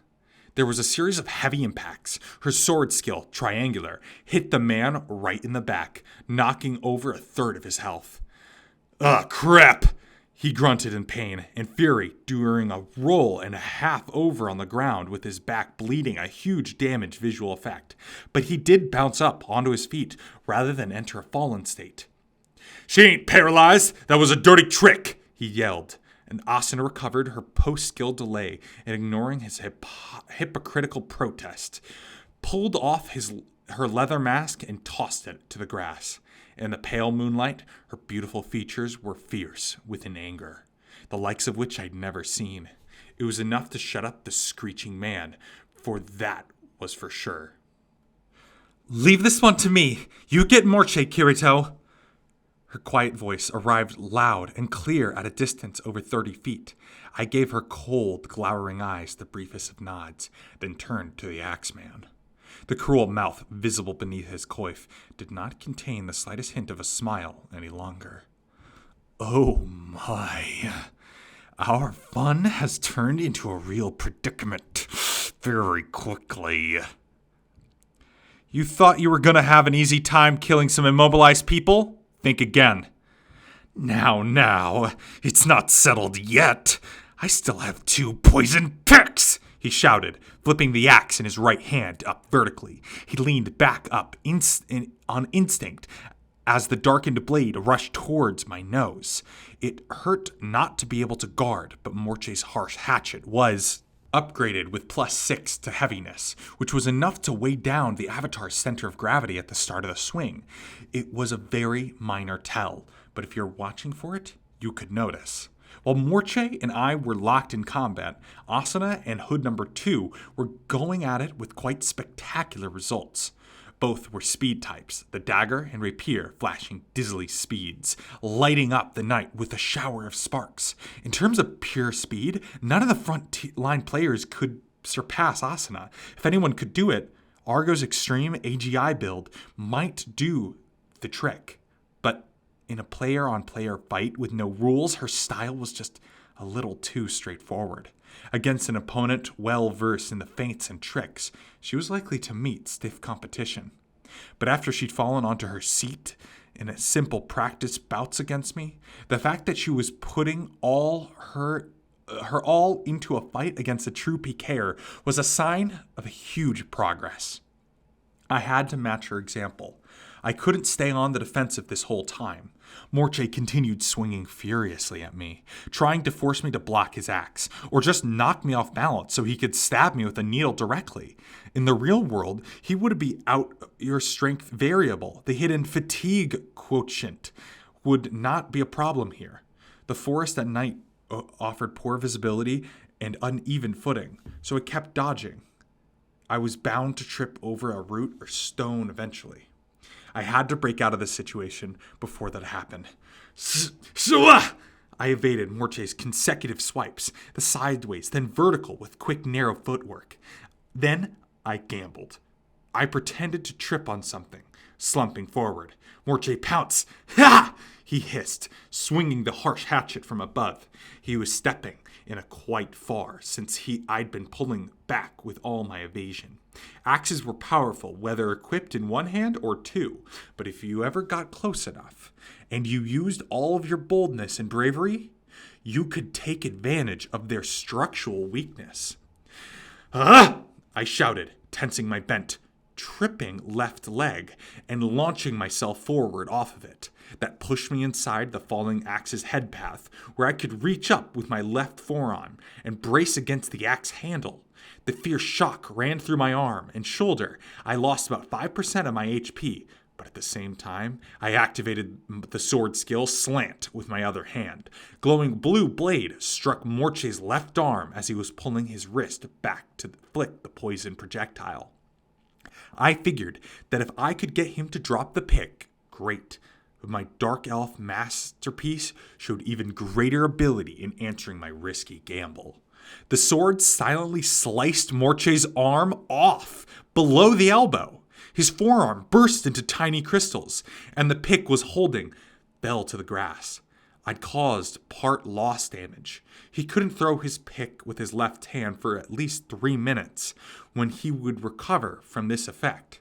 There was a series of heavy impacts. Her sword skill, triangular, hit the man right in the back, knocking over a third of his health. Ugh, crap! He grunted in pain and fury during a roll and a half over on the ground with his back bleeding, a huge damage visual effect. But he did bounce up onto his feet rather than enter a fallen state. She ain't paralyzed. That was a dirty trick, he yelled. And Asuna recovered her post-skill delay and, ignoring his hypocritical protest, pulled off her leather mask and tossed it to the grass. In the pale moonlight, her beautiful features were fierce with an anger, the likes of which I'd never seen. It was enough to shut up the screeching man, for that was for sure. Leave this one to me. You get Morche, Kirito. Her quiet voice arrived loud and clear at a distance over 30 feet. I gave her cold, glowering eyes the briefest of nods, then turned to the Axeman. The cruel mouth visible beneath his coif did not contain the slightest hint of a smile any longer. Oh my. Our fun has turned into a real predicament very quickly. You thought you were going to have an easy time killing some immobilized people? Think again. Now, it's not settled yet. I still have 2 poisoned picks, he shouted, flipping the axe in his right hand up vertically. He leaned back up on instinct as the darkened blade rushed towards my nose. It hurt not to be able to guard, but Morche's harsh hatchet was upgraded with +6 to heaviness, which was enough to weigh down the Avatar's center of gravity at the start of the swing. It was a very minor tell, but if you're watching for it, you could notice. While Morche and I were locked in combat, Asuna and Hood number 2 were going at it with quite spectacular results. Both were speed types, the dagger and rapier flashing dizzily speeds, lighting up the night with a shower of sparks. In terms of pure speed, none of the front line players could surpass Asuna. If anyone could do it, Argo's extreme AGI build might do the trick. But in a player-on-player fight with no rules, her style was just a little too straightforward. Against an opponent well-versed in the feints and tricks, she was likely to meet stiff competition. But after she'd fallen onto her seat in a simple practice bouts against me, the fact that she was putting her all into a fight against a true PKer was a sign of a huge progress. I had to match her example. I couldn't stay on the defensive this whole time. Morche continued swinging furiously at me, trying to force me to block his axe, or just knock me off balance so he could stab me with a needle directly. In the real world, he would be out your strength variable. The hidden fatigue quotient would not be a problem here. The forest at night offered poor visibility and uneven footing, so it kept dodging. I was bound to trip over a root or stone eventually. I had to break out of this situation before that happened. I evaded Morche's consecutive swipes, the sideways, then vertical with quick, narrow footwork. Then I gambled. I pretended to trip on something, slumping forward. Morche pounced. Ha! He hissed, swinging the harsh hatchet from above. He was stepping in a quite far, since I'd been pulling back with all my evasion. Axes were powerful, whether equipped in one hand or two, but if you ever got close enough, and you used all of your boldness and bravery, you could take advantage of their structural weakness. Ah! I shouted, tensing my bent tripping left leg and launching myself forward off of it. That pushed me inside the falling axe's head path, where I could reach up with my left forearm and brace against the axe handle. The fierce shock ran through my arm and shoulder. I lost about 5% of my HP, but at the same time, I activated the sword skill Slant with my other hand. Glowing blue blade struck Morche's left arm as he was pulling his wrist back to flick the poison projectile. I figured that if I could get him to drop the pick, great. But my Dark Elf masterpiece showed even greater ability in answering my risky gamble. The sword silently sliced Morche's arm off below the elbow. His forearm burst into tiny crystals, and the pick was holding fell to the grass. I'd caused part loss damage. He couldn't throw his pick with his left hand for at least 3 minutes when he would recover from this effect.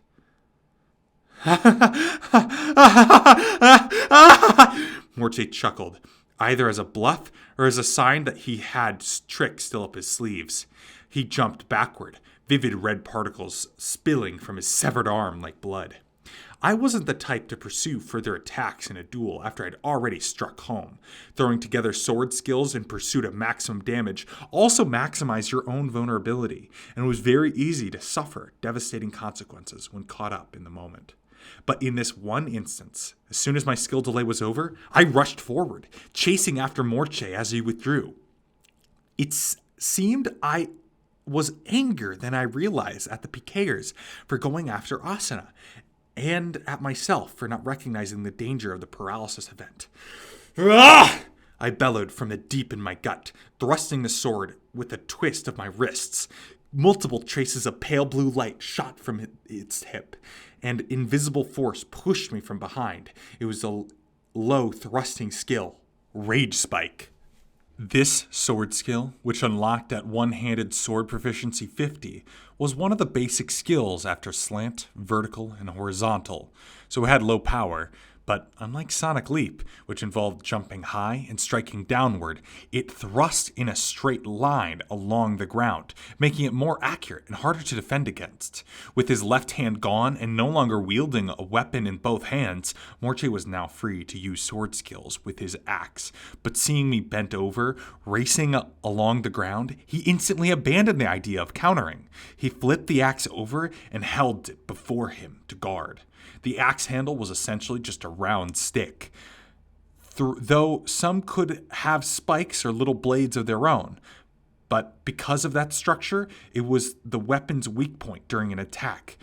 Morche chuckled, either as a bluff or as a sign that he had tricks still up his sleeves. He jumped backward, vivid red particles spilling from his severed arm like blood. I wasn't the type to pursue further attacks in a duel after I'd already struck home. Throwing together sword skills in pursuit of maximum damage also maximize your own vulnerability, and it was very easy to suffer devastating consequences when caught up in the moment. But in this one instance, as soon as my skill delay was over, I rushed forward, chasing after Morche as he withdrew. It seemed I was angrier than I realized at the PKers for going after Asuna, and at myself for not recognizing the danger of the paralysis event. Ah! I bellowed from the deep in my gut, thrusting the sword with a twist of my wrists. Multiple traces of pale blue light shot from its hip, and invisible force pushed me from behind. It was a low thrusting skill, Rage Spike. This sword skill, which unlocked at one-handed sword proficiency 50, was one of the basic skills after slant, vertical, and horizontal, so it had low power. But unlike Sonic Leap, which involved jumping high and striking downward, it thrust in a straight line along the ground, making it more accurate and harder to defend against. With his left hand gone and no longer wielding a weapon in both hands, Morche was now free to use sword skills with his axe. But seeing me bent over, racing along the ground, he instantly abandoned the idea of countering. He flipped the axe over and held it before him to guard. The axe handle was essentially just a round stick, though some could have spikes or little blades of their own. But because of that structure, it was the weapon's weak point during an attack.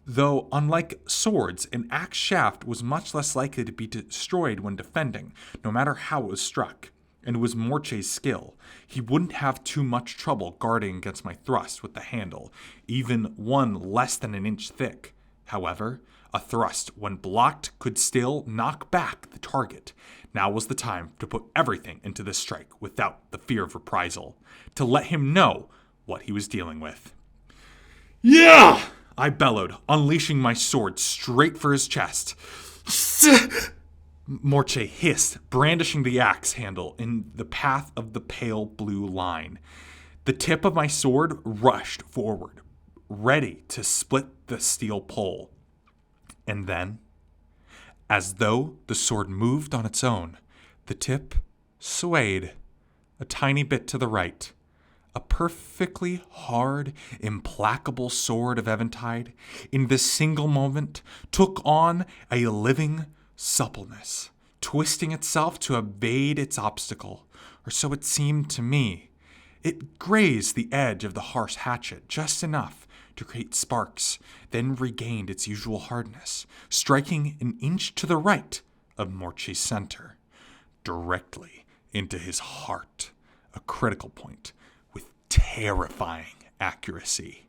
Though, unlike swords, an axe shaft was much less likely to be destroyed when defending, no matter how it was struck. And it was Morche's skill. He wouldn't have too much trouble guarding against my thrust with the handle, even one less than an inch thick. However, a thrust, when blocked, could still knock back the target. Now was the time to put everything into the strike without the fear of reprisal, to let him know what he was dealing with. Yeah! I bellowed, unleashing my sword straight for his chest. Morche hissed, brandishing the axe handle in the path of the pale blue line. The tip of my sword rushed forward, ready to split the steel pole. And then, as though the sword moved on its own, the tip swayed a tiny bit to the right. A perfectly hard, implacable sword of Eventide, in this single moment, took on a living suppleness, twisting itself to evade its obstacle, or so it seemed to me. It grazed the edge of the harsh hatchet just enough to create sparks, then regained its usual hardness, striking an inch to the right of Morche's center, directly into his heart, a critical point with terrifying accuracy.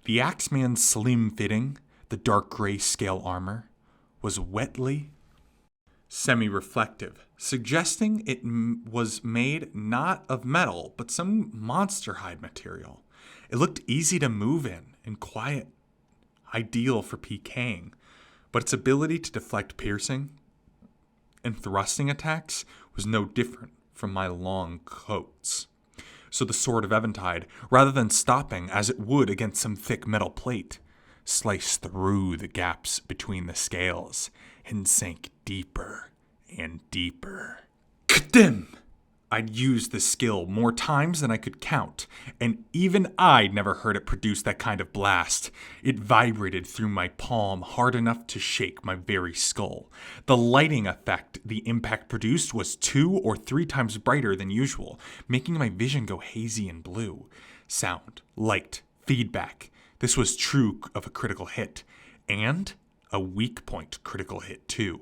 The Axeman's slim fitting, the dark gray scale armor, was wetly semi-reflective, suggesting it was made not of metal, but some monster hide material. It looked easy to move in and quiet, ideal for PKing, but its ability to deflect piercing and thrusting attacks was no different from my long coats. So the sword of Eventide, rather than stopping as it would against some thick metal plate, sliced through the gaps between the scales and sank deeper and deeper. Kdim! I'd used the skill more times than I could count, and even I'd never heard it produce that kind of blast. It vibrated through my palm hard enough to shake my very skull. The lighting effect the impact produced was 2 or 3 times brighter than usual, making my vision go hazy and blue. Sound, light, feedback. This was true of a critical hit, and a weak point critical hit too.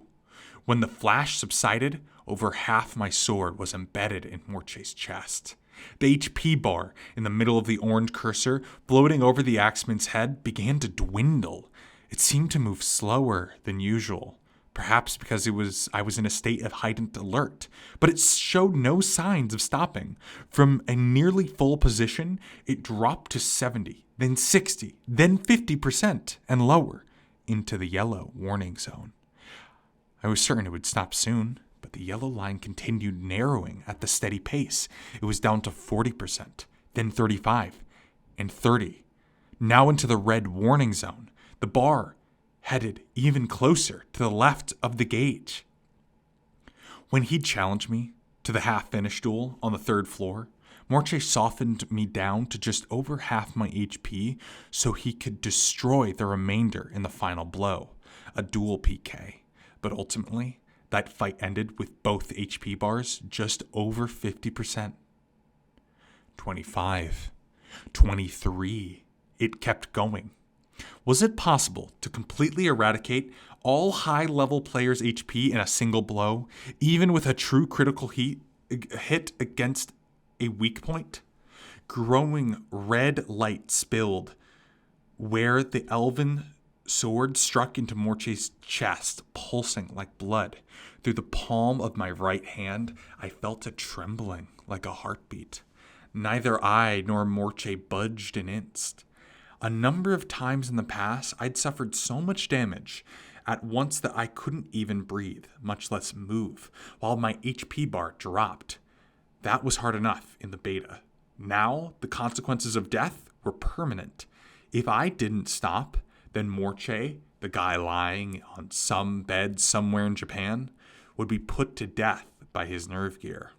When the flash subsided, over half my sword was embedded in Morche's chest. The HP bar in the middle of the orange cursor, floating over the axeman's head, began to dwindle. It seemed to move slower than usual, perhaps because I was in a state of heightened alert, but it showed no signs of stopping. From a nearly full position, it dropped to 70, then 60, then 50%, and lower, into the yellow warning zone. I was certain it would stop soon, but the yellow line continued narrowing at the steady pace. It was down to 40%, then 35, and 30. Now into the red warning zone. The bar headed even closer to the left of the gauge. When he challenged me to the half-finished duel on the 3rd floor, Morche softened me down to just over half my HP so he could destroy the remainder in the final blow, a dual PK. But ultimately, that fight ended with both HP bars just over 50%. 25. 23. It kept going. Was it possible to completely eradicate all high-level players' HP in a single blow, even with a true critical hit against a weak point? Growing red light spilled where the elven sword struck into Morche's chest, pulsing like blood. Through the palm of my right hand, I felt it trembling like a heartbeat. Neither I nor Morche budged an inch. A number of times in the past, I'd suffered so much damage at once that I couldn't even breathe, much less move, while my HP bar dropped. That was hard enough in the beta. Now, the consequences of death were permanent. If I didn't stop, then Morche, the guy lying on some bed somewhere in Japan, would be put to death by his nerve gear.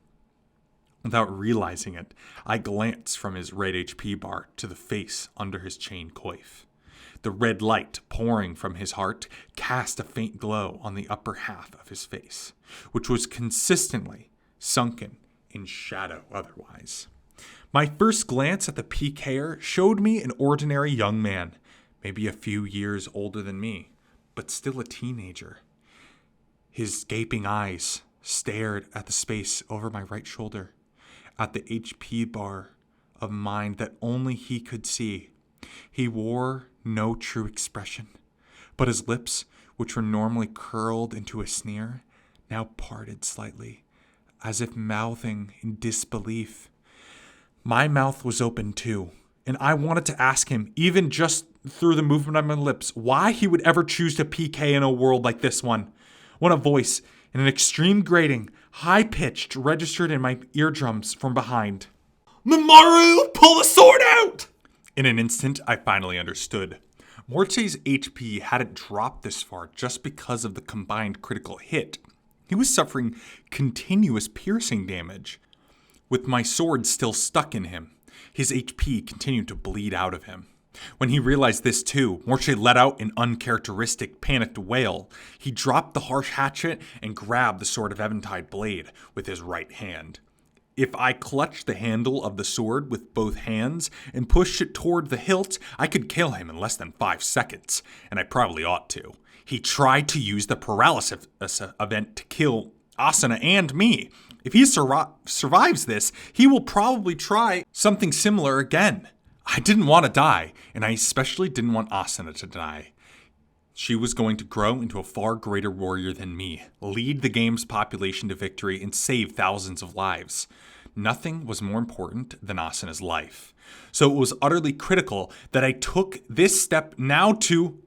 Without realizing it, I glanced from his red HP bar to the face under his chain coif. The red light pouring from his heart cast a faint glow on the upper half of his face, which was consistently sunken in shadow otherwise. My first glance at the PKer showed me an ordinary young man, maybe a few years older than me, but still a teenager. His gaping eyes stared at the space over my right shoulder, at the HP bar of mine that only he could see. He wore no true expression, but his lips, which were normally curled into a sneer, now parted slightly, as if mouthing in disbelief. My mouth was open too, and I wanted to ask him, even just through the movement of my lips, why he would ever choose to PK in a world like this one. When a voice, in an extreme grating, high-pitched, registered in my eardrums from behind. "Mamoru, pull the sword out!" In an instant, I finally understood. Morche's HP hadn't dropped this far just because of the combined critical hit. He was suffering continuous piercing damage. With my sword still stuck in him, his HP continued to bleed out of him. When he realized this too, Morche let out an uncharacteristic panicked wail. He dropped the harsh hatchet and grabbed the sword of Eventide blade with his right hand. If I clutched the handle of the sword with both hands and pushed it toward the hilt, I could kill him in less than 5 seconds, and I probably ought to. He tried to use the paralysis event to kill Asuna and me. If he survives this, he will probably try something similar again. I didn't want to die, and I especially didn't want Asuna to die. She was going to grow into a far greater warrior than me, lead the game's population to victory, and save thousands of lives. Nothing was more important than Asuna's life. So it was utterly critical that I took this step now to...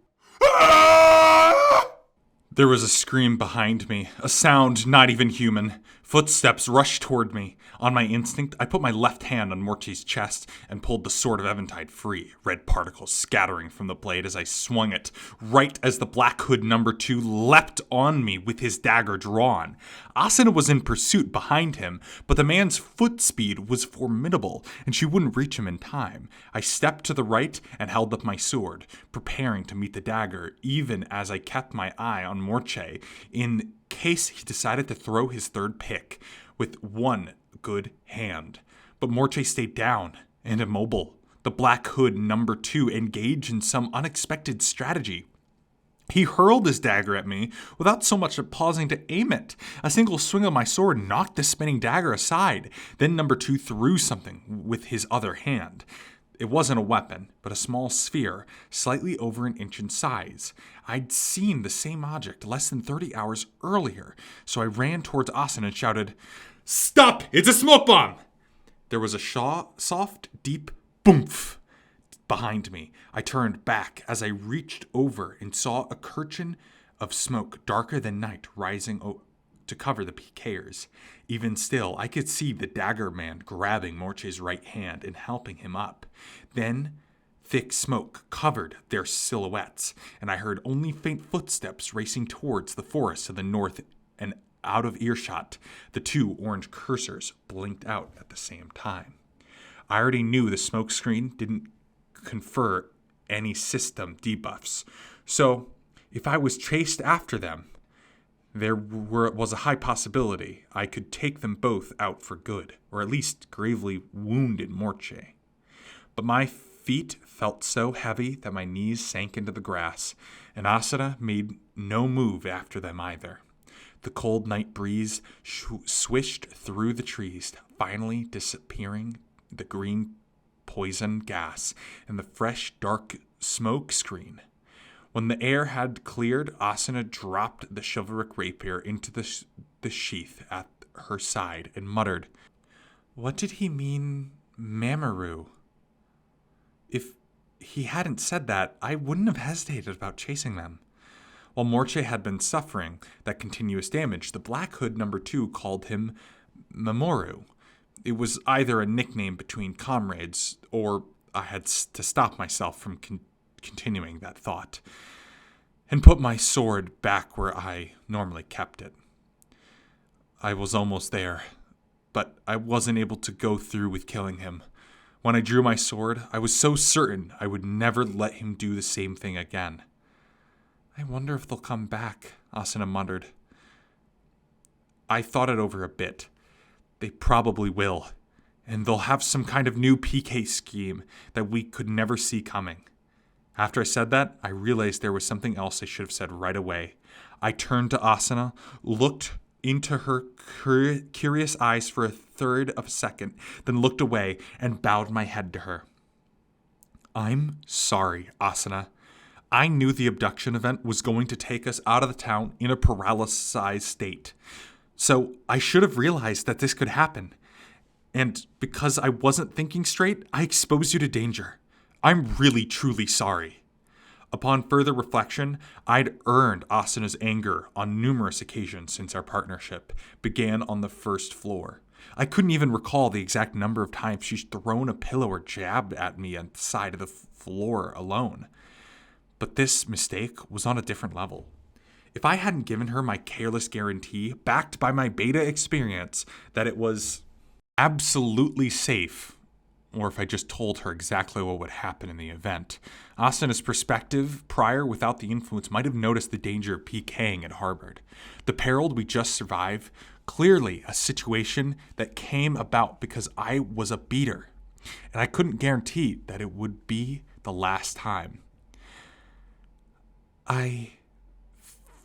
There was a scream behind me, a sound not even human. Footsteps rushed toward me. On my instinct, I put my left hand on Morty's chest and pulled the sword of Eventide free, red particles scattering from the blade as I swung it, right as the Black Hood number 2 leapt on me with his dagger drawn. Asuna was in pursuit behind him, but the man's foot speed was formidable, and she wouldn't reach him in time. I stepped to the right and held up my sword, preparing to meet the dagger, even as I kept my eye on Morche, in case he decided to throw his third pick with one good hand. But Morche stayed down and immobile. The Black Hood number 2 engaged in some unexpected strategy. He hurled his dagger at me without so much as pausing to aim it. A single swing of my sword knocked the spinning dagger aside. Then number 2 threw something with his other hand. It wasn't a weapon, but a small sphere, slightly over an inch in size. I'd seen the same object less than 30 hours earlier, so I ran towards Asuna and shouted, "Stop! It's a smoke bomb!" There was a soft, deep boomf behind me. I turned back as I reached over and saw a curtain of smoke darker than night rising to cover the PKers. Even still, I could see the dagger man grabbing Morche's right hand and helping him up. Then, thick smoke covered their silhouettes, and I heard only faint footsteps racing towards the forest to the north, and out of earshot, the 2 orange cursors blinked out at the same time. I already knew the smoke screen didn't confer any system debuffs, so if I was chased after them, there was a high possibility I could take them both out for good, or at least gravely wounded Morche. But my feet felt so heavy that my knees sank into the grass, and Asuna made no move after them either. The cold night breeze swished through the trees, finally disappearing the green poison gas and the fresh dark smoke screen. When the air had cleared, Asuna dropped the chivalric rapier into the sheath at her side and muttered, "What did he mean, Mamoru?" If he hadn't said that, I wouldn't have hesitated about chasing them. While Morche had been suffering that continuous damage, the Black Hood number 2 called him Mamoru. It was either a nickname between comrades, or I had to stop myself from continuing that thought, and put my sword back where I normally kept it. I was almost there, but I wasn't able to go through with killing him. When I drew my sword, I was so certain I would never let him do the same thing again. "I wonder if they'll come back," Asuna muttered. I thought it over a bit. They probably will, and they'll have some kind of new PK scheme that we could never see coming. After I said that, I realized there was something else I should have said right away. I turned to Asuna, looked into her curious eyes for a third of a second, then looked away and bowed my head to her. "I'm sorry, Asuna. I knew the abduction event was going to take us out of the town in a paralyzed state. So I should have realized that this could happen. And because I wasn't thinking straight, I exposed you to danger. I'm really, truly sorry." Upon further reflection, I'd earned Asuna's anger on numerous occasions since our partnership began on the first floor. I couldn't even recall the exact number of times she's thrown a pillow or jabbed at me on the side of the floor alone. But this mistake was on a different level. If I hadn't given her my careless guarantee, backed by my beta experience, that it was absolutely safe, or if I just told her exactly what would happen in the event, Asuna's perspective prior without the influence might have noticed the danger of PKing it harbored. The peril we just survived, clearly a situation that came about because I was a beater, and I couldn't guarantee that it would be the last time. I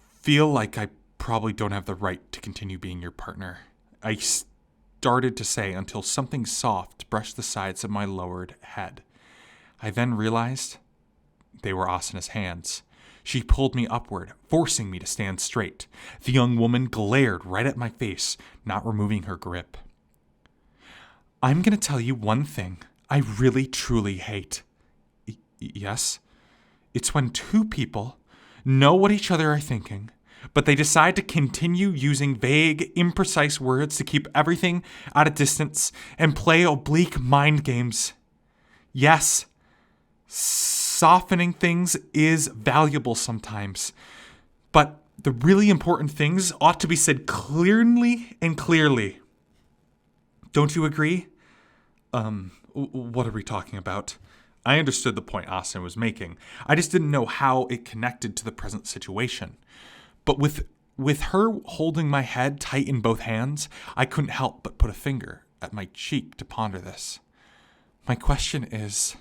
feel like I probably don't have the right to continue being your partner, I started to say until something soft brushed the sides of my lowered head. I then realized they were Asuna's hands. She pulled me upward, forcing me to stand straight. The young woman glared right at my face, not removing her grip. "I'm going to tell you one thing I really, truly hate." Yes? It's when two people know what each other are thinking, but they decide to continue using vague, imprecise words to keep everything at a distance and play oblique mind games. Yes, softening things is valuable sometimes, but the really important things ought to be said clearly and clearly. Don't you agree? What are we talking about? I understood the point Asuna was making. I just didn't know how it connected to the present situation. But with her holding my head tight in both hands, I couldn't help but put a finger at my cheek to ponder this. My question is,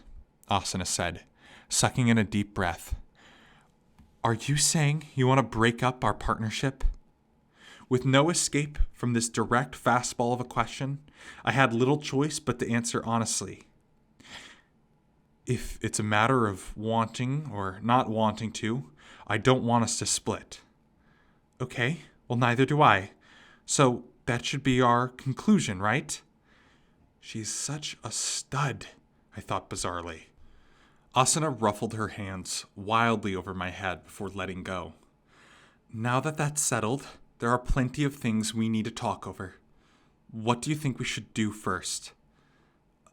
Asuna said, sucking in a deep breath, are you saying you want to break up our partnership? With no escape from this direct fastball of a question, I had little choice but to answer honestly. If it's a matter of wanting or not wanting to, I don't want us to split. Okay, well, neither do I. So that should be our conclusion, right? She's such a stud, I thought bizarrely. Asuna ruffled her hands wildly over my head before letting go. Now that that's settled, there are plenty of things we need to talk over. What do you think we should do first?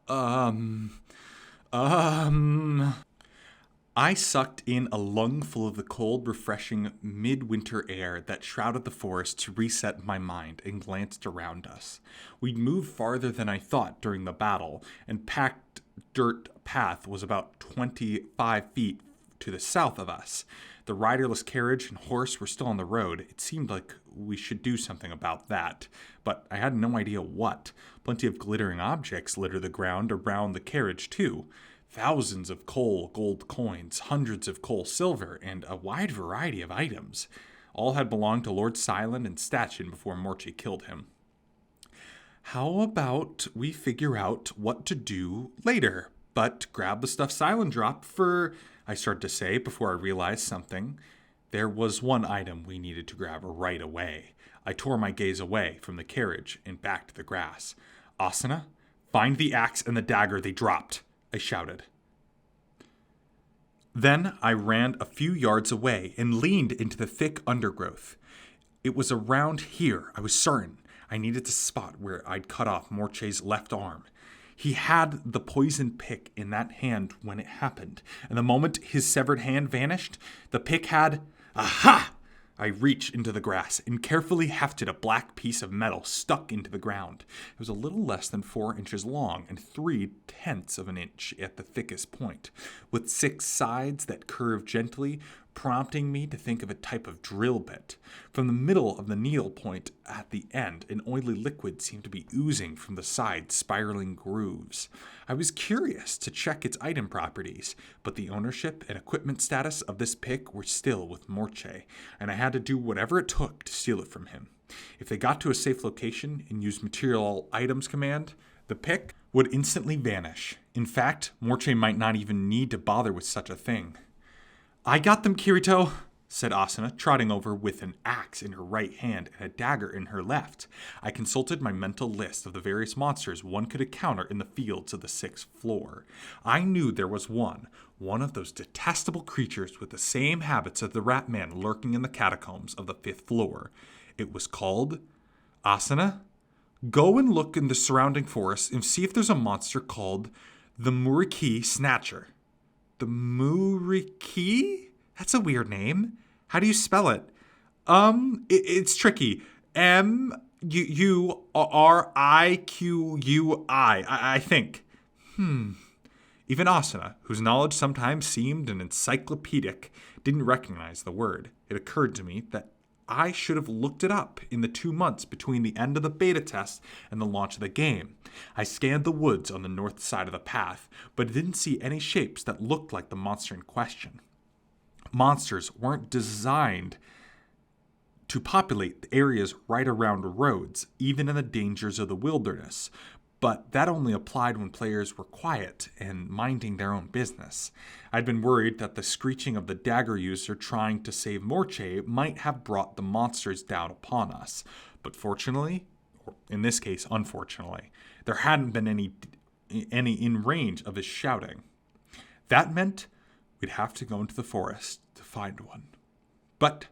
I sucked in a lungful of the cold, refreshing midwinter air that shrouded the forest to reset my mind and glanced around us. We'd moved farther than I thought during the battle, and packed dirt path was about 25 feet to the south of us. The riderless carriage and horse were still on the road. It seemed like we should do something about that, but I had no idea what. Plenty of glittering objects littered the ground around the carriage, too. Thousands of coal gold coins, hundreds of coal silver, and a wide variety of items. All had belonged to Lord Silent and Statchen before Morche killed him. How about we figure out what to do later, but grab the stuff Silent dropped for... I started to say before I realized something. There was one item we needed to grab right away. I tore my gaze away from the carriage and back to the grass. Asuna, find the axe and the dagger they dropped, I shouted. Then I ran a few yards away and leaned into the thick undergrowth. It was around here, I was certain. I needed to spot where I'd cut off Morche's left arm. He had the poisoned pick in that hand when it happened, and the moment his severed hand vanished, the pick had... Aha! I reached into the grass and carefully hefted a black piece of metal stuck into the ground. It was a little less than 4 inches long and 3/10 of an inch at the thickest point, with 6 sides that curved gently, prompting me to think of a type of drill bit. From the middle of the needle point at the end, an oily liquid seemed to be oozing from the side, spiraling grooves. I was curious to check its item properties, but the ownership and equipment status of this pick were still with Morche, and I had to do whatever it took to steal it from him. If they got to a safe location and used Material Items command, the pick would instantly vanish. In fact, Morche might not even need to bother with such a thing. I got them, Kirito, said Asuna, trotting over with an axe in her right hand and a dagger in her left. I consulted my mental list of the various monsters one could encounter in the fields of the 6th floor. I knew there was one of those detestable creatures with the same habits as the rat man lurking in the catacombs of the 5th floor. It was called... Asuna, go and look in the surrounding forest and see if there's a monster called the Muriki Snatcher. The Muriki? That's a weird name. How do you spell it? It's tricky. Murriqui, I think. Even Asuna, whose knowledge sometimes seemed an encyclopedic, didn't recognize the word. It occurred to me that I should have looked it up in the 2 months between the end of the beta test and the launch of the game. I scanned the woods on the north side of the path, but didn't see any shapes that looked like the monster in question. Monsters weren't designed to populate the areas right around roads, even in the dangers of the wilderness, but that only applied when players were quiet and minding their own business. I'd been worried that the screeching of the dagger user trying to save Morche might have brought the monsters down upon us, but fortunately, or in this case unfortunately, there hadn't been any in range of his shouting. That meant we'd have to go into the forest to find one. But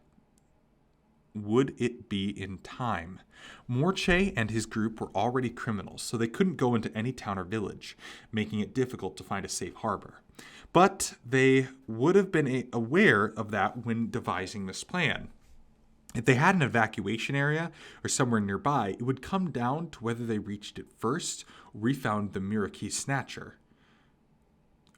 would it be in time? Morche and his group were already criminals, so they couldn't go into any town or village, making it difficult to find a safe harbor. But they would have been aware of that when devising this plan. If they had an evacuation area or somewhere nearby, it would come down to whether they reached it first or we found the Miraki Snatcher.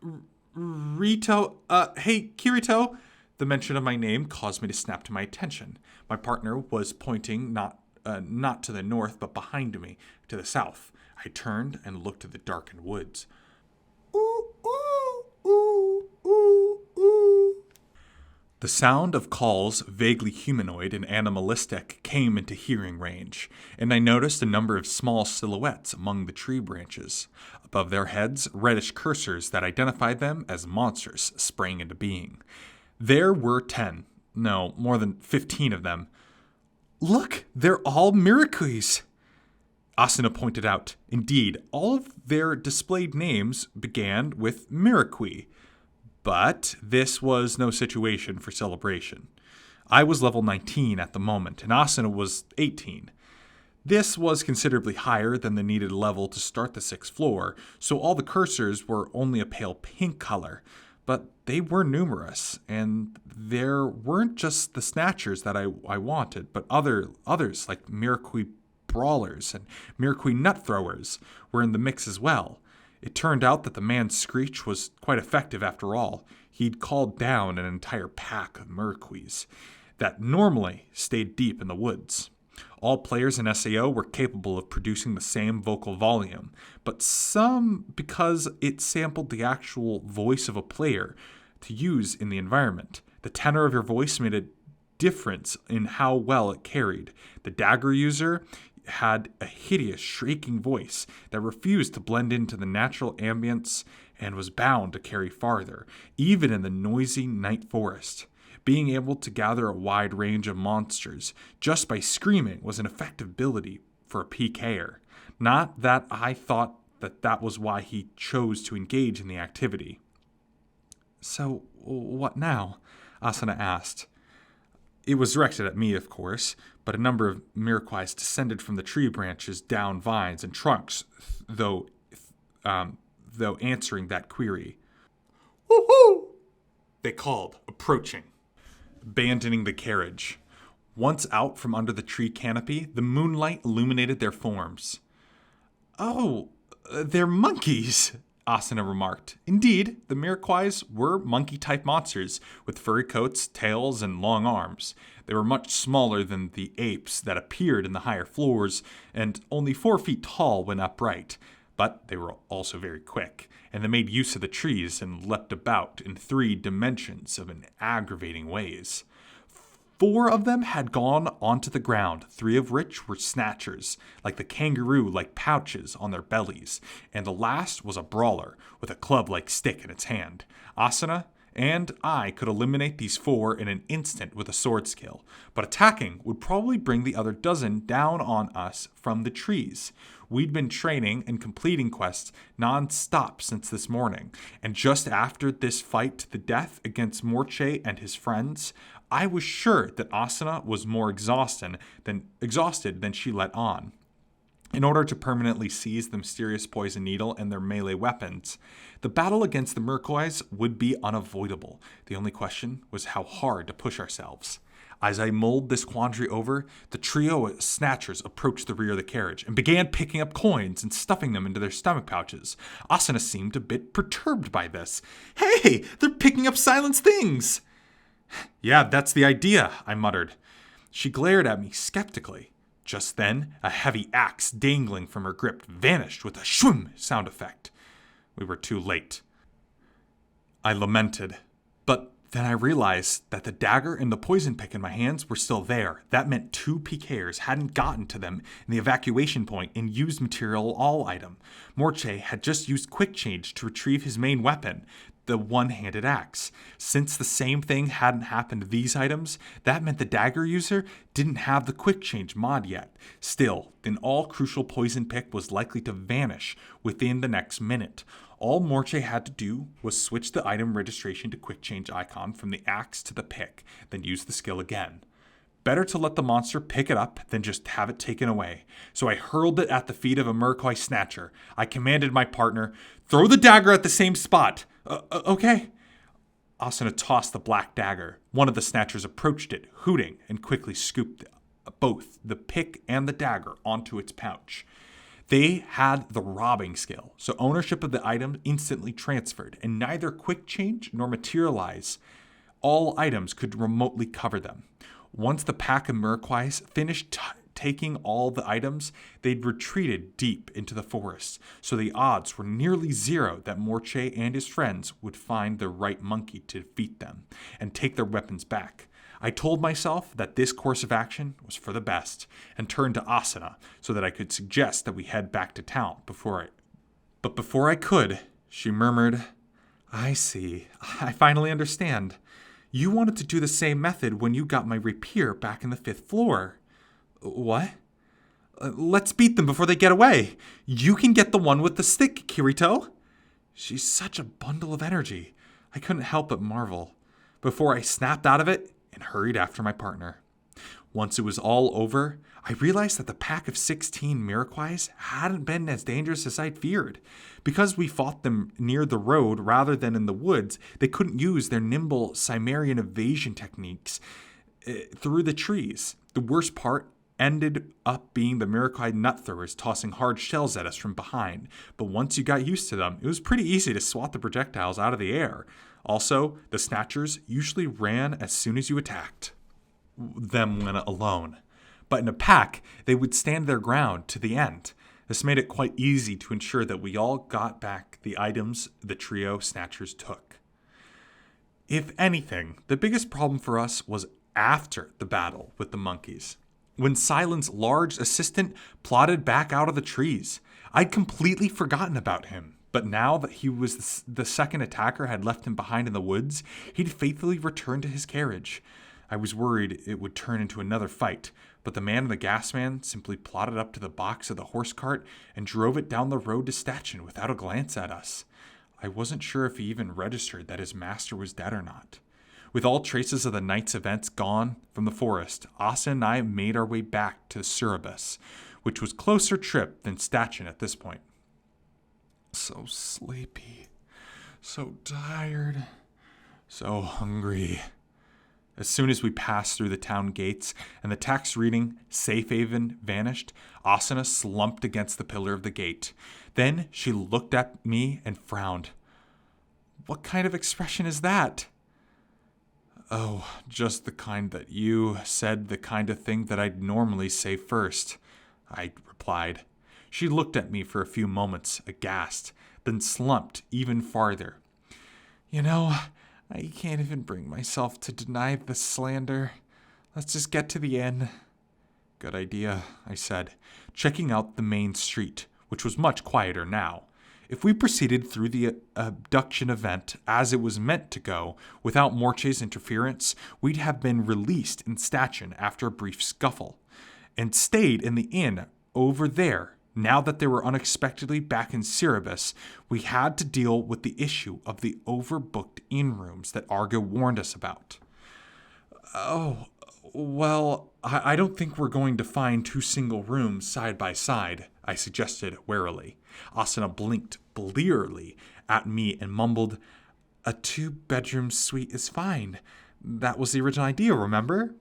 Hey, Kirito! The mention of my name caused me to snap to my attention. My partner was pointing not to the north, but behind me, to the south. I turned and looked at the darkened woods. Ooh, ooh, ooh, ooh, ooh. The sound of calls, vaguely humanoid and animalistic, came into hearing range, and I noticed a number of small silhouettes among the tree branches. Above their heads, reddish cursors that identified them as monsters sprang into being. There were 10, no, more than 15 of them. Look, they're all Mirakuis, Asuna pointed out. Indeed, all of their displayed names began with Mirakui. But this was no situation for celebration. I was level 19 at the moment, and Asuna was 18. This was considerably higher than the needed level to start the 6th floor, so all the cursors were only a pale pink color. But they were numerous, and there weren't just the snatchers that I wanted, but others like Mirakui brawlers and Mirakui nut throwers were in the mix as well. It turned out that the man's screech was quite effective after all. He'd called down an entire pack of Mirakuis that normally stayed deep in the woods. All players in SAO were capable of producing the same vocal volume, but some because it sampled the actual voice of a player to use in the environment. The tenor of your voice made a difference in how well it carried. The dagger user had a hideous, shrieking voice that refused to blend into the natural ambience and was bound to carry farther, even in the noisy night forest. Being able to gather a wide range of monsters just by screaming was an effective ability for a PKer. Not that I thought that was why he chose to engage in the activity. So, what now? Asuna asked. It was directed at me, of course, but a number of Mirakuis descended from the tree branches down vines and trunks, though answering that query. Woohoo! They called, approaching. Abandoning the carriage. Once out from under the tree canopy, the moonlight illuminated their forms. Oh, they're monkeys, Asuna remarked. Indeed, the Mirakuis were monkey-type monsters, with furry coats, tails, and long arms. They were much smaller than the apes that appeared in the higher floors, and only 4 feet tall when upright. But they were also very quick, and they made use of the trees and leapt about in 3 dimensions in aggravating ways. 4 of them had gone onto the ground, 3 of which were snatchers, like the kangaroo-like pouches on their bellies, and the last was a brawler with a club-like stick in its hand. Asuna and I could eliminate these 4 in an instant with a sword skill, but attacking would probably bring the other dozen down on us from the trees. We'd been training and completing quests non-stop since this morning, and just after this fight to the death against Morche and his friends, I was sure that Asuna was more exhausted than she let on. In order to permanently seize the mysterious poison needle and their melee weapons, the battle against the Mirakuis would be unavoidable. The only question was how hard to push ourselves. As I mulled this quandary over, the trio of snatchers approached the rear of the carriage and began picking up coins and stuffing them into their stomach pouches. Asuna seemed a bit perturbed by this. Hey, they're picking up silenced things! Yeah, that's the idea, I muttered. She glared at me skeptically. Just then, a heavy axe dangling from her grip vanished with a shwoom sound effect. We were too late. I lamented, but then I realized that the dagger and the poison pick in my hands were still there. That meant 2 PKers hadn't gotten to them in the evacuation point and used material all item. Morche had just used quick change to retrieve his main weapon, the one-handed axe. Since the same thing hadn't happened to these items, that meant the dagger user didn't have the quick change mod yet. Still, an all-crucial poison pick was likely to vanish within the next minute. All Morche had to do was switch the item registration to quick change icon from the axe to the pick, then use the skill again. Better to let the monster pick it up than just have it taken away. So I hurled it at the feet of a Murkoi snatcher. I commanded my partner, throw the dagger at the same spot. Okay. Asuna tossed the black dagger. One of the snatchers approached it, hooting, and quickly scooped both the pick and the dagger onto its pouch. They had the robbing skill, so ownership of the item instantly transferred, and neither quick change nor materialize. All items could remotely cover them. Once the pack of Murkois finished taking all the items, they'd retreated deep into the forest, so the odds were nearly zero that Morche and his friends would find the right monkey to defeat them and take their weapons back. I told myself that this course of action was for the best, and turned to Asuna so that I could suggest that we head back to town. But before I could, she murmured, I see. I finally understand. You wanted to do the same method when you got my rapier back in the 5th floor. What? Let's beat them before they get away. You can get the one with the stick, Kirito. She's such a bundle of energy. I couldn't help but marvel, before I snapped out of it and hurried after my partner. Once it was all over, I realized that the pack of 16 Miraquais hadn't been as dangerous as I'd feared. Because we fought them near the road rather than in the woods, they couldn't use their nimble Cimmerian evasion techniques through the trees. The worst part ended up being the Miraquai nut throwers tossing hard shells at us from behind. But once you got used to them, it was pretty easy to swat the projectiles out of the air. Also, the snatchers usually ran as soon as you attacked them when alone. But in a pack, they would stand their ground to the end. This made it quite easy to ensure that we all got back the items the trio snatchers took. If anything, the biggest problem for us was after the battle with the monkeys, when Silent's large assistant plodded back out of the trees. I'd completely forgotten about him. But now that he was the second attacker had left him behind in the woods, he'd faithfully returned to his carriage. I was worried it would turn into another fight, but the man in the gas man simply plodded up to the box of the horse cart and drove it down the road to Statchen without a glance at us. I wasn't sure if he even registered that his master was dead or not. With all traces of the night's events gone from the forest, Asa and I made our way back to Suribus, which was closer trip than Statchen at this point. So sleepy, so tired, so hungry. As soon as we passed through the town gates and the tax reading safe haven vanished, Asuna slumped against the pillar of the gate. Then she looked at me and frowned. What kind of expression is that? Oh, just the kind that you said, the kind of thing that I'd normally say first, I replied. She looked at me for a few moments, aghast, then slumped even farther. You know, I can't even bring myself to deny the slander. Let's just get to the inn. Good idea, I said, checking out the main street, which was much quieter now. If we proceeded through the abduction event as it was meant to go, without Morche's interference, we'd have been released in Statchen after a brief scuffle, and stayed in the inn over there. Now that they were unexpectedly back in Cerberus, we had to deal with the issue of the overbooked inn rooms that Argo warned us about. Oh, well, I don't think we're going to find 2 single rooms side by side, I suggested warily. Asuna blinked blearily at me and mumbled, A 2-bedroom suite is fine. That was the original idea, remember?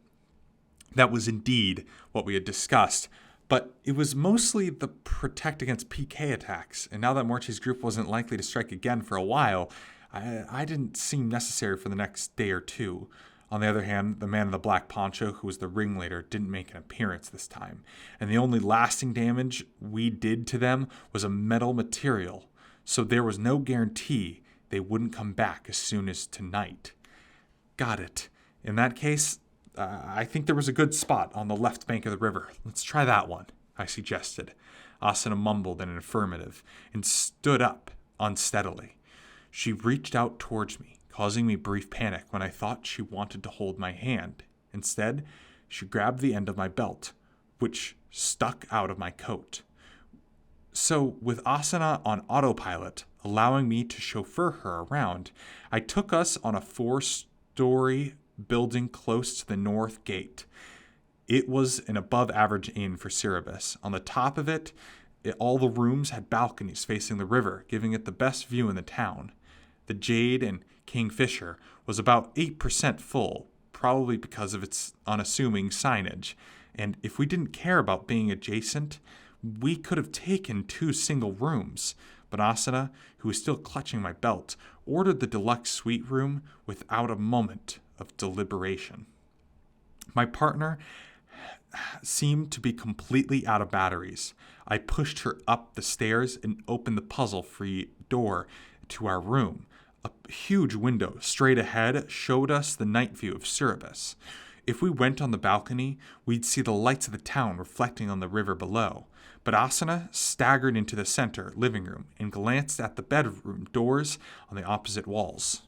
That was indeed what we had discussed. But it was mostly the protect against PK attacks, and now that Morche's group wasn't likely to strike again for a while, I didn't seem necessary for the next day or two. On the other hand, the man in the black poncho, who was the ringleader, didn't make an appearance this time, and the only lasting damage we did to them was a metal material, so there was no guarantee they wouldn't come back as soon as tonight. Got it. In that case, I think there was a good spot on the left bank of the river. Let's try that one, I suggested. Asuna mumbled in an affirmative and stood up unsteadily. She reached out towards me, causing me brief panic when I thought she wanted to hold my hand. Instead, she grabbed the end of my belt, which stuck out of my coat. So, with Asuna on autopilot, allowing me to chauffeur her around, I took us on a 4-story building close to the north gate. It was an above-average inn for Cerebus. On the top of it, all the rooms had balconies facing the river, giving it the best view in the town. The Jade and Kingfisher was about 8% full, probably because of its unassuming signage, and if we didn't care about being adjacent, we could have taken 2 single rooms. But Asuna, who was still clutching my belt, ordered the deluxe suite room without a moment of deliberation. My partner seemed to be completely out of batteries. I pushed her up the stairs and opened the puzzle-free door to our room. A huge window straight ahead showed us the night view of Cerebus. If we went on the balcony, we'd see the lights of the town reflecting on the river below. But Asuna staggered into the center living room and glanced at the bedroom doors on the opposite walls.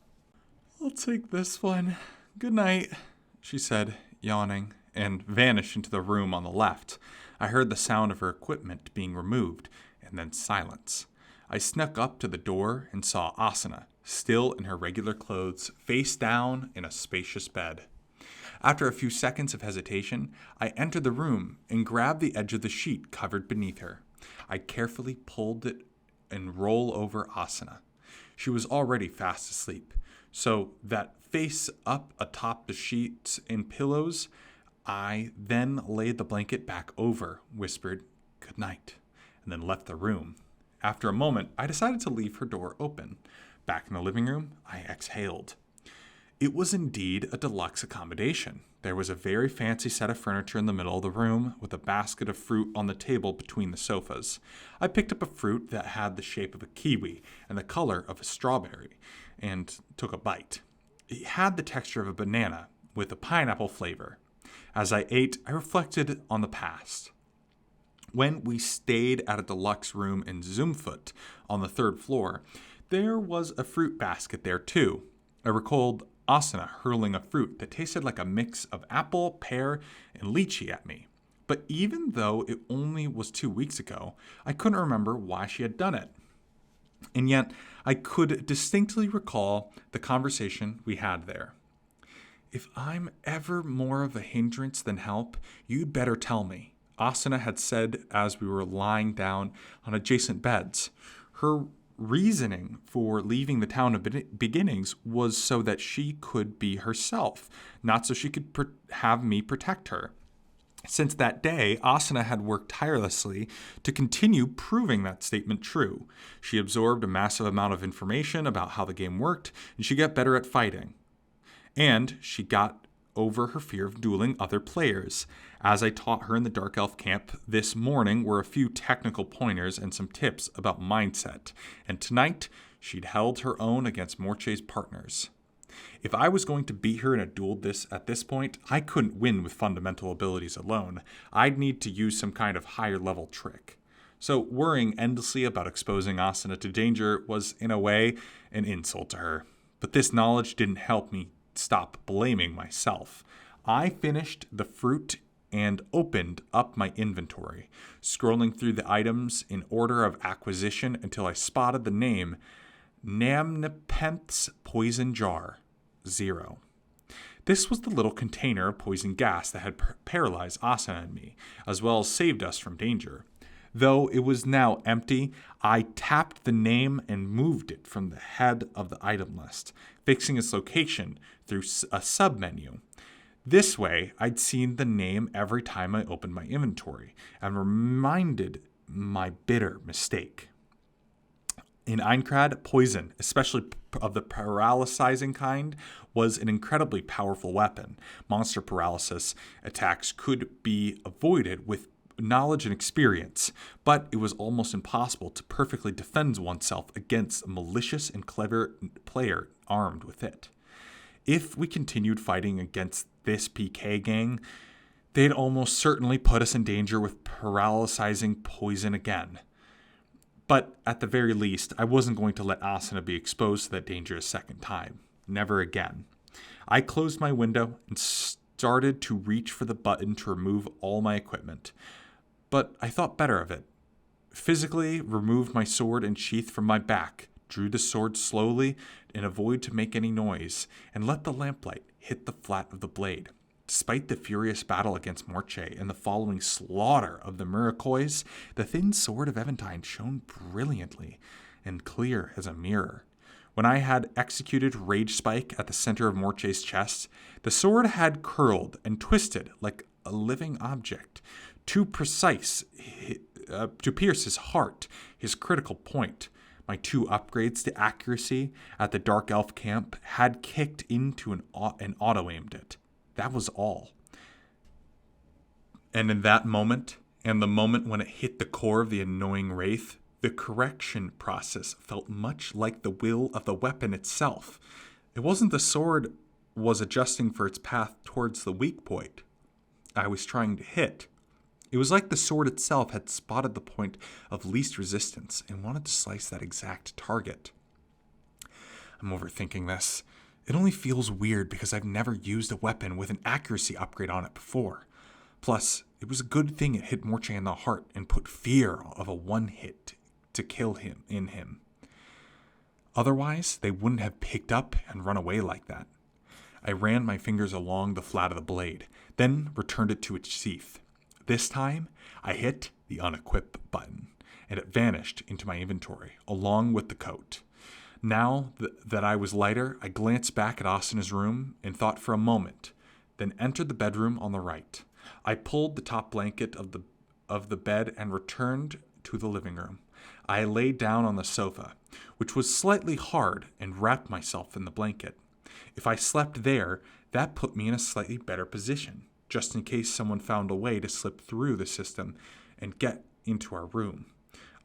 "I'll take this one. Good night," she said, yawning, and vanished into the room on the left. I heard the sound of her equipment being removed, and then silence. I snuck up to the door and saw Asuna, still in her regular clothes, face down in a spacious bed. After a few seconds of hesitation, I entered the room and grabbed the edge of the sheet covered beneath her. I carefully pulled it and rolled over Asuna. She was already fast asleep, so that face up atop the sheets and pillows, I then laid the blanket back over, whispered, "Good night," and then left the room. After a moment, I decided to leave her door open. Back in the living room, I exhaled. It was indeed a deluxe accommodation. There was a very fancy set of furniture in the middle of the room, with a basket of fruit on the table between the sofas. I picked up a fruit that had the shape of a kiwi and the color of a strawberry, and took a bite. It had the texture of a banana, with a pineapple flavor. As I ate, I reflected on the past. When we stayed at a deluxe room in Zumfoot on the 3rd floor, there was a fruit basket there too. I recalled Asuna hurling a fruit that tasted like a mix of apple, pear, and lychee at me. But even though it only was 2 weeks ago, I couldn't remember why she had done it. And yet, I could distinctly recall the conversation we had there. "If I'm ever more of a hindrance than help, you'd better tell me," Asuna had said as we were lying down on adjacent beds. Her reasoning for leaving the town of beginnings was so that she could be herself, not so she could have me protect her. Since that day, Asuna had worked tirelessly to continue proving that statement true. She absorbed a massive amount of information about how the game worked, and she got better at fighting. And she got over her fear of dueling other players. As I taught her in the Dark Elf camp this morning were a few technical pointers and some tips about mindset. And tonight, she'd held her own against Morche's partners. If I was going to beat her in a duel at this point, I couldn't win with fundamental abilities alone. I'd need to use some kind of higher level trick. So worrying endlessly about exposing Asuna to danger was, in a way, an insult to her. But this knowledge didn't help me stop blaming myself. I finished the fruit and opened up my inventory, scrolling through the items in order of acquisition until I spotted the name Namnepent's Poison Jar 0. This was the little container of poison gas that had paralyzed Asuna and me, as well as saved us from danger. Though it was now empty, I tapped the name and moved it from the head of the item list, fixing its location through a submenu. This way, I'd seen the name every time I opened my inventory, and reminded my bitter mistake. In Aincrad, poison, especially of the paralyzing kind, was an incredibly powerful weapon. Monster paralysis attacks could be avoided with knowledge and experience, but it was almost impossible to perfectly defend oneself against a malicious and clever player armed with it. If we continued fighting against this PK gang, they'd almost certainly put us in danger with paralyzing poison again. But at the very least, I wasn't going to let Asuna be exposed to that danger a second time. Never again. I closed my window and started to reach for the button to remove all my equipment. But I thought better of it. Physically removed my sword and sheath from my back, drew the sword slowly and avoid to make any noise, and let the lamplight hit the flat of the blade. Despite the furious battle against Morche and the following slaughter of the Murakois, the thin sword of Eventide shone brilliantly and clear as a mirror. When I had executed Rage Spike at the center of Morche's chest, the sword had curled and twisted like a living object, too precise to pierce his heart, his critical point. My 2 upgrades to accuracy at the Dark Elf camp had kicked into and auto-aimed it. That was all. And in that moment, and the moment when it hit the core of the annoying wraith, the correction process felt much like the will of the weapon itself. It wasn't the sword was adjusting for its path towards the weak point I was trying to hit. It was like the sword itself had spotted the point of least resistance and wanted to slice that exact target. I'm overthinking this. It only feels weird because I've never used a weapon with an accuracy upgrade on it before. Plus, it was a good thing it hit Morche in the heart and put fear of a one-hit to kill him in him. Otherwise, they wouldn't have picked up and run away like that. I ran my fingers along the flat of the blade, then returned it to its sheath. This time, I hit the unequip button, and it vanished into my inventory, along with the coat. Now that I was lighter, I glanced back at Asana's room and thought for a moment, then entered the bedroom on the right. I pulled the top blanket of the bed and returned to the living room. I lay down on the sofa, which was slightly hard, and wrapped myself in the blanket. If I slept there, that put me in a slightly better position, just in case someone found a way to slip through the system and get into our room.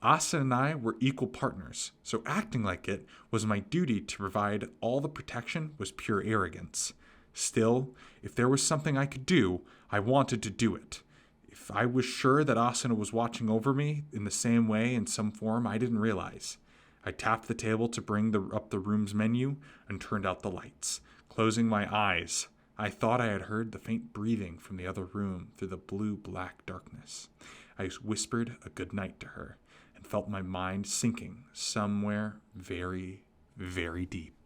Asa and I were equal partners, so acting like it was my duty to provide all the protection was pure arrogance. Still, if there was something I could do, I wanted to do it. If I was sure that Asuna was watching over me in the same way in some form I didn't realize. I tapped the table to bring up the room's menu and turned out the lights. Closing my eyes, I thought I had heard the faint breathing from the other room through the blue-black darkness. I whispered a good night to her and felt my mind sinking somewhere very, very deep.